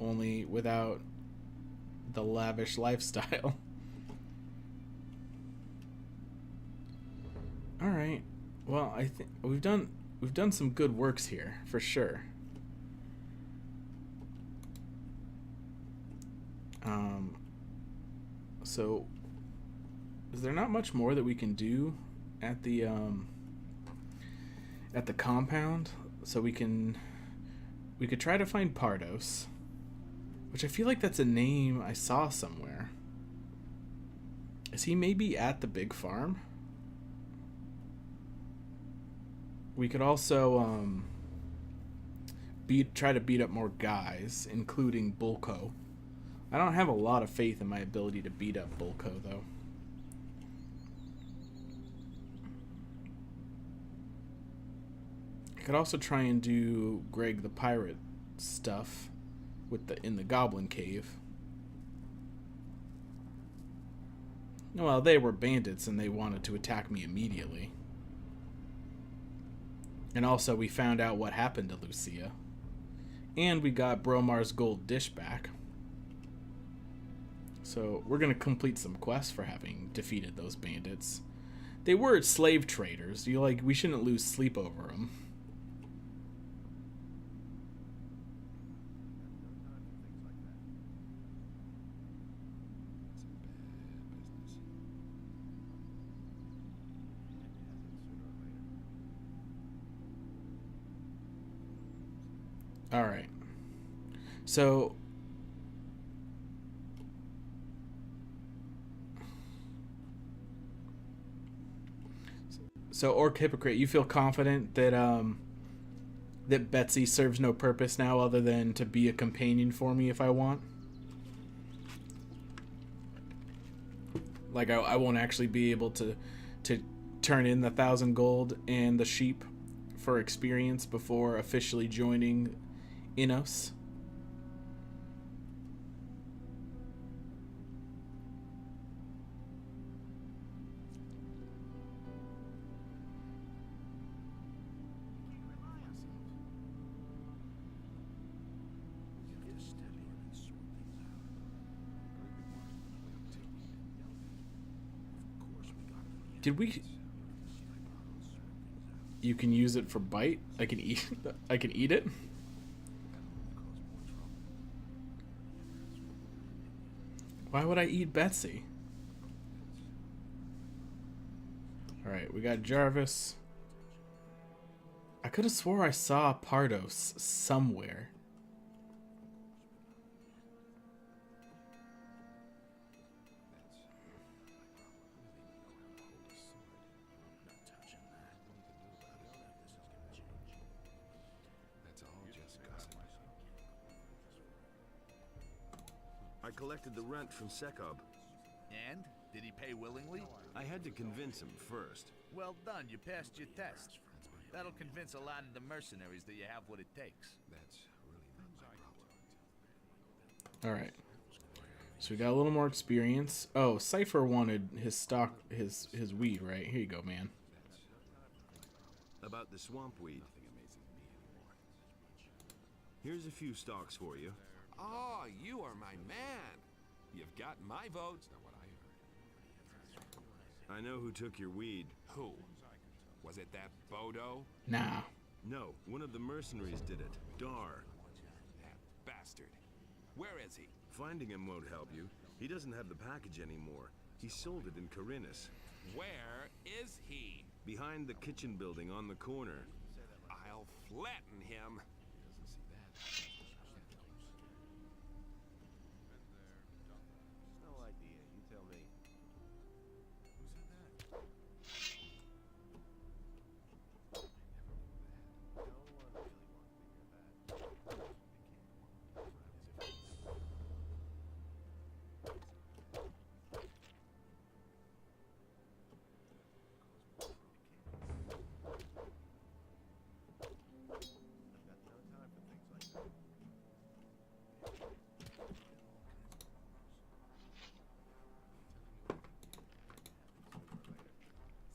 S1: Only without the lavish lifestyle. All right. Well, I think we've done some good works here for sure. So is there not much more that we can do at the compound? So we could try to find Pardos. Which I feel like that's a name I saw somewhere. Is he maybe at the big farm? We could also try to beat up more guys, including Bulko. I don't have a lot of faith in my ability to beat up Bulko, though. I could also try and do Greg the Pirate stuff in the Goblin Cave. Well, they were bandits and they wanted to attack me immediately. And also we found out what happened to Lucia. And we got Bromar's gold dish back. So we're going to complete some quests for having defeated those bandits. They were slave traders. We shouldn't lose sleep over them. All right. So Orc Hypocrite, you feel confident that that Betsy serves no purpose now other than to be a companion for me if I want? Like I won't actually be able to turn in the 1,000 gold and the sheep for experience before officially joining Innos? Did we... You can use it for bite? I can eat it? Why would I eat Betsy? Alright, we got Jarvis. I could have swore I saw Pardos somewhere.
S15: I collected the rent from Sekob.
S16: And? Did he pay willingly?
S15: I had to convince him first.
S16: Well done, you passed your test. That'll convince a lot of the mercenaries that you have what it takes.
S3: That's really not my problem.
S1: Alright. So we got a little more experience. Oh, Cypher wanted his stock, his weed, right? Here you go, man.
S15: About the swamp weed. Here's a few stalks for you.
S3: Oh, you are my man. You've got my vote. That's not what I heard.
S15: I know who took your weed.
S3: Who? Was it that Bodo?
S1: Nah.
S15: No, one of the mercenaries did it. Dar.
S3: That bastard. Where is he?
S15: Finding him won't help you. He doesn't have the package anymore. He sold it in Corinus.
S3: Where is he?
S15: Behind the kitchen building on the corner.
S3: I'll flatten him.
S14: No idea. You tell me.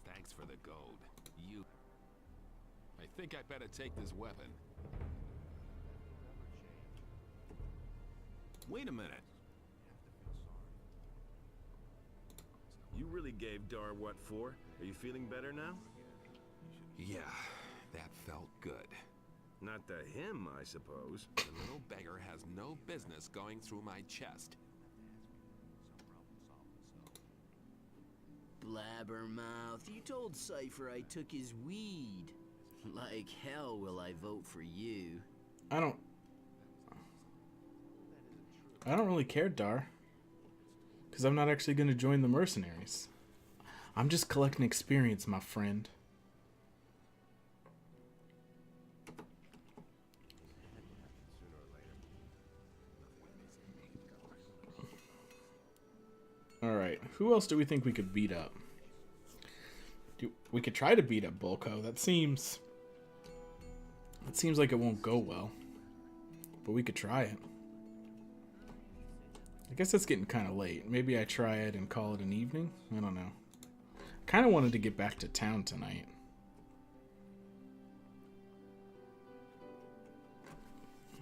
S3: Thanks for the gold. You... I think I better take this weapon.
S15: Wait a minute. You really gave Dar what for? Are you feeling better now?
S3: Yeah, that felt good.
S15: Not to him, I suppose.
S3: The little beggar has no business going through my chest.
S9: Blabbermouth, you told Cypher I took his weed. Like hell will I vote for you.
S1: I don't really care, Dar. Because I'm not actually going to join the mercenaries. I'm just collecting experience, my friend. Alright, who else do we think we could beat up? We could try to beat up Bulko. That seems like it won't go well. But we could try it. I guess it's getting kind of late. Maybe I try it and call it an evening? I don't know. Kind of wanted to get back to town tonight.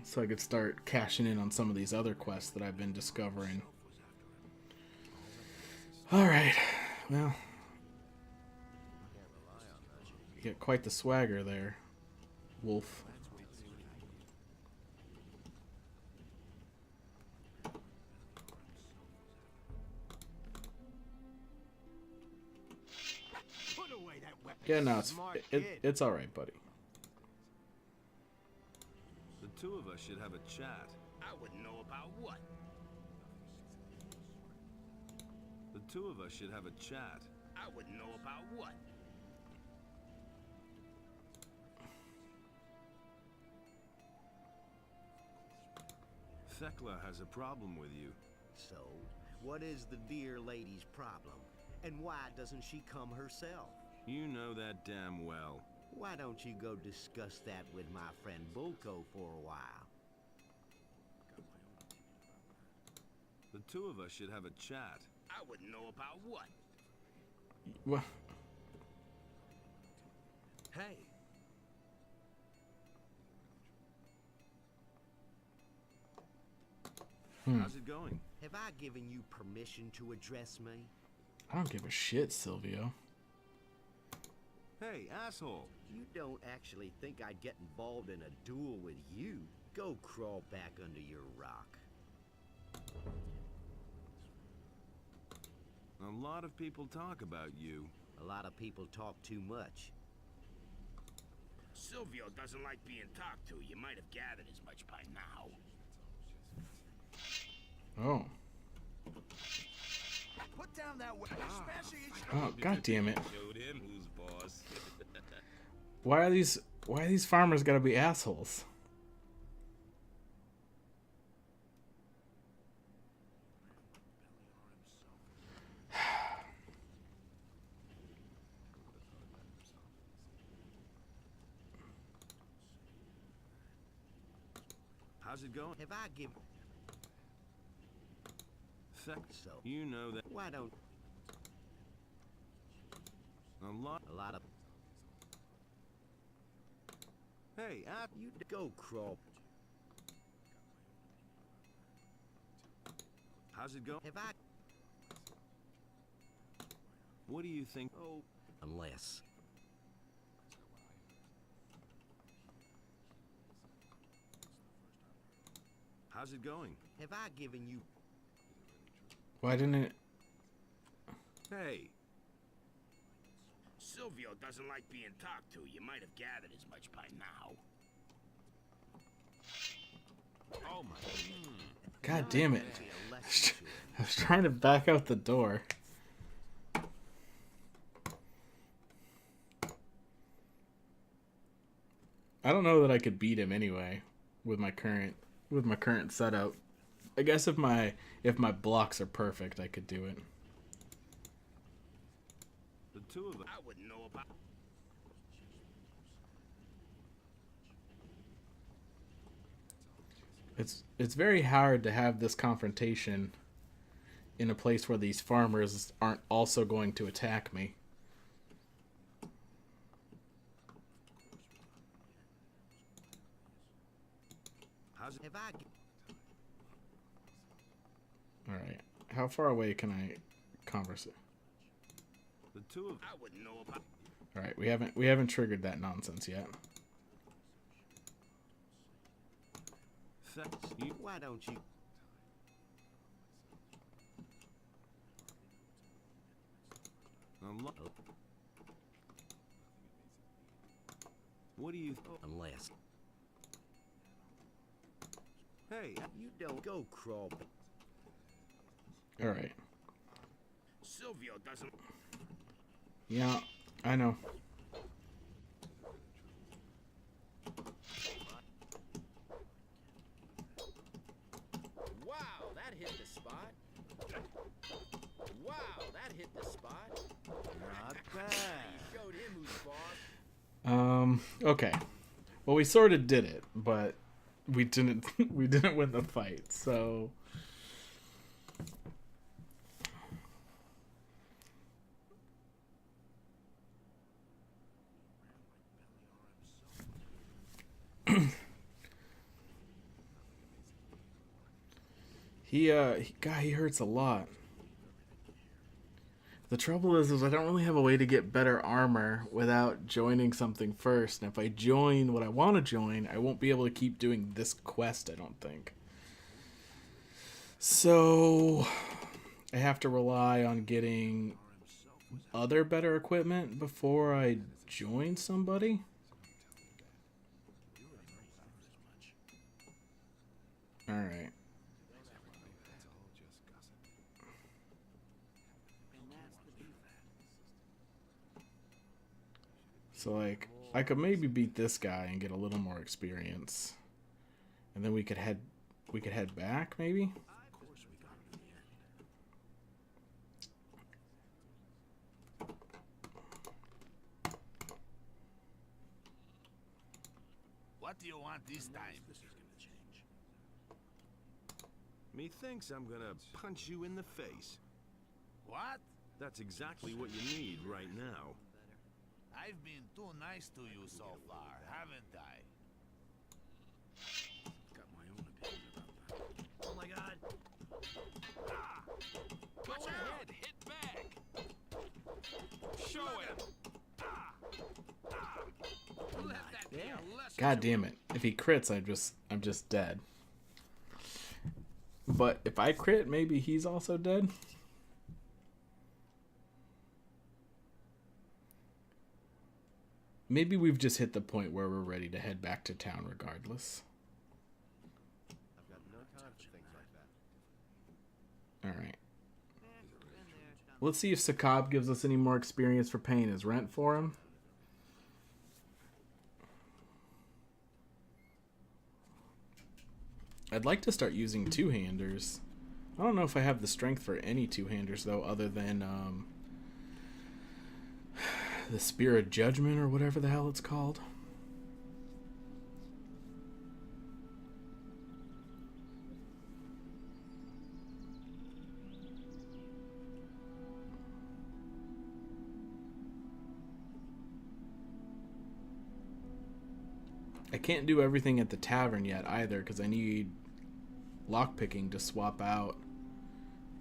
S1: So I could start cashing in on some of these other quests that I've been discovering. Alright, well. You get quite the swagger there, Wolf. Yeah, no, it's all right, buddy.
S15: The two of us should have a chat.
S2: I wouldn't know about what.
S15: The two of us should have a chat.
S2: I wouldn't know about what.
S15: Thekla has a problem with you.
S6: So, what is the dear lady's problem? And why doesn't she come herself?
S15: You know that damn well.
S6: Why don't you go discuss that with my friend Bulko for a while?
S15: The two of us should have a chat.
S2: I wouldn't know about what.
S1: What?
S15: Hey. How's it going?
S6: Have I given you permission to address me?
S1: I don't give a shit, Silvio.
S15: Hey, asshole.
S6: You don't actually think I'd get involved in a duel with you? Go crawl back under your rock.
S15: A lot of people talk about you.
S6: A lot of people talk too much.
S2: Silvio doesn't like being talked to. You might have gathered as much by now.
S1: Oh.
S10: Put down that weapon.
S1: Oh, god damn it.
S15: Showed him who's boss.
S1: Why are these farmers gotta be assholes?
S15: How's it going?
S6: If I give...
S15: So you know that.
S6: Why don't...
S15: A lot
S6: of...
S15: Hey,
S6: You go crawl.
S15: how's it going?
S6: If I...
S15: What do you think?
S6: Oh, unless...
S15: How's it going?
S6: Have I given you...
S1: Why didn't it...
S15: Hey.
S2: Silvio doesn't like being talked to. You might have gathered as much by now.
S15: Oh my.
S1: God damn it. I was trying to back out the door. I don't know that I could beat him anyway with my current setup. I guess if my blocks are perfect, I could do it.
S15: The two of them.
S2: I wouldn't know about.
S1: It's very hard to have this confrontation in a place where these farmers aren't also going to attack me.
S15: How's it?
S6: Have I...
S1: All right. How far away can I converse it?
S15: The two of.
S2: I wouldn't know about.
S1: All right, we haven't triggered that nonsense yet.
S6: Why don't you...
S15: What do you?
S6: Unless...
S15: Hey,
S6: You don't go crawl.
S1: All right.
S2: Silvio doesn't.
S1: Yeah, I know.
S9: Wow, that hit the spot. Wow, that hit the spot.
S6: Not bad.
S9: You showed him who's boss.
S1: Okay. Well, we sort of did it, but we didn't win the fight. So he hurts a lot. The trouble is I don't really have a way to get better armor without joining something first. And if I join what I want to join, I won't be able to keep doing this quest, I don't think. So I have to rely on getting other better equipment before I join somebody. All right. So, like, I could maybe beat this guy and get a little more experience. And then we could head back, maybe?
S10: What do you want this time?
S15: Methinks I'm gonna punch you in the face.
S10: What?
S15: That's exactly what you need right now.
S10: I've been too nice to you so far, haven't I?
S2: Got my own opinion about that.
S9: Oh my god.
S10: Go ahead, hit back. Show him.
S2: Let that be a lesson.
S1: God damn it. If he crits, I'm just dead. But if I crit, maybe he's also dead. Maybe we've just hit the point where we're ready to head back to town regardless.
S14: I've got no time for things like that.
S1: Alright. Let's see if Sakab gives us any more experience for paying his rent for him. I'd like to start using two-handers. I don't know if I have the strength for any two-handers, though, other than the Spear of Judgment or whatever the hell it's called. I can't do everything at the tavern yet either because I need lockpicking to swap out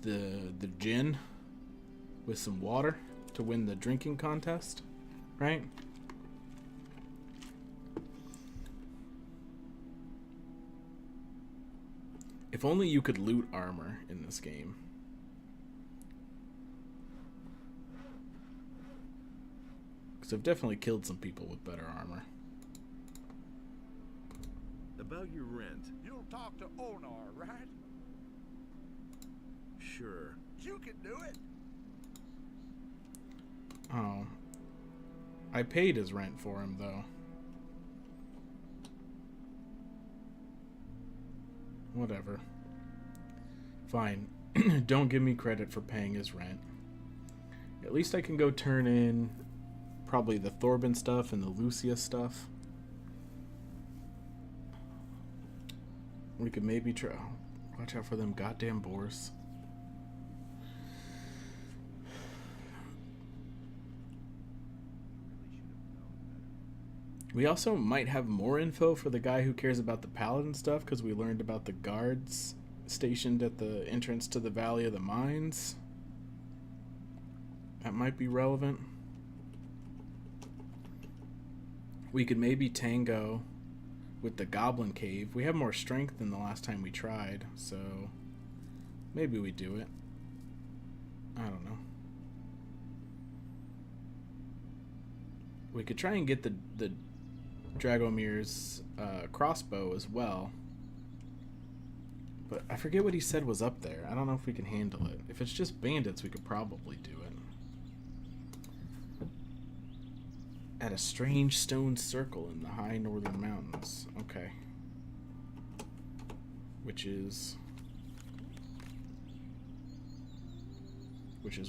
S1: the gin with some water to win the drinking contest, right? If only you could loot armor in this game. Because I've definitely killed some people with better armor.
S15: About your rent.
S10: You'll talk to Onar, right?
S15: Sure.
S10: You can do it.
S1: Oh. I paid his rent for him, though. Whatever. Fine. Don't give me credit for paying his rent. At least I can go turn in probably the Thorben stuff and the Lucia stuff. We could maybe try. Watch out for them goddamn boars. We also might have more info for the guy who cares about the paladin stuff because we learned about the guards stationed at the entrance to the Valley of the Mines. That might be relevant. We could maybe tango with the Goblin Cave. We have more strength than the last time we tried, so maybe we do it. I don't know. We could try and get the Dragomir's crossbow as well. But I forget what he said was up there. I don't know if we can handle it. If it's just bandits, we could probably do it. At a strange stone circle in the high northern mountains. Okay. Which is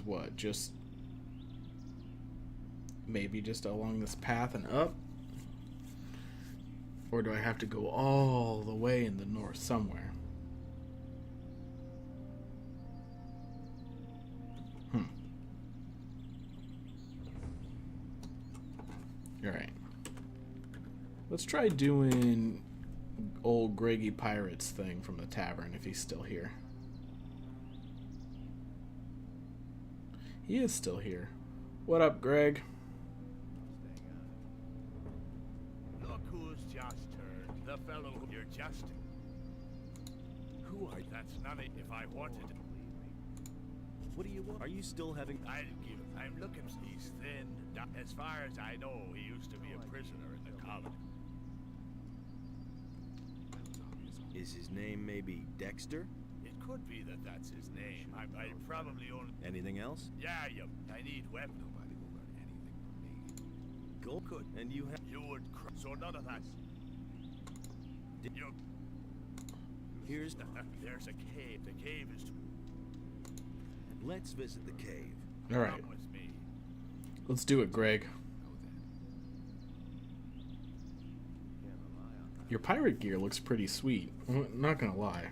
S1: what? Just maybe just along this path and up? Or do I have to go all the way in the north somewhere? Alright. Let's try doing old Greggy Pirate's thing from the tavern if he's still here. He is still here. What up, Greg?
S10: Look who's just turned. The fellow who you're just.
S15: Who are you?
S10: That's none of if I wanted to.
S15: What do you want? Are you still having...
S10: I'm looking. He's thin. As far as I know, he used to be a prisoner in the colony.
S15: Is his name maybe Dexter?
S10: It could be that that's his name. I probably only...
S15: Anything else?
S10: Yeah, I need weapons. Nobody will learn anything from me.
S15: Go could. And you have...
S10: You would... So none of that. You...
S15: Here's...
S10: There's a cave. The cave is...
S15: Let's visit the cave.
S1: Alright. Let's do it, Greg. Your pirate gear looks pretty sweet. I'm not gonna lie.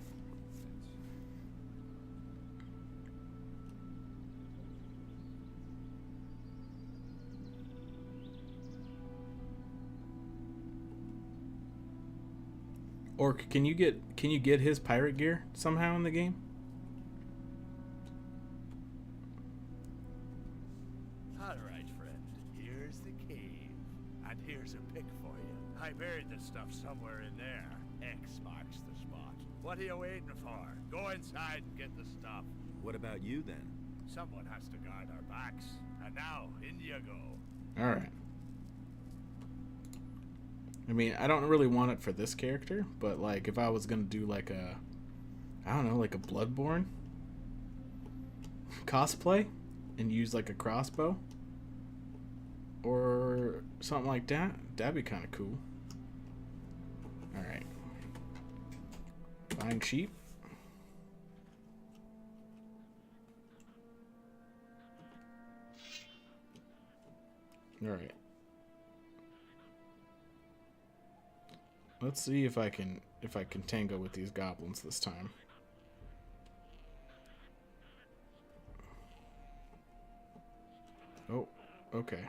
S1: Orc, can you get his pirate gear somehow in the game?
S10: Alright, friend. Here's the cave. And here's a pick for you. I buried the stuff somewhere in there. X marks the spot. What are you waiting for? Go inside and get the stuff.
S15: What about you then?
S10: Someone has to guard our backs. And now, in you go.
S1: Alright. I mean, I don't really want it for this character, but like if I was gonna do like a, I don't know, like a Bloodborne cosplay and use like a crossbow or something like that, that'd be kind of cool. All right, buying sheep. All right. Let's see if I can tango with these goblins this time. Oh, okay.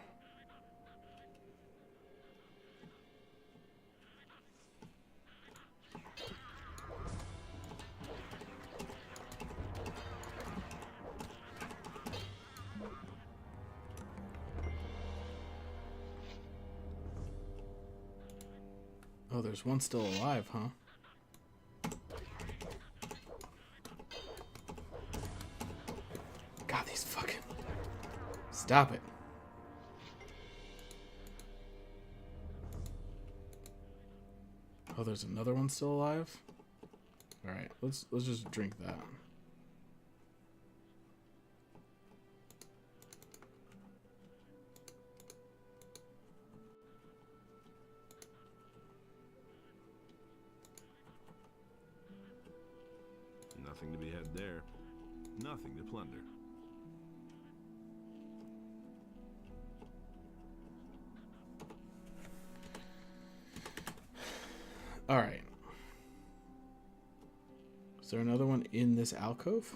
S1: Oh, there's one still alive, huh? God, these fucking... Stop it. Oh, there's another one still alive? Alright, let's just drink that.
S15: Nothing to be had there. Nothing to plunder.
S1: Alright. Is there another one in this alcove?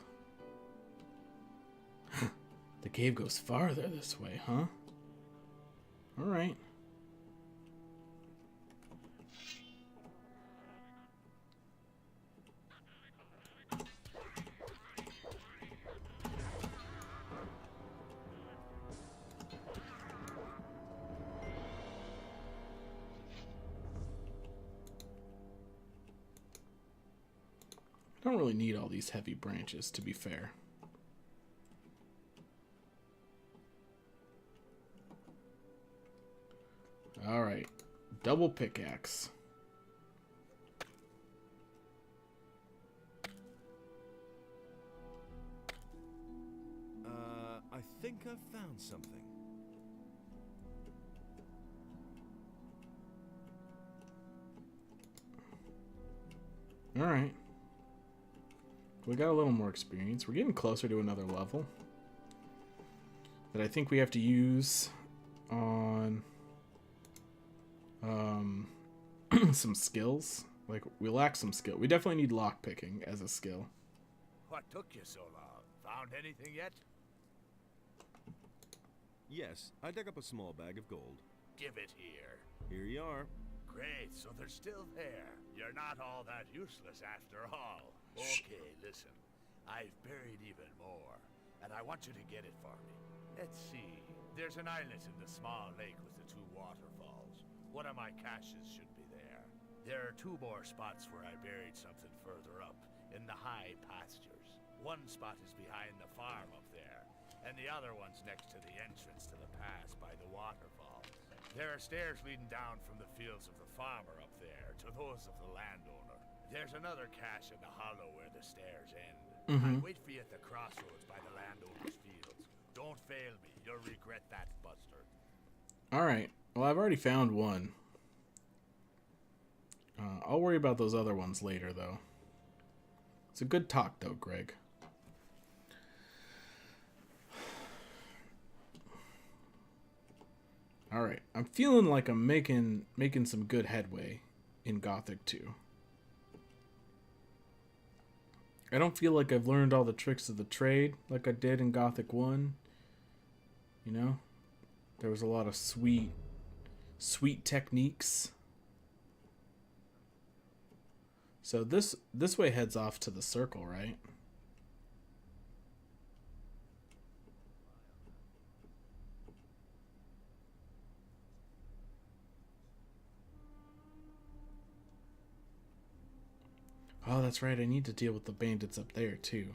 S1: The cave goes farther this way, huh? Alright. I don't really need all these heavy branches, to be fair. Alright. Double pickaxe.
S15: I think I've found something.
S1: Alright. We got a little more experience. We're getting closer to another level that I think we have to use on some skills. Like, we lack some skill. We definitely need lockpicking as a skill.
S10: What took you so long? Found anything yet?
S15: Yes, I dug up a small bag of gold.
S10: Give it here.
S15: Here you are.
S10: Great, so they're still there. You're not all that useless after all. Okay, listen. I've buried even more, and I want you to get it for me. Let's see. There's an islet in the small lake with the two waterfalls. One of my caches should be there. There are two more spots where I buried something further up, in the high pastures. One spot is behind the farm up there, and the other one's next to the entrance to the pass by the waterfall. There are stairs leading down from the fields of the farmer up there to those of the landowner. There's another cache in the hollow where the stairs end. I'll wait for you at the crossroads by the landowner's fields. Don't fail me. You'll regret that, Buster.
S1: Alright. Well, I've already found one. I'll worry about those other ones later, though. It's a good talk, though, Greg. Alright. I'm feeling like I'm making some good headway in Gothic 2. I don't feel like I've learned all the tricks of the trade like I did in Gothic 1. You know? There was a lot of sweet techniques. So this way heads off to the circle, right? Oh, that's right. I need to deal with the bandits up there, too.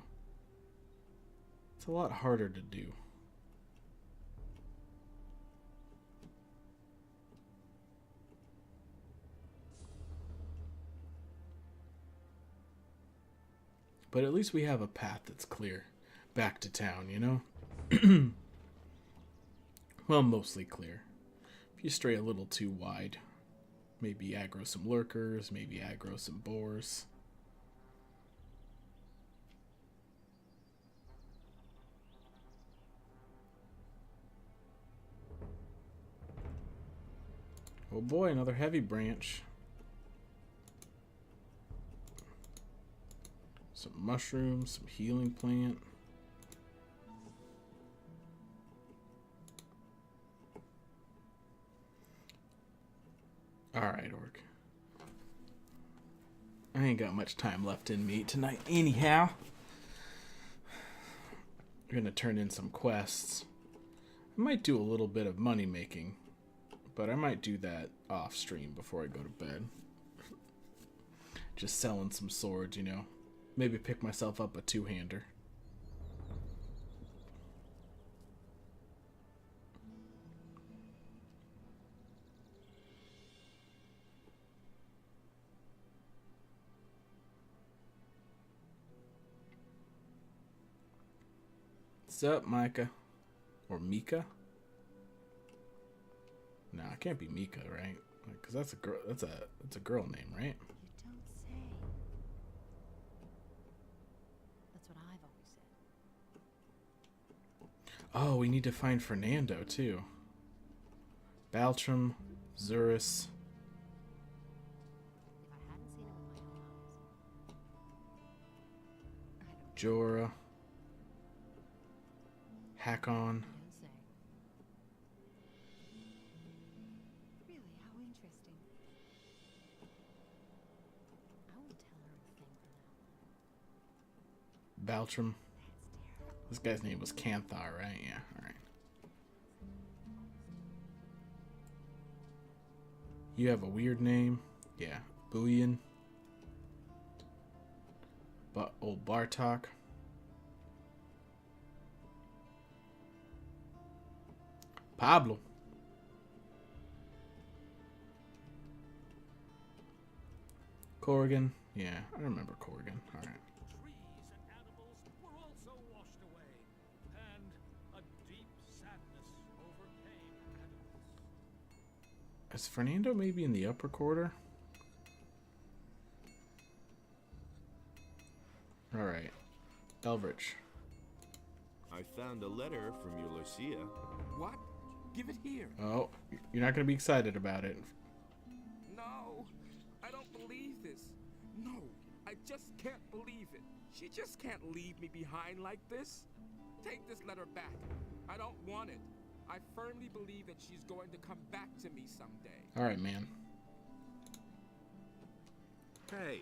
S1: It's a lot harder to do. But at least we have a path that's clear back to town, you know? Well, mostly clear. If you stray a little too wide, maybe aggro some lurkers, maybe aggro some boars. Oh boy, another heavy branch. Some mushrooms, some healing plant. Alright, Orc. I ain't got much time left in me tonight anyhow. I'm gonna turn in some quests. I might do a little bit of money making, but I might do that off stream before I go to bed. Just selling some swords, you know. Maybe pick myself up a two-hander. What's up, Micah? Or Mika? No, it can't be Mika, right? Because that's a girl. That's a girl name, right?
S7: You don't say. That's what I've always said.
S1: Oh, we need to find Fernando too. Baltram, Zurus.
S7: If I hadn't seen him with my own eyes.
S1: Jorah. Hakon.
S7: You don't say. Really, how interesting. I won't tell her a thing from now on.
S1: Baltram. This guy's name was Canthar, right? Yeah, alright. You have a weird name? Yeah. Buyan. Old Bartok. Pablo. Corrigan. Yeah, I remember Corrigan. Alright.
S8: Trees and animals were also washed away, and a deep sadness overcame animals.
S1: Is Fernando maybe in the upper quarter? Alright. Elrich.
S15: I found a letter from your Lucia.
S12: What? Give it here.
S1: Oh, you're not going to be excited about it.
S12: No, I don't believe this. No, I just can't believe it. She just can't leave me behind like this. Take this letter back. I don't want it. I firmly believe that she's going to come back to me someday.
S1: Alright, man.
S15: Hey.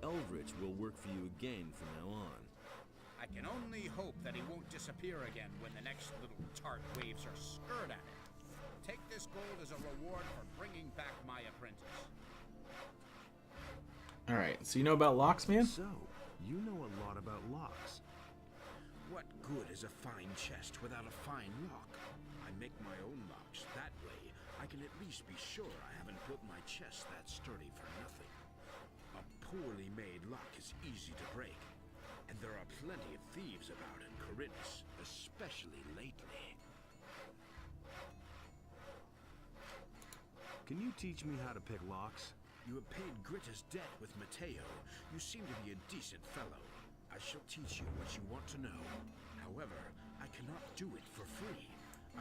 S15: Elrich will work for you again from now on.
S2: I can only hope that he won't disappear again when the next little tart waves her skirt at him. Take this gold as a reward for bringing back my apprentice.
S1: Alright, so you know about locks, man?
S15: So, you know a lot about locks.
S2: What good is a fine chest without a fine lock? I make my own locks. That way, I can at least be sure I haven't built my chest that sturdy for nothing. A poorly made lock is easy to break, and there are plenty of thieves about in Corinthus, especially lately.
S15: Can you teach me how to pick locks?
S2: You have paid Gritter's debt with Mateo. You seem to be a decent fellow. I shall teach you what you want to know. However, I cannot do it for free.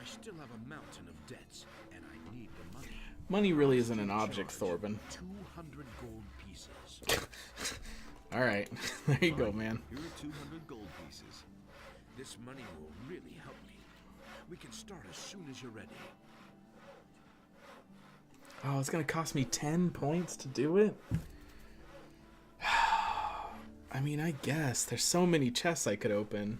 S2: I still have a mountain of debts, and I need the money.
S1: Money really isn't an object, Thorben.
S2: 200 gold pieces.
S1: Alright, there you go, man.
S15: Here are 200 gold pieces.
S2: This money will really help me. We can start as soon as you're ready.
S1: Oh, it's gonna cost me 10 points to do it? I mean, I guess. There's so many chests I could open.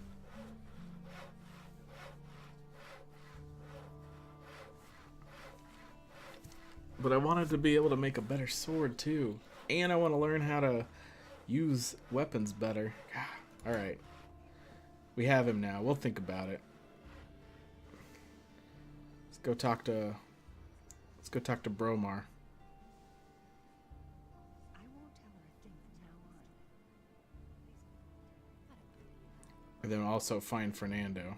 S1: But I wanted to be able to make a better sword, too. And I want to learn how to use weapons better. Alright. We have him now. We'll think about it. Let's go talk to Bromar. And then also find Fernando.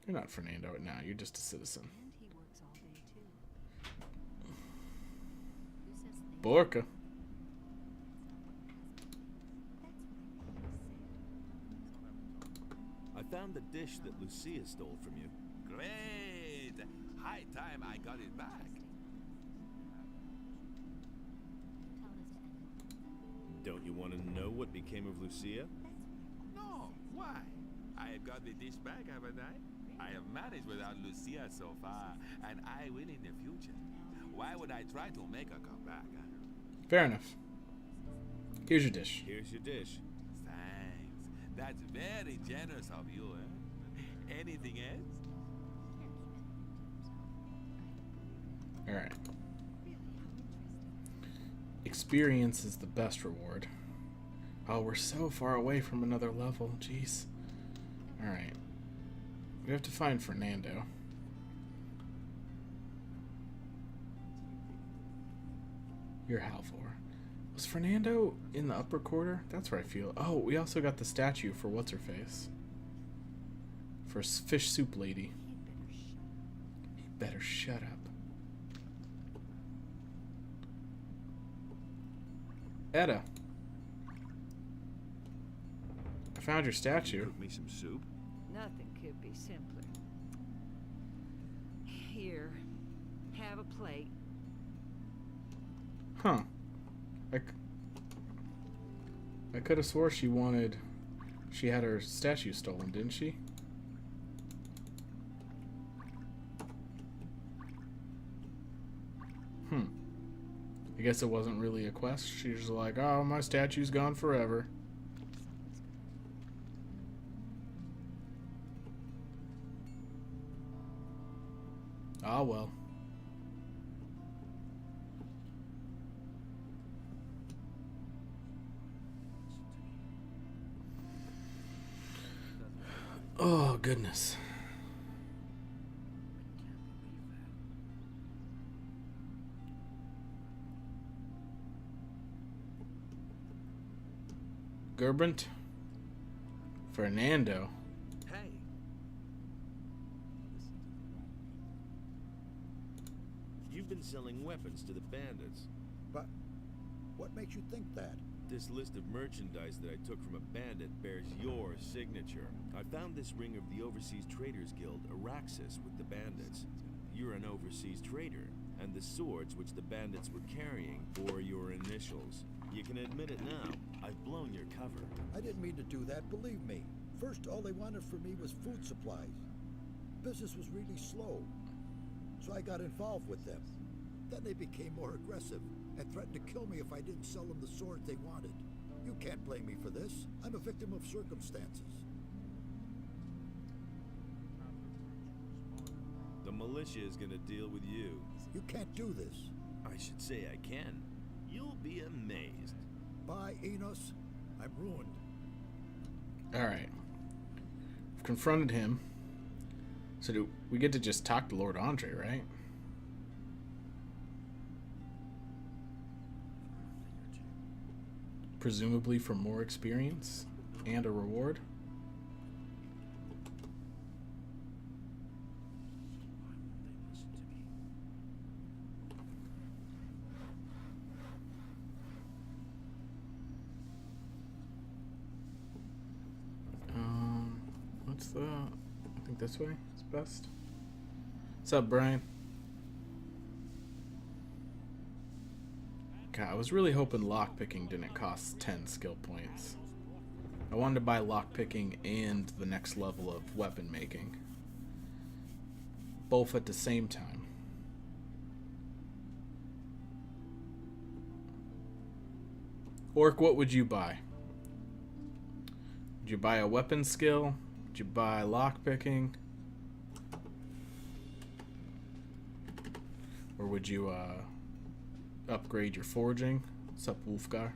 S1: You're not Fernando now. You're just a citizen. Borka.
S17: I found the dish that Lucia stole from you.
S16: Great! High time I got it back.
S17: Don't you want to know what became of Lucia?
S16: No, why? I have got the dish back, haven't I? I have managed without Lucia so far, and I will in the future. Why would I try to make her come back? Huh?
S1: Fair enough. Here's your dish.
S17: Here's your dish.
S16: Thanks. That's very generous of you, eh? Anything else?
S1: Alright. Experience is the best reward. Oh, we're so far away from another level. Jeez. Alright. We have to find Fernando. You're Halvor. Was Fernando in the upper quarter? That's where I feel. Oh, we also got the statue for what's-her-face. For Fish Soup Lady. He better shut up. Etta. I found your statue.
S15: Cook me some soup.
S5: Nothing could be simpler. Here, have a plate.
S1: Huh. I could have swore she had her statue stolen, didn't she? I guess it wasn't really a quest. She's just like, oh, my statue's gone forever. Ah, well. Oh, goodness. Gerbrandt? Fernando?
S17: Hey. You've been selling weapons to the bandits.
S11: But what makes you think that?
S17: This list of merchandise that I took from a bandit bears your signature. I found this ring of the Overseas Traders Guild, Araxis, with the bandits. You're an overseas trader, and the swords which the bandits were carrying bore your initials. You can admit it now. I've blown your cover.
S11: I didn't mean to do that, believe me. First, all they wanted from me was food supplies. Business was really slow, so I got involved with them. Then they became more aggressive and threatened to kill me if I didn't sell them the swords they wanted. You can't blame me for this. I'm a victim of circumstances.
S17: The militia is gonna deal with you.
S11: You can't do this.
S17: I should say I can. You'll be amazed.
S11: Bye, Enos. I'm ruined.
S1: Alright. We've confronted him. So do we get to just talk to Lord Andre, right? Presumably for more experience and a reward. What's the... I think this way is best. What's up, Brian? God, I was really hoping lockpicking didn't cost 10 skill points. I wanted to buy lockpicking and the next level of weapon making. Both at the same time. Orc, what would you buy? Would you buy a weapon skill? Would you buy lockpicking? Or would you upgrade your forging? What's up, Wolfgar?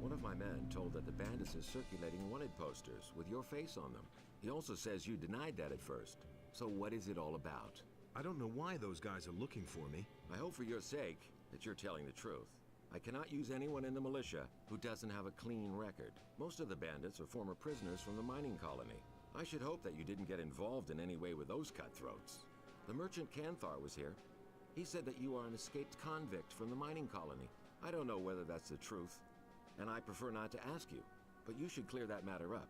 S4: One of my men told that the bandits are circulating wanted posters with your face on them. He also says you denied that at first. So what is it all about?
S15: I don't know why those guys are looking for me.
S4: I hope for your sake that you're telling the truth. I cannot use anyone in the militia who doesn't have a clean record. Most of the bandits are former prisoners from the mining colony. I should hope that you didn't get involved in any way with those cutthroats. The merchant Canthar was here. He said that you are an escaped convict from the mining colony. I don't know whether that's the truth, and I prefer not to ask you, but you should clear that matter up.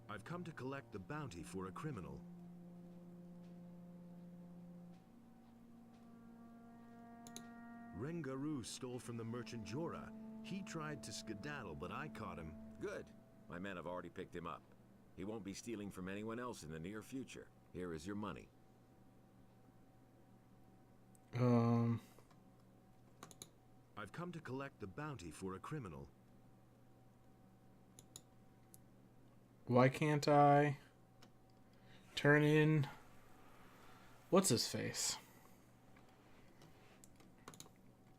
S15: I've come to collect the bounty for a criminal. Rengaru stole from the merchant Jorah. He tried to skedaddle, but I caught him.
S4: Good. My men have already picked him up. He won't be stealing from anyone else in the near future. Here is your money.
S15: I've come to collect the bounty for a criminal.
S1: Why can't I turn in... What's his face?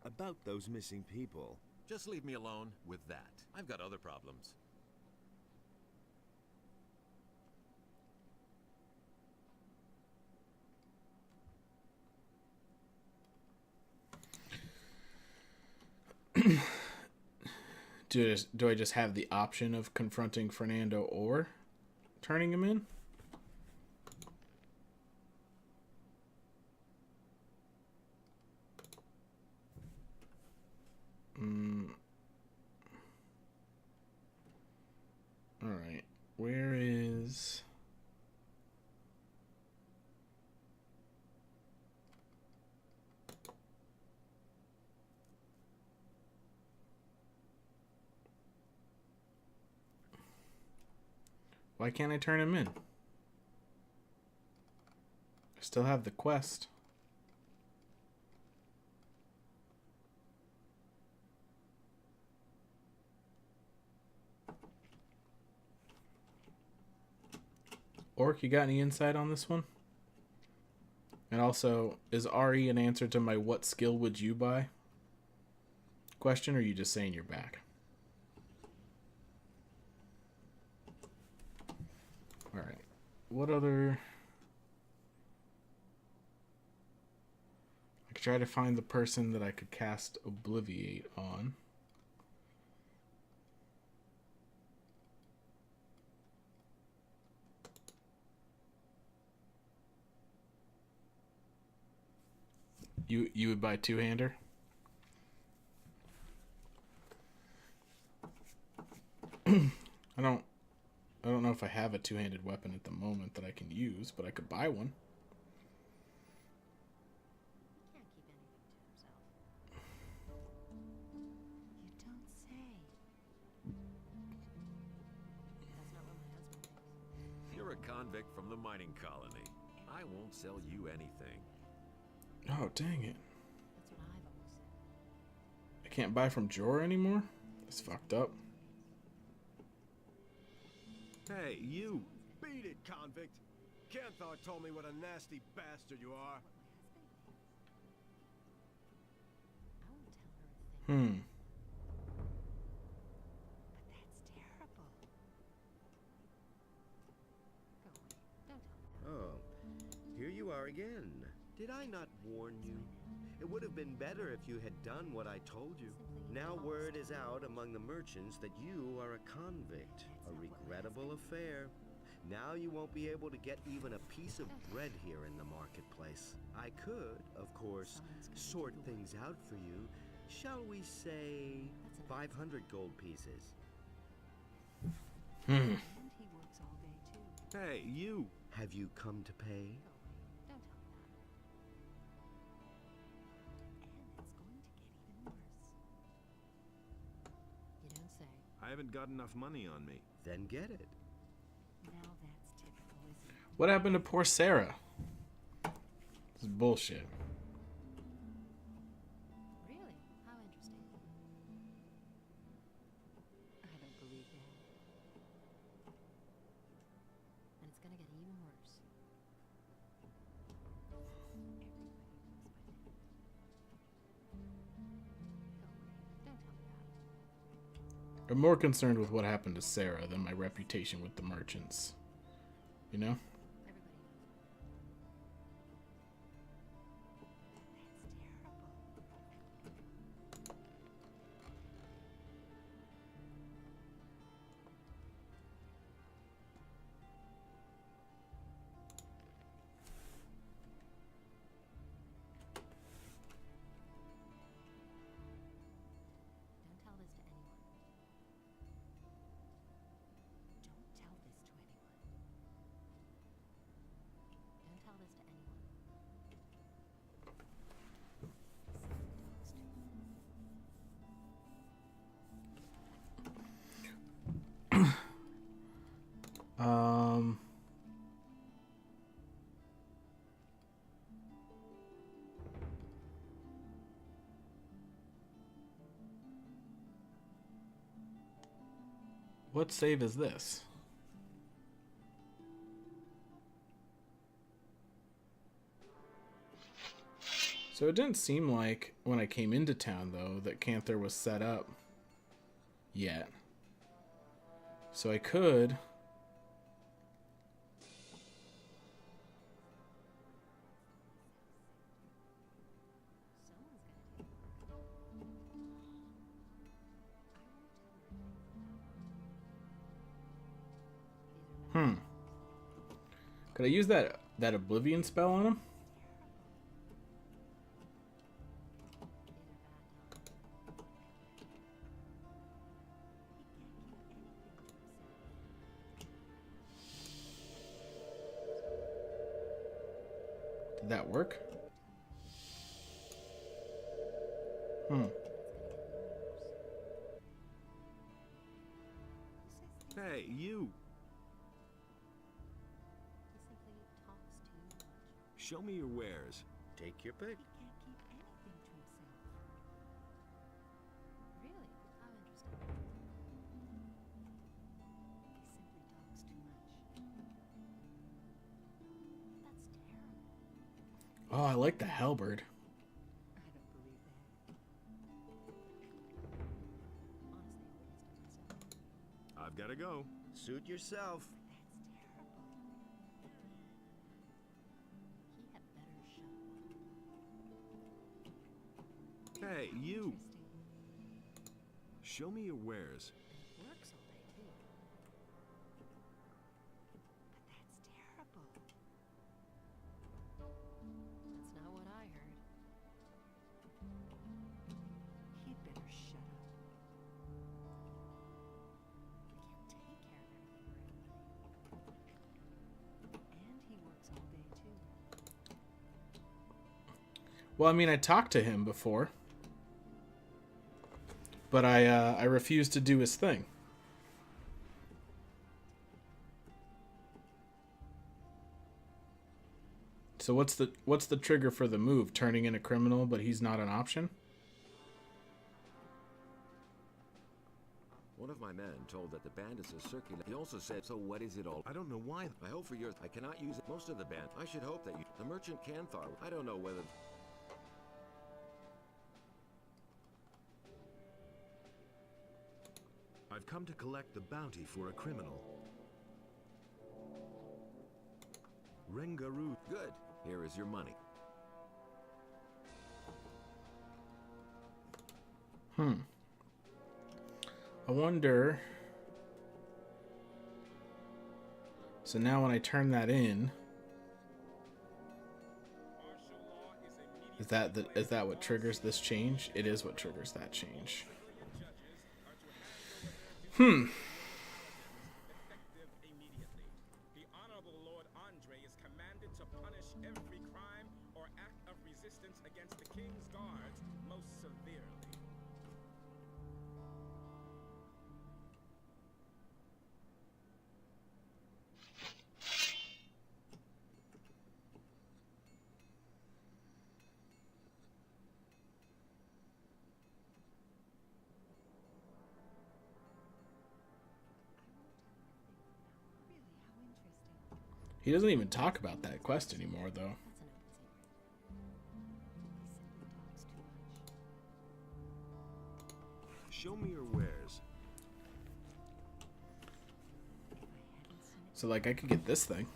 S17: About those missing people.
S4: Just leave me alone with that. I've got other problems.
S1: Do I just have the option of confronting Fernando or turning him in? All right. Where is... Why can't I turn him in? I still have the quest. Orc, you got any insight on this one? And also, is RE an answer to my what skill would you buy question, or are you just saying you're back? Alright. What other... I could try to find the person that I could cast Obliviate on. You would buy two-hander? I don't know if I have a two-handed weapon at the moment that I can use, but I could buy one.
S7: You don't say. That's not what my husband thinks.
S4: You're a convict from the mining colony. I won't sell you anything.
S1: Oh, dang it.
S7: That's what I've always said.
S1: I can't buy from Jorah anymore? That's fucked up.
S14: Hey, you! Beat it, convict! Canthar told me what a nasty bastard you are.
S7: I won't tell her a thing. But that's terrible. Go away. Don't tell me that.
S6: Oh, here you are again. Did I not warn you? It would have been better if you had done what I told you. Now word is out among the merchants that you are a convict. A regrettable affair. Now you won't be able to get even a piece of bread here in the marketplace. I could, of course, sort things out for you. Shall we say 500 gold pieces?
S7: And he works all day too.
S14: Hey, you!
S6: Have you come to pay?
S7: Don't tell me that. And it's going to get even worse. You don't say.
S15: I haven't got enough money on me.
S6: Then get it.
S7: Now that's typical, isn't it?
S1: What happened to poor Sarah? This is bullshit.
S7: Really? How interesting. I don't believe that. And it's gonna get even worse. Everybody knows by now. Go away. Don't tell me that.
S1: I'm more concerned with what happened to Sarah than my reputation with the merchants. You know?
S7: Everybody this to anyone.
S1: What save is this? So it didn't seem like when I came into town, though, that Canther was set up yet. So I could... Could I use that Oblivion spell on him? Did that work?
S15: Hey, you! Show me your wares.
S6: Take your pick.
S7: Really? How interesting. He simply talks too much. That's terrible.
S1: Oh, I like the halberd.
S7: I don't believe that. Honestly, I wouldn't
S15: I've gotta go.
S6: Suit yourself.
S15: Hey, you! Show me your wares.
S7: Works all day too. But that's terrible. That's not what I heard. He'd better shut up. He can't take care of everything for everybody. And he works all day too.
S1: Well, I mean, I talked to him before. But I refused to do his thing. So what's the trigger for the move? Turning in a criminal, but he's not an option?
S4: One of my men told that the bandits are circulating. He also said, so what is it all?
S15: I don't know why.
S4: I hope for yours. I cannot use it. Most of the band. I should hope that you... The merchant Canthar. I don't know whether...
S15: I've come to collect the bounty for a criminal. Rengaru.
S4: Good. Here is your money.
S1: I wonder... So now when I turn that in... Is that what triggers this change? It is what triggers that change.
S18: Effective immediately. The Honorable Lord Andre is commanded to punish every crime or act of resistance against the King's guards most severely.
S1: He doesn't even talk about that quest anymore, though.
S15: Show me your wares.
S1: So, like, I could get this thing.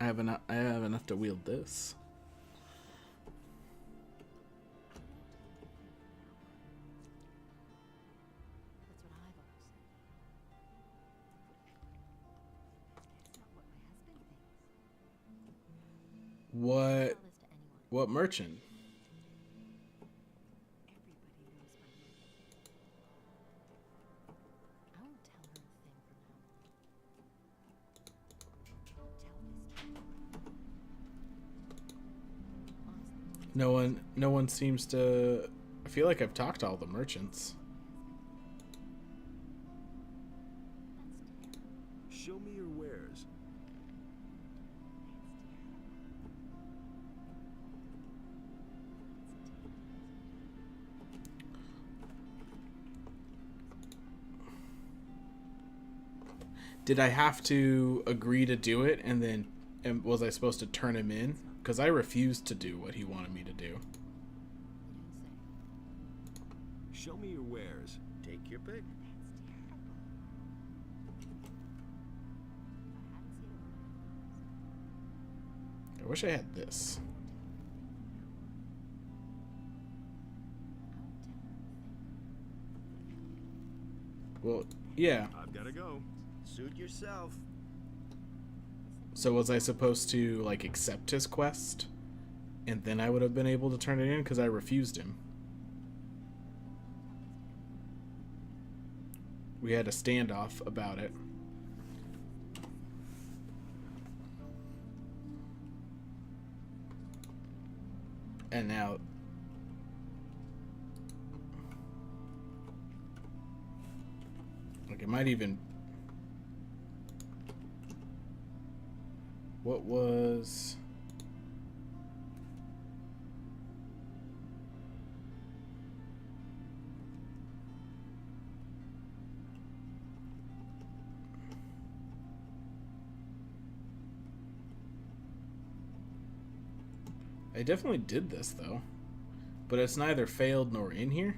S1: I have enough to wield this. What merchant? No one seems to... I feel like I've talked to all the merchants.
S15: Show me your wares.
S1: Did I have to agree to do it, and then was I supposed to turn him in? Because I refused to do what he wanted me to do.
S15: Show me your wares.
S6: Take your pick.
S1: I wish I had this. Well, yeah.
S15: I've got to go.
S6: Suit yourself.
S1: So was I supposed to, like, accept his quest? And then I would have been able to turn it in? Because I refused him. We had a standoff about it. And now... Like, it might even... What was... I definitely did this, though. But it's neither failed nor in here.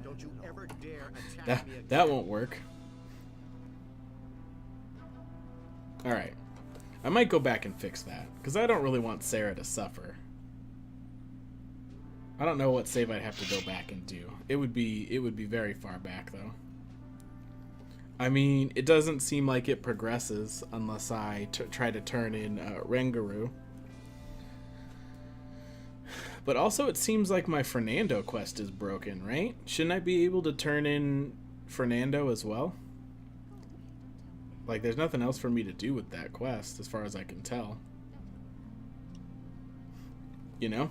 S6: Don't you ever dare attack me again.
S1: That won't work. Alright. I might go back and fix that, because I don't really want Sarah to suffer. I don't know what save I'd have to go back and do. It would be very far back, though. I mean, it doesn't seem like it progresses unless I try to turn in Rengaru. But also it seems like my Fernando quest is broken, right? Shouldn't I be able to turn in Fernando as well? Like, there's nothing else for me to do with that quest, as far as I can tell. You know?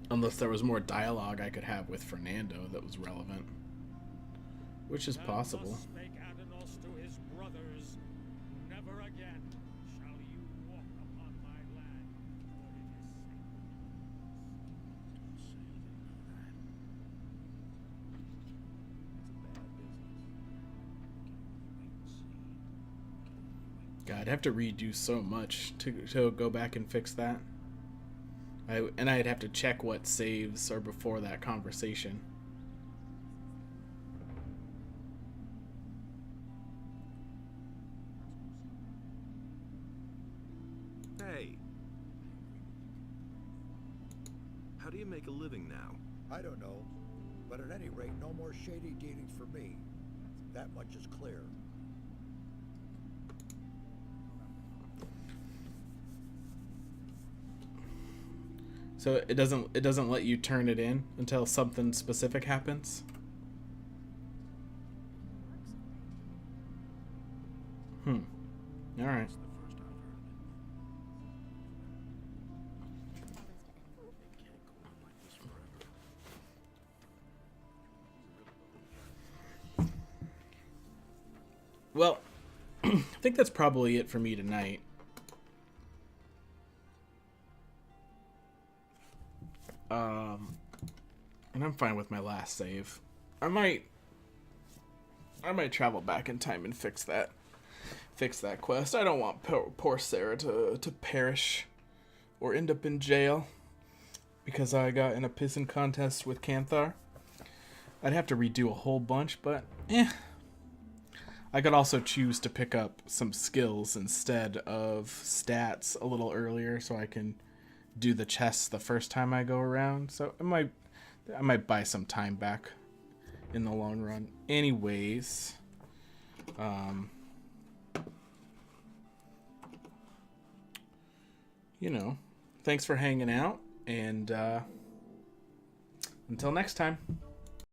S1: Unless there was more dialogue I could have with Fernando that was relevant. Which is possible. God, I'd have to redo so much to go back and fix that. And I'd have to check what saves are before that conversation.
S15: Hey. How do you make a living now?
S11: I don't know. But at any rate, no more shady dealings for me. That much is clear.
S1: So it doesn't let you turn it in until something specific happens? All right. Well, I think that's probably it for me tonight. And I'm fine with my last save. I might travel back in time and fix that quest. I don't want poor Sarah to perish or end up in jail because I got in a pissing contest with Canthar. I'd have to redo a whole bunch, but I could also choose to pick up some skills instead of stats a little earlier so I can do the chests the first time I go around, so I might buy some time back in the long run. Anyways, you know, thanks for hanging out, and until next time.